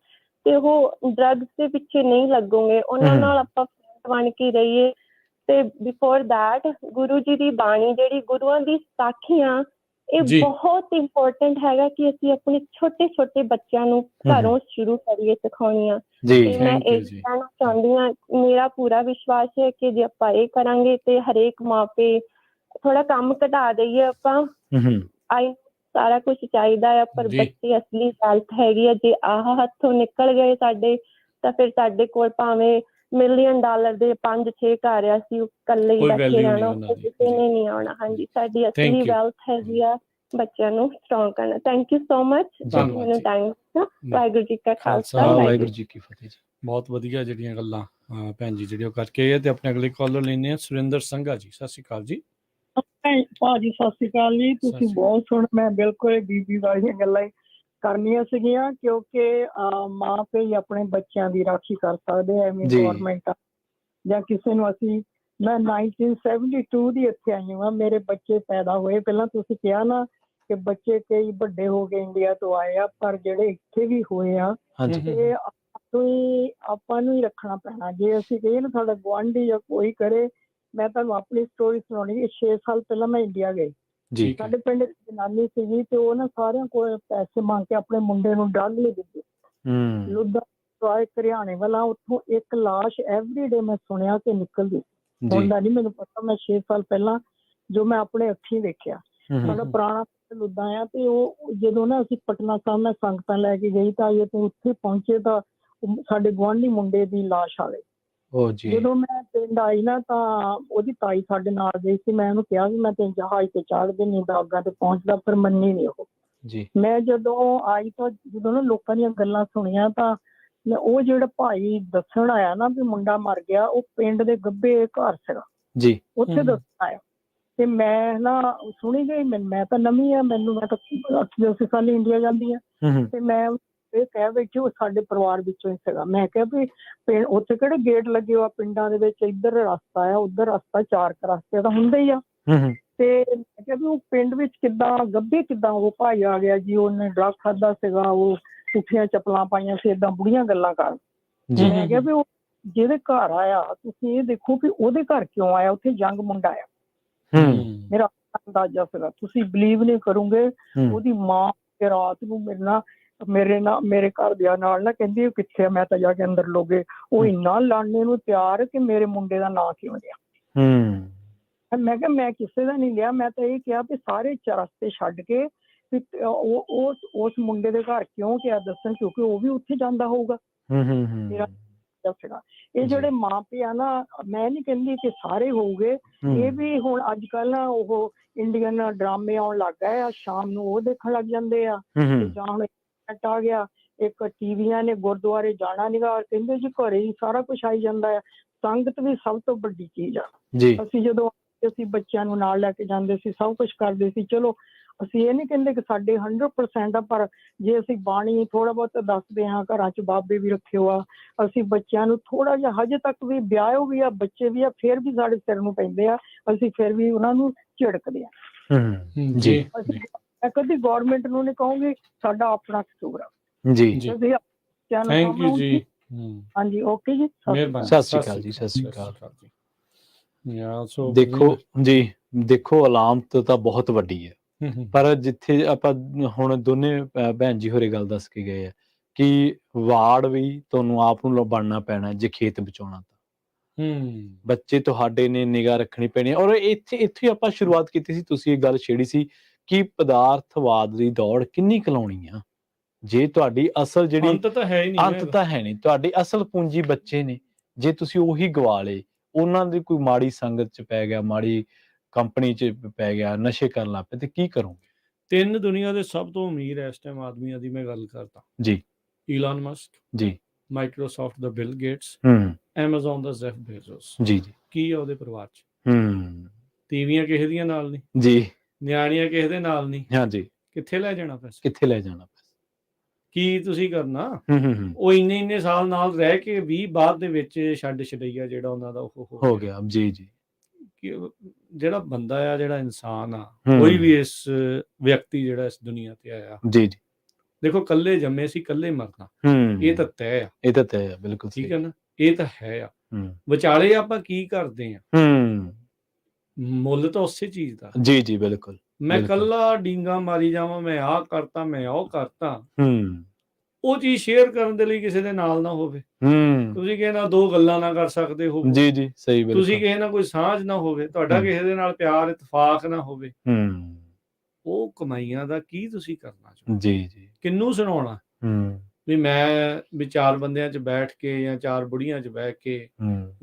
ਤੇ ਉਹ ਡਰੱਗਸ ਦੇ ਪਿੱਛੇ ਨਹੀਂ ਲੱਗੋਗੇ, ਉਹਨਾਂ ਨਾਲ ਆਪਾਂ ਬਣ ਕੇ ਰਹੀਏ। ਤੇ ਬਿਫੋਰ ਦੈਟ ਗੁਰੂ ਜੀ ਦੀ ਬਾਣੀ, ਜਿਹੜੀ ਗੁਰੂਆਂ ਦੀ ਸਾਖੀਆਂ, ਇਹ ਬਹੁਤ ਇੰਪੋਰਟੈਂਟ ਹੈਗਾ ਕਿ ਅਸੀਂ ਆਪਣੇ ਛੋਟੇ ਛੋਟੇ ਬੱਚਿਆਂ ਨੂੰ ਘਰੋਂ ਸ਼ੁਰੂ ਕਰੀਏ ਸਿਖਾਉਣੀਆਂ। ਤੇ ਮੈਂ ਇਹ ਕਹਿਣਾ ਚਾਹੁੰਦੀ ਹਾਂ, ਮੇਰਾ ਪੂਰਾ ਵਿਸ਼ਵਾਸ ਹੈ ਕਿ ਜੇ ਆਪਾਂ ਇਹ ਕਰਾਂਗੇ ਤੇ ਹਰੇਕ ਮਾਪੇ ਥੋੜਾ ਕੰਮ ਘਟਾ ਦੇਈਏ। ਆਪਾਂ ਸਾਰਾ ਕੁਛ ਚਾਹੀਦਾ ਆ, ਪਰ ਬੱਚੇ ਅਸਲੀ ਹੈਲਥ ਹੈਗੀ ਆ। ਜੇ ਆਹ ਹੱਥੋਂ ਨਿਕਲ ਗਏ ਸਾਡੇ, ਤਾਂ ਫਿਰ ਸਾਡੇ ਕੋਲ ਭਾਵੇਂ $1 ਮਿਲੀਅਨ ਦੇ 5-6 ਘਰ ਆ, ਅਸੀਂ ਇਕੱਲੇ ਹੀ ਬੈਠੇ ਰਹਿਣਾ, ਕਿਸੇ ਨੇ ਨਹੀਂ ਆਉਣਾ। ਹਾਂਜੀ, ਸਾਡੀ ਅਸਲੀ ਵੈਲਥ ਹੈਗੀ ਆ ਬੱਚਿਆਂ ਨੂੰ ਸਟਰੋਂਗ ਕਰਨਾ। ਥੈਂਕ ਯੂ ਸੋ ਮਚ ਮੈਨੂੰ ਟਾਈਮ ਦਿੱਤਾ। ਵਾਹਿਗੁਰੂ ਜੀ ਕਾ ਖਾਲਸਾ, ਵਾਹਿਗੁਰੂ ਜੀ ਕੀ ਫਤਿਹ ਜੀ। ਬਹੁਤ ਵਧੀਆ ਜਿਹੜੀਆਂ ਗੱਲਾਂ ਭੈਣ ਜੀ ਜਿਹੜੀ ਉਹ ਕਰਕੇ ਆ। ਤੇ ਆਪਣੇ ਅਗਲੇ ਕਾਲਰ ਲੈਂਦੇ ਆ ਸੁਰਿੰਦਰ ਸੰਘਾ ਜੀ। ਸਤਿ ਸ਼੍ਰੀ ਅਕਾਲ ਜੀ। ਭਾਜੀ ਸਤਿ ਸ਼੍ਰੀ ਅਕਾਲ ਜੀ। ਤੁਸੀਂ ਬਹੁਤ ਸੋਹਣਾ, ਮੈਂ ਬਿਲਕੁਲ ਬੀਬੀ ਵਾਲੀਆਂ ਗੱਲਾਂ ਹੀ ਕਰਨੀਆਂ ਸੀਗੀਆਂ, ਕਿਉਂਕਿ ਮਾਂ ਪਿਓ ਹੀ ਆਪਣੇ ਬੱਚਿਆਂ ਦੀ ਰਾਖੀ ਕਰ ਸਕਦੇ ਆ, ਐਵੇਂ ਗੌਰਮੈਂਟ ਜਾਂ ਕਿਸੇ ਨੂੰ। ਮੈਂ 1972 ਦੀ ਇੱਥੇ ਆਈ ਹਾਂ, ਮੇਰੇ ਬੱਚੇ ਪੈਦਾ ਹੋਏ ਪਹਿਲਾਂ। ਤੁਸੀਂ ਕਿਹਾ ਨਾ ਕਿ ਬੱਚੇ ਕਈ ਵੱਡੇ ਹੋ ਕੇ ਇੰਡੀਆ ਤੋਂ ਆਏ ਆ, ਪਰ ਜਿਹੜੇ ਇੱਥੇ ਵੀ ਹੋਏ ਆ ਤੇ ਆਪਾਂ ਨੂੰ ਹੀ ਰੱਖਣਾ ਪੈਣਾ। ਜੇ ਅਸੀਂ ਕਹੀਏ ਨਾ ਸਾਡਾ ਗੁਆਂਢੀ ਜਾਂ ਕੋਈ ਕਰੇ, ਮੈਂ ਤੁਹਾਨੂੰ ਆਪਣੀ ਸਟੋਰੀ ਸੁਣਾਉਣੀ। 6 ਸਾਲ ਪਹਿਲਾਂ ਮੈਂ ਇੰਡੀਆ ਗਈ ਜੀ ਸਾਡੇ ਪਿੰਡ ਇੱਕ ਜਨਾਨੀ ਸੀਗੀ ਤੇ ਉਹ ਨਾ ਸਾਰਿਆਂ ਕੋਲ ਪੈਸੇ ਮੰਗ ਕੇ ਆਪਣੇ ਮੁੰਡੇ ਨੂੰ ਡਰੱਗ ਲਈ ਦਿੱਤੇ। ਲੁਧਿਆਣਾ ਹਰਿਆਣੇ ਵਾਲਾ, ਉੱਥੋਂ ਇੱਕ ਲਾਸ਼ ਐਵਰੀਡੇ ਮੈਂ ਸੁਣਿਆ ਕਿ ਨਿਕਲਦੀ। ਹੁਣ ਦਾ ਨਹੀਂ ਮੈਨੂੰ ਪਤਾ, ਮੈਂ 6 ਸਾਲ ਪਹਿਲਾਂ ਜੋ ਮੈਂ ਆਪਣੇ ਅੱਖੀਂ ਦੇਖਿਆ। ਸਾਡਾ ਪੁਰਾਣਾ ਲੁੱਦਾ ਆ ਤੇ ਉਹ ਜਦੋਂ ਨਾ ਅਸੀਂ ਪਟਨਾ ਸਾਹਿਬ ਮੈਂ ਸੰਗਤਾਂ ਲੈ ਕੇ ਗਈ ਤਾਂ ਉੱਥੇ ਪਹੁੰਚੇ ਤਾਂ ਸਾਡੇ ਗੁਆਂਢੀ ਮੁੰਡੇ ਦੀ ਲਾਸ਼ ਆ ਗਈ। ਜਦੋਂ ਮੈਂ ਪਿੰਡ ਆਈ ਨਾ ਤਾਂ ਉਹਦੀ ਤਾਈ ਸਾਡੇ ਨਾਲ ਗਈ ਸੀ। ਮੈਂ ਉਹਨੂੰ ਕਿਹਾ ਵੀ ਮੈਂ ਤੇ ਜਹਾਜ਼ ਤੇ ਚੜ੍ਹ ਦਿੰਦੀ ਦਾਗਾ ਤੇ ਪਹੁੰਚਦਾ, ਪਰ ਮੰਨੀ ਨਹੀਂ ਉਹ। ਮੈਂ ਜਦੋਂ ਆਈ ਤਾਂ ਜਦੋਂ ਨਾ ਲੋਕਾਂ ਦੀਆਂ ਗੱਲਾਂ ਸੁਣੀਆਂ ਤਾਂ ਮੈਂ ਉਹ ਜਿਹੜਾ ਭਾਈ ਦੱਸਣ ਆਇਆ ਨਾ ਵੀ ਮੁੰਡਾ ਮਰ ਗਿਆ, ਉਹ ਪਿੰਡ ਦੇ ਗੱਭੇ ਘਰ ਸੀਗਾ ਉੱਥੇ ਦੱਸਣ ਆਇਆ। ਤੇ ਮੈਂ ਨਾ ਸੁਣੀ ਗਈ, ਮੈਂ ਤਾਂ ਨਵੀਂ ਆ, ਮੈਂ ਤਾਂ 8-10 ਸਾਲ ਇੰਡੀਆ ਜਾਂਦੀ ਆ ਤੇ ਮੈਂ ਇਹ ਕਹਿ ਬੈਠੀ ਉਹ ਸਾਡੇ ਪਰਿਵਾਰ ਵਿੱਚੋਂ ਹੀ ਸੀਗਾ। ਮੈਂ ਕਿਹਾ ਵੀ ਉੱਥੇ ਕਿਹੜੇ ਗੇਟ ਲੱਗੇ ਆ ਪਿੰਡਾਂ ਦੇ ਵਿੱਚ, ਇੱਧਰ ਰਸਤਾ ਆ ਉੱਧਰ ਰਸਤਾ, 4 ਰਸਤੇ ਤਾਂ ਹੁੰਦੇ ਹੀ ਆ। ਤੇ ਮੈਂ ਕਿਹਾ ਵੀ ਉਹ ਪਿੰਡ ਵਿੱਚ ਕਿੱਦਾਂ ਗੱਭੇ ਕਿੱਦਾਂ ਉਹ ਭਾਈ ਆ ਗਿਆ ਜੀ, ਉਹਨੇ ਡਰੱਗ ਖਾਦਾ ਸੀਗਾ, ਉਹ ਪੁੱਠੀਆਂ ਚੱਪਲਾਂ ਪਾਈਆਂ ਸੀ, ਏਦਾਂ ਬੁੜੀਆਂ ਗੱਲਾਂ ਕਰਨ। ਮੈਂ ਕਿਹਾ ਵੀ ਉਹ ਜਿਹਦੇ ਘਰ ਆਇਆ ਤੁਸੀਂ ਇਹ ਦੇਖੋ ਵੀ ਉਹਦੇ ਘਰ ਕਿਉਂ ਆਇਆ, ਉੱਥੇ ਜੰਗ ਮੁੰਡਾ ਆਇਆ। ਮੇਰਾ ਅੰਦਾਜ਼ਾ ਸੀਗਾ, ਤੁਸੀਂ ਬਿਲੀਵ ਨਹੀਂ ਕਰੋਗੇ। ਉਹਦੀ ਮਾਂ ਰਾਤ ਨੂੰ ਮੇਰੇ ਘਰਦਿਆਂ ਨਾਲ ਨਾ ਕਹਿੰਦੀ ਕਿੱਥੇ, ਮੈਂ ਤਾਂ ਜਾ ਕੇ ਅੰਦਰ ਲੋਗੇ। ਉਹ ਇੰਨਾ ਲੜਨੇ ਨੂੰ ਤਿਆਰ ਕਿ ਮੇਰੇ ਮੁੰਡੇ ਦਾ ਨਾਂ ਕਿਉਂ ਲਿਆ। ਮੈਂ ਕਿਹਾ ਮੈਂ ਕਿਸੇ ਦਾ ਨਹੀਂ ਲਿਆ, ਮੈਂ ਤਾਂ ਇਹ ਕਿਹਾ ਵੀ ਸਾਰੇ ਰਸਤੇ ਛੱਡ ਕੇ ਉਸ ਮੁੰਡੇ ਦੇ ਘਰ ਕਿਉਂ ਗਿਆ ਦੱਸਣ, ਕਿਉਂਕਿ ਉਹ ਵੀ ਉੱਥੇ ਜਾਂਦਾ ਹੋਊਗਾ। ਮੇਰਾ ਸੀਗਾ ਇਹ ਜਿਹੜੇ ਮਾਂ ਪਿਓ ਆ ਨਾ, ਮੈਂ ਨਹੀਂ ਕਹਿੰਦੀ ਕਿ ਸਾਰੇ ਹੋਊਗੇ, ਇਹ ਵੀ ਹੁਣ ਅੱਜ ਕੱਲ ਨਾ ਉਹ ਇੰਡੀਅਨ ਡਰਾਮੇ ਆਉਣ ਲੱਗ ਗਏ ਆ, ਸ਼ਾਮ ਨੂੰ ਉਹ ਦੇਖਣ ਲੱਗ ਜਾਂਦੇ ਆ। ਜਾਂ ਹੁਣ ਆ ਗਿਆ ਇੱਕ ਟੀਵੀਆਂ ਨੇ, ਗੁਰਦੁਆਰੇ ਜਾਣਾ ਨੀਗਾ, ਕਹਿੰਦੇ ਜੀ ਘਰੇ ਹੀ ਸਾਰਾ ਕੁਛ ਆਈ ਜਾਂਦਾ ਆ। ਸੰਗਤ ਵੀ ਸਭ ਤੋਂ ਵੱਡੀ ਚੀਜ਼ ਆ। ਅਸੀਂ ਜਦੋਂ ਅਸੀਂ ਬੱਚਿਆਂ ਨੂੰ ਨਾਲ ਲੈ ਕੇ ਜਾਂਦੇ ਸੀ, ਸਭ ਕੁਛ ਕਰਦੇ ਸੀ। ਚਲੋ ਅਸੀਂ ਇਹ ਨਹੀਂ ਕਹਿੰਦੇ ਕਿ ਸਾਡੇ 100% ਆ, ਪਰ ਜੇ ਅਸੀਂ ਬਾਣੀ ਥੋੜਾ ਬਹੁਤ ਦੱਸਦੇ ਹਾਂ, ਘਰਾਂ 'ਚ ਬਾਬੇ ਵੀ ਰੱਖੇ ਹੋ ਆ, ਅਸੀਂ ਬੱਚਿਆਂ ਨੂੰ ਥੋੜਾ ਜਿਹਾ, ਹਜੇ ਤੱਕ ਵੀ ਵਿਆਹੋ ਵੀ ਆ ਬੱਚੇ ਵੀ ਆ, ਫਿਰ ਵੀ ਸਾਡੇ ਸਿਰ ਨੂੰ ਪੈਂਦੇ ਆ, ਅਸੀਂ ਫਿਰ ਵੀ ਉਹਨਾਂ ਨੂੰ ਝਿੜਕਦੇ ਆ। ਮੈਂ ਕਦੀ ਗੌਰਮੈਂਟ ਨੂੰ ਨਹੀਂ ਕਹੂੰਗੀ, ਸਾਡਾ ਆਪਣਾ ਕਸੂਰ ਆ। ਥੈਂਕ ਯੂ ਜੀ। ਹਾਂਜੀ, ਓਕੇ ਜੀ, ਸਤਿ ਸ਼੍ਰੀ ਅਕਾਲ ਜੀ। ਸਤਿ ਸ਼੍ਰੀ ਅਕਾਲ। ਦੇਖੋ ਅਲਾਮਤ ਤਾਂ ਬਹੁਤ ਵੱਡੀ ਹੈ, ਪਰ ਜਿੱਥੇ ਆਪਾਂ ਹੁਣ ਦੋਨੇ ਭੈਣ ਜੀ ਹੋਰੇ ਗੱਲ ਦੱਸ ਕੇ ਗਏ ਆ ਕਿ ਵਾਰਡ ਵੀ ਤੁਹਾਨੂੰ ਆਪ ਨੂੰ ਬਣਨਾ ਪੈਣਾ ਜੇ ਖੇਤ ਬਚਾਉਣਾ ਤਾਂ। ਬੱਚੇ ਤੁਹਾਡੇ ਨੇ ਨਿਗਾਹ ਰੱਖਣੀ ਪੈਣੀ। ਔਰ ਇੱਥੇ ਆਪਾਂ ਸ਼ੁਰੂਆਤ ਕੀਤੀ ਸੀ, ਤੁਸੀਂ ਇਹ ਗੱਲ ਛੇੜੀ ਸੀ ਕਿ ਪਦਾਰਥਵਾਦ ਦੀ ਦੌੜ ਕਿੰਨੀ ਕਲਾਉਣੀ ਆ, ਜੇ ਤੁਹਾਡੀ ਅਸਲ ਜਿਹੜੀ ਅੰਤ ਤਾਂ ਹੈ ਨਹੀਂ, ਤੁਹਾਡੀ ਅਸਲ ਪੂੰਜੀ ਬੱਚੇ ਨੇ, ਜੇ ਤੁਸੀਂ ਉਹੀ ਗਵਾ ਲਏ, ਉਹਨਾਂ ਦੀ ਕੋਈ ਮਾੜੀ ਸੰਗਤ 'ਚ ਪੈ ਗਿਆ, ਮਾੜੀ ਕੰਪਨੀ 'ਚ ਪੈ ਗਿਆ, ਨਸ਼ੇ ਕਰਨ ਲੱਗ ਪਏ, ਤੇ ਕੀ ਕਰੋਗੇ? 3 ਦੁਨੀਆ ਦੇ ਸਭ ਤੋਂ ਅਮੀਰ ਇਸ ਟਾਈਮ ਆਦਮੀਆਂ ਦੀ ਮੈਂ ਗੱਲ ਕਰਦਾ ਜੀ। ਈਲਨ ਮਸਕ ਜੀ, ਮਾਈਕਰੋਸਾਫਟ ਦਾ ਬਿਲ ਗੇਟਸ, ਐਮਾਜ਼ਨ ਦਾ ਜ਼ੈਫ ਬੇਜ਼ੋਸ। ਜੀ। ਕੀ ਆ ਉਹਦੇ ਪਰਿਵਾਰ 'ਚ? ਟੀਵੀਆਂ ਕਿਸੇ ਦੀਆਂ ਨਾਲ ਨਹੀਂ ਜੀ, ਨਿਆਣੀਆਂ ਕਿਸੇ ਦੇ ਨਾਲ ਨਹੀਂ। ਹਾਂਜੀ, ਕਿੱਥੇ ਲੈ ਜਾਣਾ ਪੈਸਾ? ਕਿੱਥੇ ਲੈ ਜਾਣਾ ਪੈਸਾ? ਕੀ ਤੁਸੀਂ ਕਰਨਾ? ਉਹ ਇੰਨੇ ਸਾਲ ਨਾਲ ਰਹਿ ਕੇ ਵੀ ਬਾਅਦ ਦੇ ਵਿੱਚ ਛੱਡ ਛਡਈਆ ਜਿਹੜਾ ਉਹਨਾਂ ਦਾ ਉਹ ਹੋ ਗਿਆ। ਜੀ। ਜਿਹੜਾ ਬੰਦਾ ਆ, ਜਿਹੜਾ ਇਨਸਾਨ ਆ, ਕੋਈ ਵੀ ਇਸ ਵਿਅਕਤੀ ਜਿਹੜਾ ਇਸ ਦੁਨੀਆ ਤੇ ਆਇਆ, ਜੀ, ਦੇਖੋ ਕੱਲੇ ਜੰਮੇ ਸੀ, ਕੱਲੇ ਮਰਨਾ, ਇਹ ਤਾਂ ਤੈਅ ਆ। ਇਹ ਤਾਂ ਤੈਅ ਆ, ਬਿਲਕੁਲ ਠੀਕ ਹੈ ਨਾ, ਇਹ ਤਾਂ ਹੈ ਆ। ਵਿਚਾਲੇ ਆਪਾਂ ਕੀ ਕਰਦੇ ਆ, ਮੁੱਲ ਤਾਂ ਉਸੇ ਚੀਜ਼ ਦਾ। ਜੀ, ਬਿਲਕੁਲ। ਮੈਂ ਕੱਲਾ ਡੀਂਗਾ ਮਾਰੀ ਜਾਵਾਂ, ਮੈਂ ਆਹ ਕਰਤਾ, ਮੈਂ ਉਹ ਕਰਤਾ, ਉਹ ਚੀਜ਼ ਸ਼ੇਅਰ ਕਰਨ ਦੇ ਲਈ ਕਿਸੇ ਦੇ ਨਾਲ ਨਾ ਹੋਵੇ। ਤੁਸੀਂ ਕਿਸੇ ਨਾਲ 2 ਗੱਲਾਂ ਨਾ ਕਰ ਸਕਦੇ ਹੋ। ਜੀ, ਸਹੀ। ਤੁਸੀਂ ਕਿਸੇ ਨਾਲ ਕੋਈ ਸਾਂਝ ਨਾ ਹੋਵੇ, ਤੁਹਾਡਾ ਕਿਸੇ ਦੇ ਨਾਲ ਪਿਆਰ ਇਤਫਾਕ ਨਾ ਹੋਵੇ, ਉਹ ਕਮਾਈਆਂ ਦਾ ਕੀ ਤੁਸੀਂ ਕਰਨਾ ਚਾਹੁੰਦੇ? ਜੀ। ਕਿਹਨੂੰ ਸੁਣਾਉਣਾ ਵੀ ਮੈਂ ਵੀ 4 ਬੰਦਿਆਂ 'ਚ ਬੈਠ ਕੇ ਜਾਂ 4 ਬੁੜੀਆਂ 'ਚ ਬੈਠ ਕੇ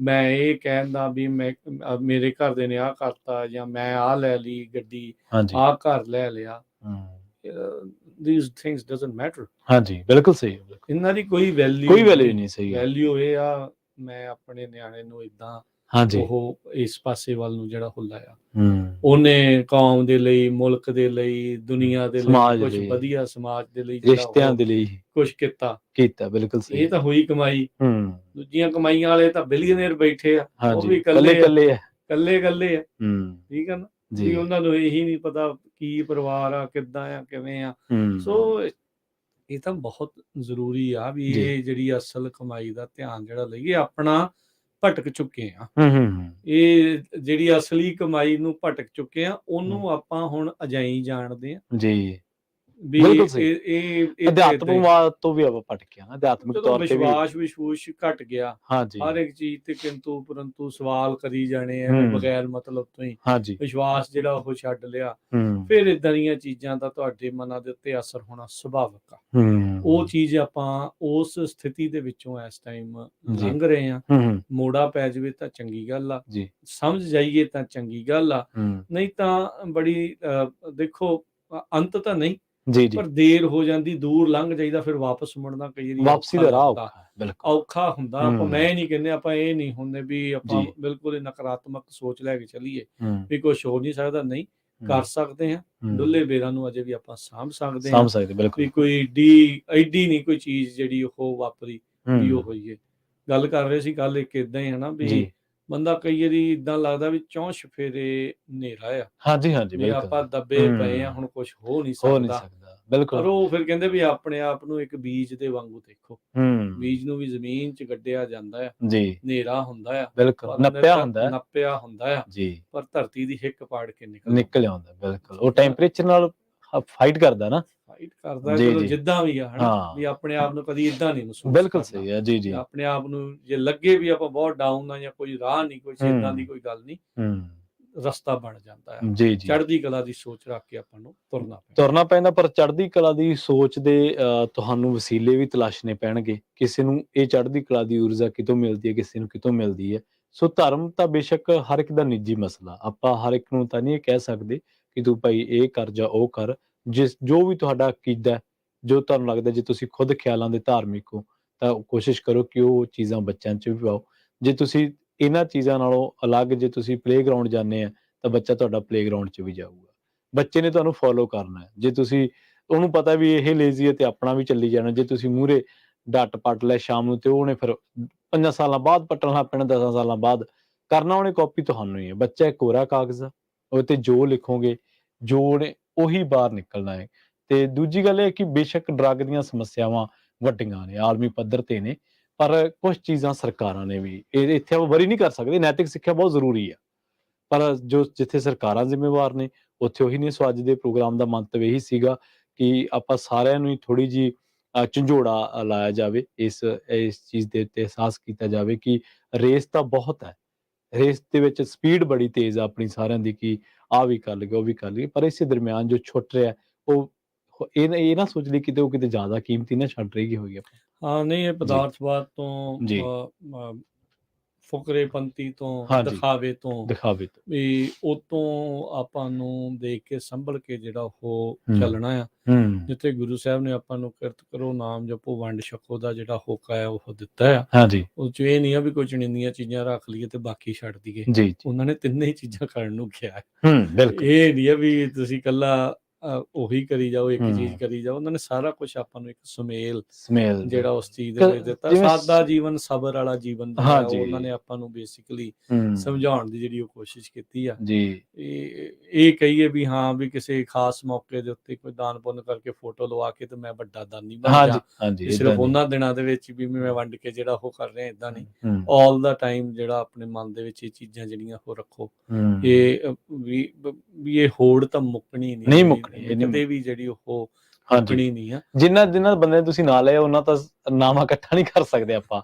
ਮੈਂ ਇਹ ਕਹਿੰਦਾ ਵੀ ਮੇਰੇ ਘਰਦੇ ਨੇ ਆਹ ਕਰਤਾ, ਜਾਂ ਮੈਂ ਆਹ ਲੈ ਲਈ ਗੱਡੀ, ਆਹ ਘਰ ਲੈ ਲਿਆ। These things doesn't matter। ਹਾਂਜੀ, ਬਿਲਕੁਲ ਸਹੀ। ਇਹਨਾਂ ਦੀ ਕੋਈ ਵੈਲਿਊ ਨਹੀਂ। ਸਹੀ ਵੈਲਿਊ ਇਹ ਆ, ਮੈਂ ਆਪਣੇ ਨਿਆਣੇ ਨੂੰ ਏਦਾਂ ਉਹ ਇਸ ਪਾਸੇ ਵੱਲ ਨੂੰ ਜਿਹੜਾ ਹੁਲਾਇਆ, ਉਹਨੇ ਕੌਮ ਦੇ ਲਈ, ਮੁਲਕ ਦੇ ਲਈ, ਦੁਨੀਆ ਦੇ ਲਈ ਕੁਝ ਵਧੀਆ, ਸਮਾਜ ਦੇ ਲਈ, ਰਿਸ਼ਤਿਆਂ ਦੇ ਲਈ ਕੁਝ ਕੀਤਾ। ਬਿਲਕੁਲ ਸਹੀ। ਇਹ ਤਾਂ ਹੋਈ ਕਮਾਈ। ਦੂਜੀਆਂ ਕਮਾਈਆਂ ਵਾਲੇ ਤਾਂ ਬਿਲੀਅਨਰ ਬੈਠੇ ਆ, ਉਹ ਵੀ ਕੱਲੇ ਆ। ਠੀਕ ਹੈ ਨਾ ਜੀ। ਉਹਨਾਂ ਨੂੰ ਇਹੀ ਨਹੀਂ ਪਤਾ ਕੀ ਪਰਿਵਾਰ ਆ, ਕਿੱਦਾਂ ਆ, ਕਿਵੇਂ ਆ। ਸੋ ਇਹ ਤਾਂ ਬਹੁਤ ਜ਼ਰੂਰੀ ਆ ਵੀ ਇਹ ਜਿਹੜੀ ਅਸਲ ਕਮਾਈ ਦਾ ਧਿਆਨ ਜਿਹੜਾ ਲਈਏ, ਆਪਣਾ ਭਟਕ ਚੁੱਕੇ ਆ। ਹੂੰ ਇਹ ਜਿਹੜੀ ਅਸਲੀ ਕਮਾਈ ਨੂੰ ਭਟਕ ਚੁੱਕੇ ਆ, ਉਹਨੂੰ ਆਪਾਂ ਹੁਣ ਅਜਾਈ ਜਾਣਦੇ ਆ ਜੀ, ਵੀ ਬਿਲਕੁਲ ਸਹੀ। ਇਹ ਅਧਿਆਤਮਕਵਾਦ ਤੋਂ ਵੀ ਆਪਾਂ ਭਟਕੇ ਆ ਨਾ, ਅਧਿਆਤਮਿਕ ਜਦੋਂ ਤੌਰ ਤੇ ਵੀ। ਵਿਸ਼ਵਾਸ ਘਟ ਗਿਆ, ਹਾਂਜੀ ਹਰ ਇੱਕ ਚੀਜ਼ ਤੇ ਕਿੰਤੂ ਪਰੰਤੂ ਸਵਾਲ ਕਰੀ ਜਾਣੇ ਆ ਹੂੰ। ਬਗੈਰ ਮਤਲਬ ਤੋਂ ਹੀ, ਹਾਂਜੀ ਵਿਸ਼ਵਾਸ ਜਿਹੜਾ ਉਹ ਛੱਡ ਲਿਆ, ਹੂੰ ਫਿਰ ਇਦਾਂ ਦੀਆਂ ਚੀਜ਼ਾਂ ਦਾ ਤੁਹਾਡੇ ਮਨਾਂ ਦੇ ਉੱਤੇ ਅਸਰ ਹੋਣਾ ਸੁਭਾਵਿਕ ਆ। ਉਹ ਚੀਜ਼ ਆਪਾਂ ਉਸ ਸਥਿਤੀ ਦੇ ਵਿੱਚੋਂ ਇਸ ਟਾਈਮ ਜੀ। ਲੰਘ ਰਹੇ ਆ। ਹੂੰ ਮੋੜਾ ਪੈ ਜਾਵੇ ਤਾਂ ਚੰਗੀ ਗੱਲ ਆ, ਜੀ ਸਮਝ ਜਾਈਏ ਤਾਂ ਚੰਗੀ ਗੱਲ ਆ, ਹੂੰ ਨਹੀਂ ਤਾਂ ਬੜੀ ਦੇਖੋ ਅੰਤ ਤਾਂ ਨਹੀਂ, ਜੀ ਜੀ, ਪਰ ਦੇਰ ਹੋ ਜਾਂਦੀ, ਦੂਰ ਲੰਘ ਜਾਈਦਾ, ਫਿਰ ਵਾਪਸ ਮੁੜਨਾ ਕਈ ਵਾਰੀ ਵਾਪਸੀ ਦਾ ਰਾਹ ਔਖਾ ਹੈ, ਬਿਲਕੁਲ ਔਖਾ ਹੁੰਦਾ। ਆਪਾਂ ਮੈਂ ਨਹੀਂ ਕਹਿੰਦੇ, ਆਪਾਂ ਇਹ ਨਹੀਂ ਹੁੰਦੇ ਵੀ ਆਪਾਂ ਜੀ। ਬਿਲਕੁਲ ਹੀ ਨਕਾਰਾਤਮਕ ਸੋਚ ਲੈ ਕੇ ਚੱਲੀਏ ਹੂੰ ਵੀ ਕੁਛ ਹੋ ਨਹੀਂ ਸਕਦਾ, ਨਹੀਂ ਕਰ ਸਕਦੇ ਆ। ਡੁੱਲੇ ਬੇਰਾਂ ਨੂੰ ਅਜੇ ਵੀ ਆਪਾਂ ਸਾਂਭ ਸਕਦੇ ਆ, ਸਮਝ ਸਕਦੇ, ਬਿਲਕੁਲ ਵੀ ਕੋਈ ਐਡੀ ਨਹੀਂ ਕੋਈ ਚੀਜ਼ ਜਿਹੜੀ ਉਹ ਵਾਪਰੀ ਵੀ ਉਹ ਹੋਈ ਹੈ। ਗੱਲ ਕਰ ਰਹੇ ਸੀ ਕੱਲ ਇੱਕ ਇਦਾਂ ਹੀ ਹੈ ਨਾ ਵੀ ਜੀ। ਬੰਦਾ ਕਈ ਵਾਰੀ ਇਦਾਂ ਲੱਗਦਾ ਵੀ 64 ਚੁਫੇਰੇ ਹਨੇਰਾ ਆ, ਹਾਂਜੀ ਹਾਂਜੀ, ਵੀ ਬਿਲਕੁਲ ਆਪਾਂ ਦੱਬੇ ਪਏ ਆ, ਹੁਣ ਕੁਝ ਹੋ ਨਹੀਂ ਹੋ ਨਹੀਂ ਸਕਦਾ। ਸਕਦਾ, ਪਰ ਬਿਲਕੁਲ। ਉਹ ਫਿਰ ਕਹਿੰਦੇ ਵੀ ਆਪਣੇ ਆਪ ਨੂੰ ਇੱਕ ਬੀਜ ਦੇ ਵਾਂਗੂ ਦੇਖੋ, ਹੂੰ ਬੀਜ ਨੂੰ ਵੀ ਜ਼ਮੀਨ 'ਚ ਗੱਡਿਆ ਜਾਂਦਾ ਆ, ਜੀ, ਹਨੇਰਾ ਹੁੰਦਾ ਆ, ਬਿਲਕੁਲ ਪਰ ਉਹਨੇ ਨੱਪਿਆ ਹੁੰਦਾ ਹੈ। ਨੱਪਿਆ ਹੁੰਦਾ ਆ, ਜੀ, ਪਰ ਧਰਤੀ ਦੀ ਹਿੱਕ ਪਾੜ ਕੇ ਨਿਕਲ ਨਿਕਲ ਆਉਂਦਾ, ਬਿਲਕੁਲ। ਉਹ ਟੈਂਪਰੇਚਰ ਨਾਲ ਫਾਈਟ ਕਰਦਾ ਨਾ। ਫਾਈਟ ਕਰਦਾ। ਜੀ, ਚਲੋ ਜੀ। ਜਿੱਦਾਂ ਵੀ ਆ ਹਨਾ, ਹਾਂ। ਵੀ ਆਪਣੇ ਆਪ ਨੂੰ ਕਦੀ ਇਦਾਂ ਨਹੀਂ ਮਹਿਸੂਸ ਬਿਲਕੁਲ ਕਰਨਾ। ਸਹੀ ਹੈ, ਜੀ ਜੀ। ਆਪਣੇ ਆਪ ਨੂੰ ਜੇ ਲੱਗੇ ਵੀ ਆਪਾਂ ਬਹੁਤ ਡਾਊਨ ਆ ਜਾਂ ਕੋਈ ਰਾਹ ਨਹੀਂ, ਕੋਈ ਇਦਾਂ ਦੀ ਕੋਈ ਗੱਲ ਨਹੀਂ, ਰਸਤਾ ਬਣ ਜਾਂਦਾ ਹੈ। ਜੀ ਜੀ, ਚੜ੍ਹਦੀ ਕਲਾ ਦੀ ਸੋਚ ਰੱਖ ਕੇ ਆਪਾਂ ਨੂੰ ਤੁਰਨਾ ਪੈਂਦਾ। ਪਰ ਚੜ੍ਹਦੀ ਕਲਾ ਦੀ ਸੋਚ ਦੇ ਤੁਹਾਨੂੰ ਵਸੀਲੇ ਵੀ ਤਲਾਸ਼ਣੇ ਪੈਣਗੇ। ਕਿਸੇ ਨੂੰ ਇਹ ਚੜ੍ਹਦੀ ਕਲਾ ਦੀ ਊਰਜਾ ਕਿਤੋਂ ਮਿਲਦੀ ਹੈ, ਕਿਸੇ ਨੂੰ ਕਿਤੋਂ ਮਿਲਦੀ ਹੈ। ਸੋ ਧਰਮ ਤਾਂ ਬੇਸ਼ੱਕ ਹਰ ਇੱਕ ਦਾ ਨਿੱਜੀ ਮਸਲਾ, ਆਪਾਂ ਹਰ ਇੱਕ ਨੂੰ ਤਾਂ ਨਹੀਂ ਇਹ ਕਹਿ ਸਕਦੇ ਕਿ ਤੂੰ ਭਾਈ ਇਹ ਕਰ ਜਾਂ ਉਹ ਕਰ। ਜੋ ਵੀ ਤੁਹਾਡਾ ਅਕੀਦਾ, ਜੋ ਤੁਹਾਨੂੰ ਲੱਗਦਾ, ਜੇ ਤੁਸੀਂ ਖੁਦ ਖਿਆਲਾਂ ਦੇ ਧਾਰਮਿਕ ਹੋ ਤਾਂ ਕੋਸ਼ਿਸ਼ ਕਰੋ ਕਿ ਉਹ ਚੀਜ਼ਾਂ ਬੱਚਿਆਂ 'ਚ ਵੀ ਪਾਓ। ਜੇ ਤੁਸੀਂ ਇਹਨਾਂ ਚੀਜ਼ਾਂ ਨਾਲੋਂ ਅਲੱਗ, ਜੇ ਤੁਸੀਂ ਪਲੇਗਰਾਊਂਡ ਜਾਂਦੇ ਆ ਤਾਂ ਬੱਚਾ ਤੁਹਾਡਾ ਪਲੇਗਰਾਊਂਡ 'ਚ ਵੀ ਜਾਊਗਾ। ਬੱਚੇ ਨੇ ਤੁਹਾਨੂੰ ਫੋਲੋ ਕਰਨਾ ਹੈ। ਜੇ ਤੁਸੀਂ ਉਹਨੂੰ ਪਤਾ ਵੀ ਇਹ ਲੇਜ਼ੀ ਹੈ ਤੇ ਆਪਣਾ ਵੀ ਚੱਲੀ ਜਾਣਾ, ਜੇ ਤੁਸੀਂ ਮੂਹਰੇ ਡੱਟ ਪੱਟ ਲੈ ਸ਼ਾਮ ਨੂੰ, ਤੇ ਉਹਨੇ ਫਿਰ 5 ਸਾਲਾਂ ਬਾਅਦ ਪੱਟਣ ਲੱਗ ਪੈਣਾ, 10 ਸਾਲਾਂ ਬਾਅਦ ਕਰਨਾ ਉਹਨੇ ਕਾਪੀ ਤੁਹਾਨੂੰ ਹੀ ਹੈ। ਬੱਚਾ ਇੱਕ ਕੋਰਾ ਕਾਗਜ਼ ਆ, ਉਹ ਤੇ ਜੋ ਲਿਖੋਗੇ, ਜੋ ਉਹਨੇ ਉਹੀ ਬਾਹਰ ਨਿਕਲਣਾ ਹੈ। ਤੇ ਦੂਜੀ ਗੱਲ ਇਹ ਕਿ ਬੇਸ਼ੱਕ ਡਰੱਗ ਦੀਆਂ ਸਮੱਸਿਆਵਾਂ ਵੱਡੀਆਂ ਨੇ, ਆਲਮੀ ਪੱਧਰ ਤੇ ਨੇ, ਪਰ ਕੁਝ ਚੀਜ਼ਾਂ ਸਰਕਾਰਾਂ ਨੇ ਵੀ ਇੱਥੇ ਆਪਾਂ ਵਰੀ ਨਹੀਂ ਕਰ ਸਕਦੇ। ਨੈਤਿਕ ਸਿੱਖਿਆ ਬਹੁਤ ਜ਼ਰੂਰੀ ਆ, ਪਰ ਜਿੱਥੇ ਸਰਕਾਰਾਂ ਜ਼ਿੰਮੇਵਾਰ ਨੇ ਉੱਥੇ ਉਹੀ ਨੇ। ਸੋ ਅੱਜ ਦੇ ਪ੍ਰੋਗਰਾਮ ਦਾ ਮੰਤਵ ਇਹੀ ਸੀਗਾ ਕਿ ਆਪਾਂ ਸਾਰਿਆਂ ਨੂੰ ਹੀ ਥੋੜ੍ਹੀ ਜਿਹੀ ਝੰਜੋੜਾ ਲਾਇਆ ਜਾਵੇ, ਇਸ ਚੀਜ਼ ਦੇ ਉੱਤੇ ਅਹਿਸਾਸ ਕੀਤਾ ਜਾਵੇ ਕਿ ਰੇਸ ਤਾਂ ਬਹੁਤ ਹੈ, ਰੇਸ ਦੇ ਵਿੱਚ ਸਪੀਡ ਬੜੀ ਤੇਜ਼ ਆ ਆਪਣੀ ਸਾਰਿਆਂ ਦੀ, ਕਿ ਆਹ ਵੀ ਕਰ ਲਈਏ ਉਹ ਵੀ ਕਰ ਲਈਏ, ਪਰ ਇਸੇ ਦਰਮਿਆਨ ਜੋ ਛੁੱਟ ਰਿਹਾ ਉਹ ਇਹ ਨਾ ਸੋਚ ਲਈ ਕਿਤੇ ਉਹ ਕਿਤੇ ਜ਼ਿਆਦਾ ਕੀਮਤੀ ਨਾ ਛੱਡ ਰਹੀ ਹੋਈ ਆਪਾਂ। ਹਾਂ ਨਹੀਂ, ਇਹ ਪਦਾਰਥਵਾਦ ਤੋਂ, ਫੁਕਰੇਪੰਤੀ ਤੋਂ, ਦਿਖਾਵੇ ਤੋਂ ਵੀ ਉਤੋਂ ਆਪਾਂ ਨੂੰ ਦੇਖ ਕੇ ਸੰਭਲ ਕੇ ਜਿਹੜਾ ਉਹ ਚੱਲਣਾ ਆ। ਜਿੱਥੇ ਗੁਰੂ ਸਾਹਿਬ ਨੇ ਆਪਾਂ ਨੂੰ ਕਿਰਤ ਕਰੋ, ਨਾਮ ਜਪੋ, ਵੰਡ ਛਕੋ ਦਾ ਜਿਹੜਾ ਹੋਕਾ ਹੈ ਉਹ ਦਿੱਤਾ ਆ। ਉਹ 'ਚ ਇਹ ਨਹੀਂ ਆ ਵੀ ਕੋਈ ਚੁਣਿੰਦੀਆਂ ਚੀਜ਼ਾਂ ਰੱਖ ਲਈਏ ਤੇ ਬਾਕੀ ਛੱਡ ਦਈਏ। ਉਹਨਾਂ ਨੇ ਤਿੰਨੇ ਹੀ ਚੀਜ਼ਾਂ ਕਰਨ ਨੂੰ ਕਿਹਾ ਹੈ। ਇਹ ਨਹੀਂ ਆ ਵੀ ਤੁਸੀਂ ਇਕੱਲਾ ਉਹੀ ਕਰੀ ਜਾਓ, ਇੱਕ ਚੀਜ਼ ਕਰੀ ਜਾਓ। ਉਹਨਾਂ ਨੇ ਸਾਰਾ ਕੁਝ ਆਪਾਂ ਨੂੰ ਇੱਕ ਸੁਮੇਲ ਜਿਹੜਾ ਉਸ ਚੀਜ਼ ਦੇ ਵਿੱਚ ਦਿੱਤਾ। ਸਾਦਾ ਜੀਵਨ, ਸਬਰ ਵਾਲਾ ਜੀਵਨ ਉਹਨਾਂ ਨੇ ਆਪਾਂ ਨੂੰ ਬੇਸਿਕਲੀ ਸਮਝਾਉਣ ਦੀ ਜਿਹੜੀ ਉਹ ਕੋਸ਼ਿਸ਼ ਕੀਤੀ ਆ। ਇਹ ਕਹੀਏ ਵੀ ਹਾਂ ਵੀ ਕਿਸੇ ਖਾਸ ਮੌਕੇ ਦੇ ਉੱਤੇ ਕੋਈ ਦਾਨ ਪੁੰਨ ਕਰਕੇ ਫੋਟੋ ਲਵਾ ਕੇ ਤੇ ਮੈਂ ਵੱਡਾ ਦਾਨੀ ਬਣ ਜਾ, ਸਿਰਫ ਉਹਨਾਂ ਦਿਨਾਂ ਦੇ ਵਿੱਚ ਵੀ ਮੈਂ ਵੰਡ ਕੇ ਜਿਹੜਾ ਉਹ ਕਰ ਰਿਹਾ, ਏਦਾਂ ਨਹੀਂ। ਆਲ ਦਾ ਟਾਈਮ ਜਿਹੜਾ ਆਪਣੇ ਮਨ ਦੇ ਵਿੱਚ ਇਹ ਚੀਜ਼ਾਂ ਜਿਹੜੀਆਂ ਉਹ ਰੱਖੋ। ਇਹ ਵੀ ਇਹ ਹੋੜ ਤਾਂ ਮੁੱਕਣੀ ਨਹੀਂ ਕਦੇ ਵੀ, ਜਿਹੜੀ ਉਹ ਮੁੱਕਣੀ ਨਹੀਂ ਆ। ਜਿੰਨਾ ਬੰਦੇ ਤੁਸੀਂ ਨਾਂ ਲਏ ਉਹਨਾਂ ਤਾਂ ਨਾਵਾਂ ਇਕੱਠਾ ਨਹੀਂ ਕਰ ਸਕਦੇ ਆਪਾਂ।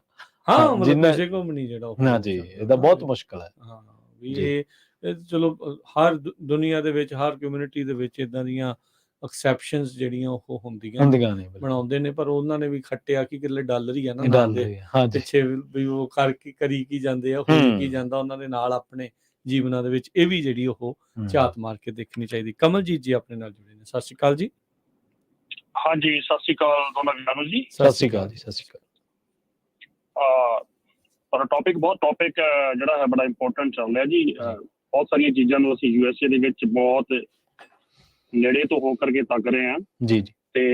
ਹਾਂ, ਮਤਲਬ ਕਿਸੇ ਕੋਲ ਵੀ ਨਹੀਂ ਜਿਹੜਾ ਨਾ ਜੀ, ਇਹਦਾ ਬਹੁਤ ਮੁਸ਼ਕਲ ਹੈ। ਹਾਂ ਵੀ ਇਹ ਚਲੋ ਹਰ ਦੁਨੀਆ ਦੇ ਵਿੱਚ, ਹਰ ਕਮਿਊਨਿਟੀ ਦੇ ਵਿੱਚ ਇਦਾਂ ਦੀਆਂ ਐਕਸੈਪਸ਼ਨਸ ਜਿਹੜੀਆਂ ਉਹ ਹੁੰਦੀਆਂ ਨੇ, ਬਣਾਉਂਦੇ ਨੇ, ਪਰ ਉਹਨਾਂ ਨੇ ਵੀ ਖੱਟਿਆ ਕਿ ਕਿੱਲੇ ਡਾਲਰ ਹੀ ਆ ਨਾ ਨਾਲ ਦੇ ਪਿੱਛੇ ਵੀ ਉਹ ਕਰੀ ਕੀ ਜਾਂਦੇ ਆ, ਹੋਈ ਕੀ ਜਾਂਦਾ ਉਹਨਾਂ ਦੇ ਨਾਲ ਆਪਣੇ ਜੀਵਨਾਂ ਦੇ ਵਿੱਚ। ਇਹ ਵੀ ਜਿਹੜੀ ਉਹ ਝਾਤ ਮਾਰ ਕੇ ਦੇਖਣੀ ਚਾਹੀਦੀ। ਕਮਲਜੀਤ ਜੀ ਆਪਣੇ ਨਾਲ ਜੁੜੇ ਨੇ, ਸਤਿ ਸ਼੍ਰੀ ਅਕਾਲ ਜੀ। ਹਾਂਜੀ, ਸਤਿ ਸ਼੍ਰੀ ਅਕਾਲ ਦੋਨਾਂ ਵੀਰਾਂ ਨੂੰ ਜੀ। ਸਤਿ ਸ਼੍ਰੀ ਅਕਾਲ ਜੀ। ਸਤਿ ਸ਼੍ਰੀ ਅਕਾਲ। ਪਰ ਟੌਪਿਕ ਜਿਹੜਾ ਹੈ ਬੜਾ ਇੰਪੋਰਟੈਂਟ ਚੱਲ ਰਿਹਾ ਜੀ। ਬਹੁਤ ਸਾਰੀਆਂ ਚੀਜ਼ਾਂ ਨੂੰ ਅਸੀਂ USA ਦੇ ਵਿੱਚ ਬਹੁਤ ਨੇੜੇ ਤੋਂ ਹੋ ਕਰਕੇ ਤੱਕ ਰਹੇ ਹਾਂ ਜੀ। ਤੇ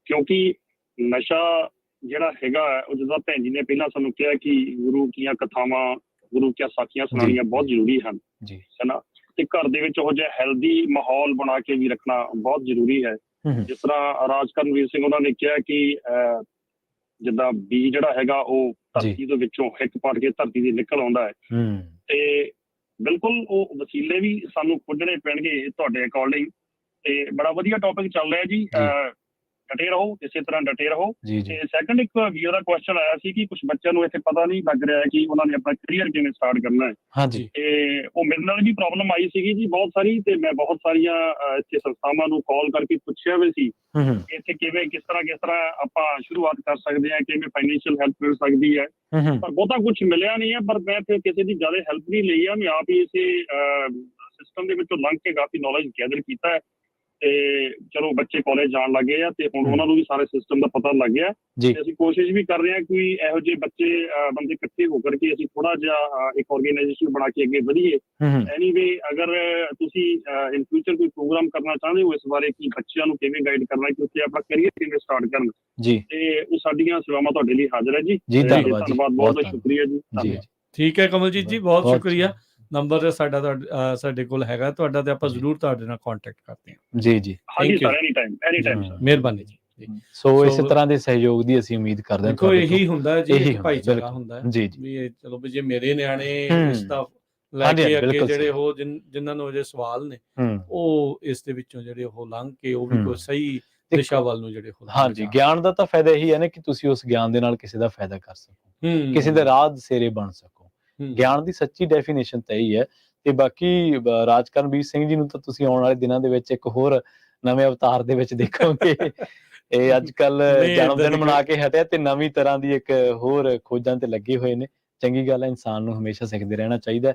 ਕਿਉਂਕਿ ਨਸ਼ਾ ਜਿਹੜਾ ਹੈਗਾ, ਉਹ ਜਿੱਦਾਂ ਭੈਣ ਜੀ ਨੇ ਪਹਿਲਾਂ ਸਾਨੂੰ ਕਿਹਾ ਕਿ ਗੁਰੂ ਦੀਆਂ ਕਥਾਵਾਂ, ਗੁਰੂ ਦੀਆਂ ਸਾਖੀਆਂ ਸੁਣਾਉਣੀਆਂ ਬਹੁਤ ਜ਼ਰੂਰੀ ਹਨ, ਹੈ ਨਾ। ਤੇ ਘਰ ਦੇ ਵਿੱਚ ਉਹ ਜਿਹਾ ਹੈਲਦੀ ਮਾਹੌਲ ਬਣਾ ਕੇ ਵੀ ਰੱਖਣਾ ਬਹੁਤ ਜ਼ਰੂਰੀ ਹੈ। ਜਿਸ ਤਰ੍ਹਾਂ ਰਾਜ ਕਰਨਵੀਰ ਸਿੰਘ ਉਹਨਾਂ ਨੇ ਕਿਹਾ ਕਿ ਜਿੱਦਾਂ ਬੀਜ ਜਿਹੜਾ ਹੈਗਾ ਉਹ ਧਰਤੀ ਦੇ ਵਿੱਚੋਂ ਹਿੱਕ ਪੜ ਕੇ ਧਰਤੀ ਦੇ ਨਿਕਲ ਆਉਂਦਾ ਹੈ ਤੇ ਬਿਲਕੁਲ ਉਹ ਵਸੀਲੇ ਵੀ ਸਾਨੂੰ ਖੋਜਣੇ ਪੈਣਗੇ ਤੁਹਾਡੇ ਅਕੋਰਡਿੰਗ। ਤੇ ਬੜਾ ਵਧੀਆ ਟੌਪਿਕ ਚੱਲ ਰਿਹਾ ਜੀ, ਡਟੇ ਰਹੋ, ਇਸੇ ਤਰ੍ਹਾਂ ਡਟੇ ਰਹੋ। ਤੇ ਸੈਕੰਡ ਇੱਕ ਵੀਰ ਦਾ ਕੁਐਸਚਨ ਆਇਆ ਸੀ ਕਿ ਕੁਝ ਬੱਚਿਆਂ ਨੂੰ ਇੱਥੇ ਪਤਾ ਨਹੀਂ ਲੱਗ ਰਿਹਾ ਕਿ ਉਹਨਾਂ ਨੇ ਆਪਣਾ ਕਰੀਅਰ ਕਿਵੇਂ ਸਟਾਰਟ ਕਰਨਾ ਹੈ। ਤੇ ਉਹ ਮੇਰੇ ਨਾਲ ਵੀ ਪ੍ਰੋਬਲਮ ਆਈ ਸੀਗੀ ਜੀ ਬਹੁਤ ਸਾਰੀ, ਤੇ ਮੈਂ ਬਹੁਤ ਸਾਰੀਆਂ ਇੱਥੇ ਸੰਸਥਾਵਾਂ ਨੂੰ ਕਾਲ ਕਰਕੇ ਪੁੱਛਿਆ ਵੀ ਸੀ ਇੱਥੇ ਕਿਵੇਂ ਕਿਸ ਤਰ੍ਹਾਂ ਆਪਾਂ ਸ਼ੁਰੂਆਤ ਕਰ ਸਕਦੇ ਹਾਂ, ਕਿਵੇਂ ਫਾਈਨੈਂਸ਼ੀਅਲ ਹੈਲਪ ਮਿਲ ਸਕਦੀ ਹੈ, ਪਰ ਬਹੁਤਾ ਕੁਝ ਮਿਲਿਆ ਨਹੀਂ ਹੈ। ਪਰ ਮੈਂ ਫਿਰ ਕਿਸੇ ਦੀ ਜ਼ਿਆਦਾ ਹੈਲਪ ਨਹੀਂ ਲਈ ਆ, ਮੈਂ ਆਪ ਹੀ ਇਸੇ ਸਿਸਟਮ ਦੇ ਵਿੱਚੋਂ ਲੰਘ ਕੇ ਕਾਫੀ ਨੌਲੇਜ ਗੈਦਰ ਕੀਤਾ ਹੈ। ਤੇ ਚਲੋ ਬੱਚੇ ਕਾਲਜ ਜਾਣ ਲੱਗੇ ਆ ਤੇ ਹੁਣ ਉਹਨਾਂ ਨੂੰ ਵੀ ਸਾਰੇ ਸਿਸਟਮ ਦਾ ਪਤਾ ਲੱਗ ਗਿਆ। ਤੇ ਅਸੀਂ ਕੋਸ਼ਿਸ਼ ਵੀ ਕਰ ਰਹੇ ਹਾਂ ਕਿ ਇਹੋ ਜਿਹੇ ਬੱਚੇ ਬੰਦੇ ਇਕੱਠੇ ਹੋ ਕਰਕੇ ਅਸੀਂ ਥੋੜਾ ਜਿਹਾ ਇੱਕ ਆਰਗੇਨਾਈਜੇਸ਼ਨ ਬਣਾ ਕੇ ਅੱਗੇ ਵਧੀਏ। ਐਨੀਵੇ ਅਗਰ ਤੁਸੀਂ ਇਨ ਫਿਊਚਰ ਕੋਈ ਪ੍ਰੋਗਰਾਮ ਕਰਨਾ ਚਾਹੁੰਦੇ ਹੋ ਇਸ ਬਾਰੇ ਕਿ ਬੱਚਿਆਂ ਨੂੰ ਕਿਵੇਂ ਗਾਈਡ ਕਰਨਾ ਕਿ ਉੱਥੇ ਆਪਣਾ ਕਰੀਅਰ ਕਿਵੇਂ ਸਟਾਰਟ ਕਰਨ, ਤੇ ਉਹ ਸਾਡੀਆਂ ਸੇਵਾਵਾਂ ਤੁਹਾਡੇ ਲਈ ਹਾਜ਼ਰ ਹੈ ਜੀ। ਧੰਨਵਾਦ, ਬਹੁਤ ਬਹੁਤ ਸ਼ੁਕਰੀਆ ਜੀ। ਠੀਕ ਹੈ ਕਮਲਜੀਤ ਜੀ, ਬਹੁਤ ਸ਼ੁਕਰੀਆ। ਨੰਬਰ ਸਾਡਾ ਸਾਡੇ ਕੋਲ ਹੈਗਾ ਤੁਹਾਡਾ, ਤੇ ਆਪਾਂ ਜ਼ਰੂਰ ਤੁਹਾਡੇ ਨਾਲ ਕੰਟੈਕਟ ਕਰਦੇ ਹਾਂ। ਜੀ ਹਾਂਜੀ ਸਰ, ਐਨੀ ਟਾਈਮ ਸਰ, ਮਿਹਰਬਾਨੀ ਜੀ। ਸੋ ਇਸੇ ਤਰ੍ਹਾਂ ਦੇ ਸਹਿਯੋਗ ਦੀ ਅਸੀਂ ਉਮੀਦ ਕਰਦੇ ਹਾਂ। ਦੇਖੋ ਇਹੀ ਹੁੰਦਾ ਜੀ, ਇੱਕ ਭਾਈਚਾਰਾ ਹੁੰਦਾ ਹੈ ਵੀ ਚਲੋ ਵੀ ਜੇ ਮੇਰੇ ਨਿਆਣੇ ਇਸ ਦਾ ਲੈ ਕੇ ਅੱਗੇ ਜਿਹੜੇ ਉਹ ਜਿਨ੍ਹਾਂ ਨੂੰ ਅਜੇ ਸਵਾਲ ਨੇ ਉਹ ਇਸ ਦੇ ਵਿੱਚੋਂ ਜਿਹੜੇ ਉਹ ਲੰਘ ਕੇ ਉਹ ਵੀ ਕੋਈ ਸਹੀ ਦਿਸ਼ਾ ਵੱਲ ਨੂੰ ਜਿਹੜੇ ਉਹ ਹਾਂਜੀ, ਗਿਆਨ ਦਾ ਤਾਂ ਫਾਇਦਾ ਇਹੀ ਹੈ ਨਾ ਕਿ ਤੁਸੀਂ ਉਸ ਗਿਆਨ ਦੇ ਨਾਲ ਕਿਸੇ ਦਾ ਫਾਇਦਾ ਕਰ ਸਕੋ, ਕਿਸੇ ਦੇ ਰਾਹ ਦਸੇਰੇ ਬਣ ਸਕੋ। ਗਿਆਨ ਦੀ ਸੱਚੀ ਡੈਫੀਨੇਸ਼ਨ ਤਾਂ ਇਹੀ ਹੈ। ਤੇ ਬਾਕੀ ਰਾਜਕਰਨਵੀਰ ਸਿੰਘ ਜੀ ਨੂੰ ਤਾਂ ਤੁਸੀਂ ਆਉਣ ਵਾਲੇ ਦਿਨਾਂ ਦੇ ਵਿੱਚ ਇੱਕ ਹੋਰ ਨਵੇਂ ਅਵਤਾਰ ਦੇ ਵਿੱਚ ਦੇਖੋਗੇ। ਇਹ ਅੱਜ ਕੱਲ ਜਨਮ ਦਿਨ ਮਨਾ ਕੇ ਹਟਿਆ ਤੇ ਨਵੀਂ ਤਰ੍ਹਾਂ ਦੀ ਇੱਕ ਹੋਰ ਖੋਜਾਂ ਤੇ ਲੱਗੇ ਹੋਏ ਨੇ। ਚੰਗੀ ਗੱਲ ਹੈ, ਇਨਸਾਨ ਨੂੰ ਹਮੇਸ਼ਾ ਸਿੱਖਦੇ ਰਹਿਣਾ ਚਾਹੀਦਾ।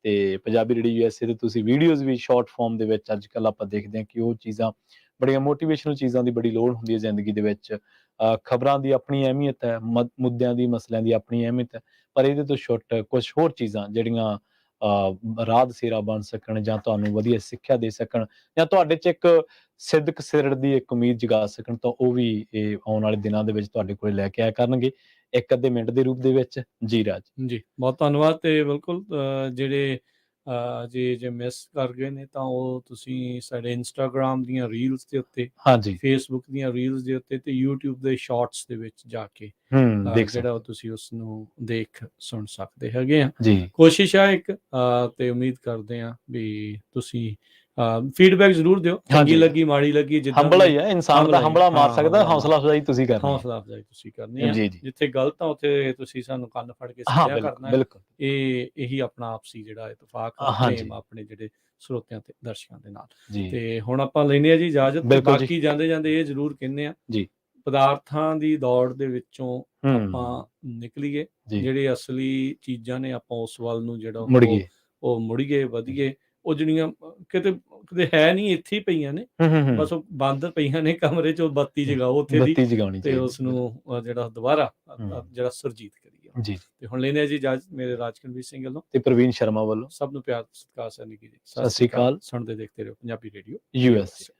ਤੇ ਪੰਜਾਬੀ ਰੇਡੀਓ USA ਤੇ ਤੁਸੀਂ ਵੀਡੀਓਜ਼ ਵੀ ਸ਼ਾਰਟ ਫਾਰਮ ਦੇ ਵਿੱਚ ਅੱਜ ਕੱਲ ਆਪਾਂ ਦੇਖਦੇ ਹਾਂ ਕਿ ਉਹ ਚੀਜ਼ਾਂ ਬੜੀਆਂ ਮੋਟੀਵੇਸ਼ਨਲ ਚੀਜ਼ਾਂ ਦੀ ਬੜੀ ਲੋੜ ਹੁੰਦੀ ਹੈ ਜ਼ਿੰਦਗੀ ਦੇ ਵਿੱਚ। ਖਬਰਾਂ ਦੀ ਆਪਣੀ ਅਹਿਮੀਅਤ ਹੈ, ਮੁੱਦਿਆਂ ਦੀ ਮਸਲਿਆਂ ਦੀ ਆਪਣੀ ਅਹਿਮੀਅਤ ਹੈ, ਪਰ ਇਹਦੇ ਤੋਂ ਛੁੱਟ ਕੁਛ ਹੋਰ ਚੀਜ਼ਾਂ ਜਿਹੜੀਆਂ ਰਾਹ ਦਸੇਰਾ ਬਣ ਸਕਣ ਜਾਂ ਤੁਹਾਨੂੰ ਵਧੀਆ ਸਿੱਖਿਆ ਦੇ ਸਕਣ ਜਾਂ ਤੁਹਾਡੇ 'ਚ ਇੱਕ ਸਿਦਕ ਸਿਰੜ ਦੀ ਇੱਕ ਉਮੀਦ ਜਗਾ ਸਕਣ, ਤਾਂ ਉਹ ਵੀ ਇਹ ਆਉਣ ਵਾਲੇ ਦਿਨਾਂ ਦੇ ਵਿੱਚ ਤੁਹਾਡੇ ਕੋਲ ਲੈ ਕੇ ਆਇਆ ਕਰਨਗੇ ਇੱਕ ਅੱਧੇ ਮਿੰਟ ਦੇ ਰੂਪ ਦੇ ਵਿੱਚ। ਜੀ ਰਾਜ ਜੀ, ਬਹੁਤ ਧੰਨਵਾਦ। ਤੇ ਬਿਲਕੁਲ ਜਿਹੜੇ ਜੇ ਮਿਸ ਕਰ ਗਏ ਨੇ ਤਾਂ ਉਹ ਤੁਸੀਂ ਸਾਡੇ ਇੰਸਟਾਗ੍ਰਾਮ ਦੀਆਂ ਰੀਲਸ ਦੇ ਉੱਤੇ, ਫੇਸਬੁੱਕ ਦੀਆਂ ਰੀਲਸ ਦੇ ਉੱਤੇ ਤੇ YouTube ਦੇ ਸ਼ਾਰਟਸ ਦੇ ਵਿੱਚ ਜਾ ਕੇ ਜਿਹੜਾ ਉਹ ਤੁਸੀਂ ਉਸ ਨੂੰ ਦੇਖ ਸੁਣ ਸਕਦੇ ਹੈਗੇ ਆ। ਕੋਸ਼ਿਸ਼ ਆ ਇੱਕ ਤੇ ਉਮੀਦ ਕਰਦੇ ਆ ਵੀ ਤੁਸੀਂ ਫੀਡਬੈਕ ਜ਼ਰੂਰ ਦਿਓ, ਚੰਗੀ ਲੱਗੀ ਮਾੜੀ ਲੱਗੀ, ਜਿੱਦਾਂ ਹੰਬਲਾ ਹੀ ਹੈ ਇਨਸਾਨ ਦਾ, ਹੰਬਲਾ ਮਾਰ ਸਕਦਾ, ਹੌਸਲਾ ਅਫਜ਼ਾਈ ਤੁਸੀਂ ਕਰਨੀ ਹੈ। ਜਿੱਥੇ ਗਲਤ ਆ ਉੱਥੇ ਤੁਸੀਂ ਸਾਨੂੰ ਕੰਨ ਫੜ ਕੇ ਸਿੱਧਾ ਕਰਨਾ ਹੈ। ਇਹੀ ਆਪਣਾ ਆਪਸੀ ਜਿਹੜਾ ਇਤਫਾਕ ਪ੍ਰੇਮ ਆਪਣੇ ਜਿਹੜੇ ਸਰੋਤਿਆਂ ਤੇ ਦਰਸ਼ਕਾਂ ਦੇ ਨਾਲ। ਤੇ ਹੁਣ ਆਪਾਂ ਲੈਂਦੇ ਆ ਜੀ ਇਜਾਜ਼ਤ। ਬਾਕੀ ਜਾਂਦੇ ਜਾਂਦੇ ਇਹ ਜ਼ਰੂਰ ਕਹਿੰਦੇ ਆ ਪਦਾਰਥਾਂ ਦੀ ਦੌੜ ਦੇ ਵਿੱਚੋਂ ਆਪਾਂ ਨਿਕਲੀਏ, ਜਿਹੜੇ ਅਸਲੀ ਚੀਜ਼ਾਂ ਨੇ ਆਪਾਂ ਉਸ ਵੱਲ ਨੂੰ ਜਿਹੜਾ ਉਹ ਮੁੜੀਏ, ਵਧੀਏ। ਉਹ ਜਿਹੜੀਆਂ ਕਿਤੇ ਹੈ ਨਹੀਂ, ਇੱਥੇ ਹੀ ਪਈਆਂ ਨੇ, ਬਸ ਉਹ ਬੰਦ ਪਈਆਂ ਨੇ ਕਮਰੇ 'ਚ, ਬੱਤੀ ਜਗਾਓ ਉੱਥੇ ਦੀ ਤੇ ਉਸ ਨੂੰ ਜਿਹੜਾ ਦੁਬਾਰਾ ਜਿਹੜਾ ਸੁਰਜੀਤ ਕਰੀਏ। ਤੇ ਹੁਣ ਲੈਂਦੇ ਆ ਜੀ ਇਜਾਜ਼ਤ ਮੇਰੇ ਰਾਜਕਰਨਵੀਰ ਸਿੰਘ ਵੱਲੋਂ ਤੇ ਪ੍ਰਵੀਨ ਸ਼ਰਮਾ ਵੱਲੋਂ। ਸਭ ਨੂੰ ਪਿਆਰ ਸਤਿਕਾਰ ਸਨਿੱਕੀ ਜੀ। ਸਤਿ ਸ਼੍ਰੀ ਅਕਾਲ। ਸੁਣਦੇ ਦੇਖਦੇ ਰਹੋ ਪੰਜਾਬੀ ਰੇਡੀਓ USA।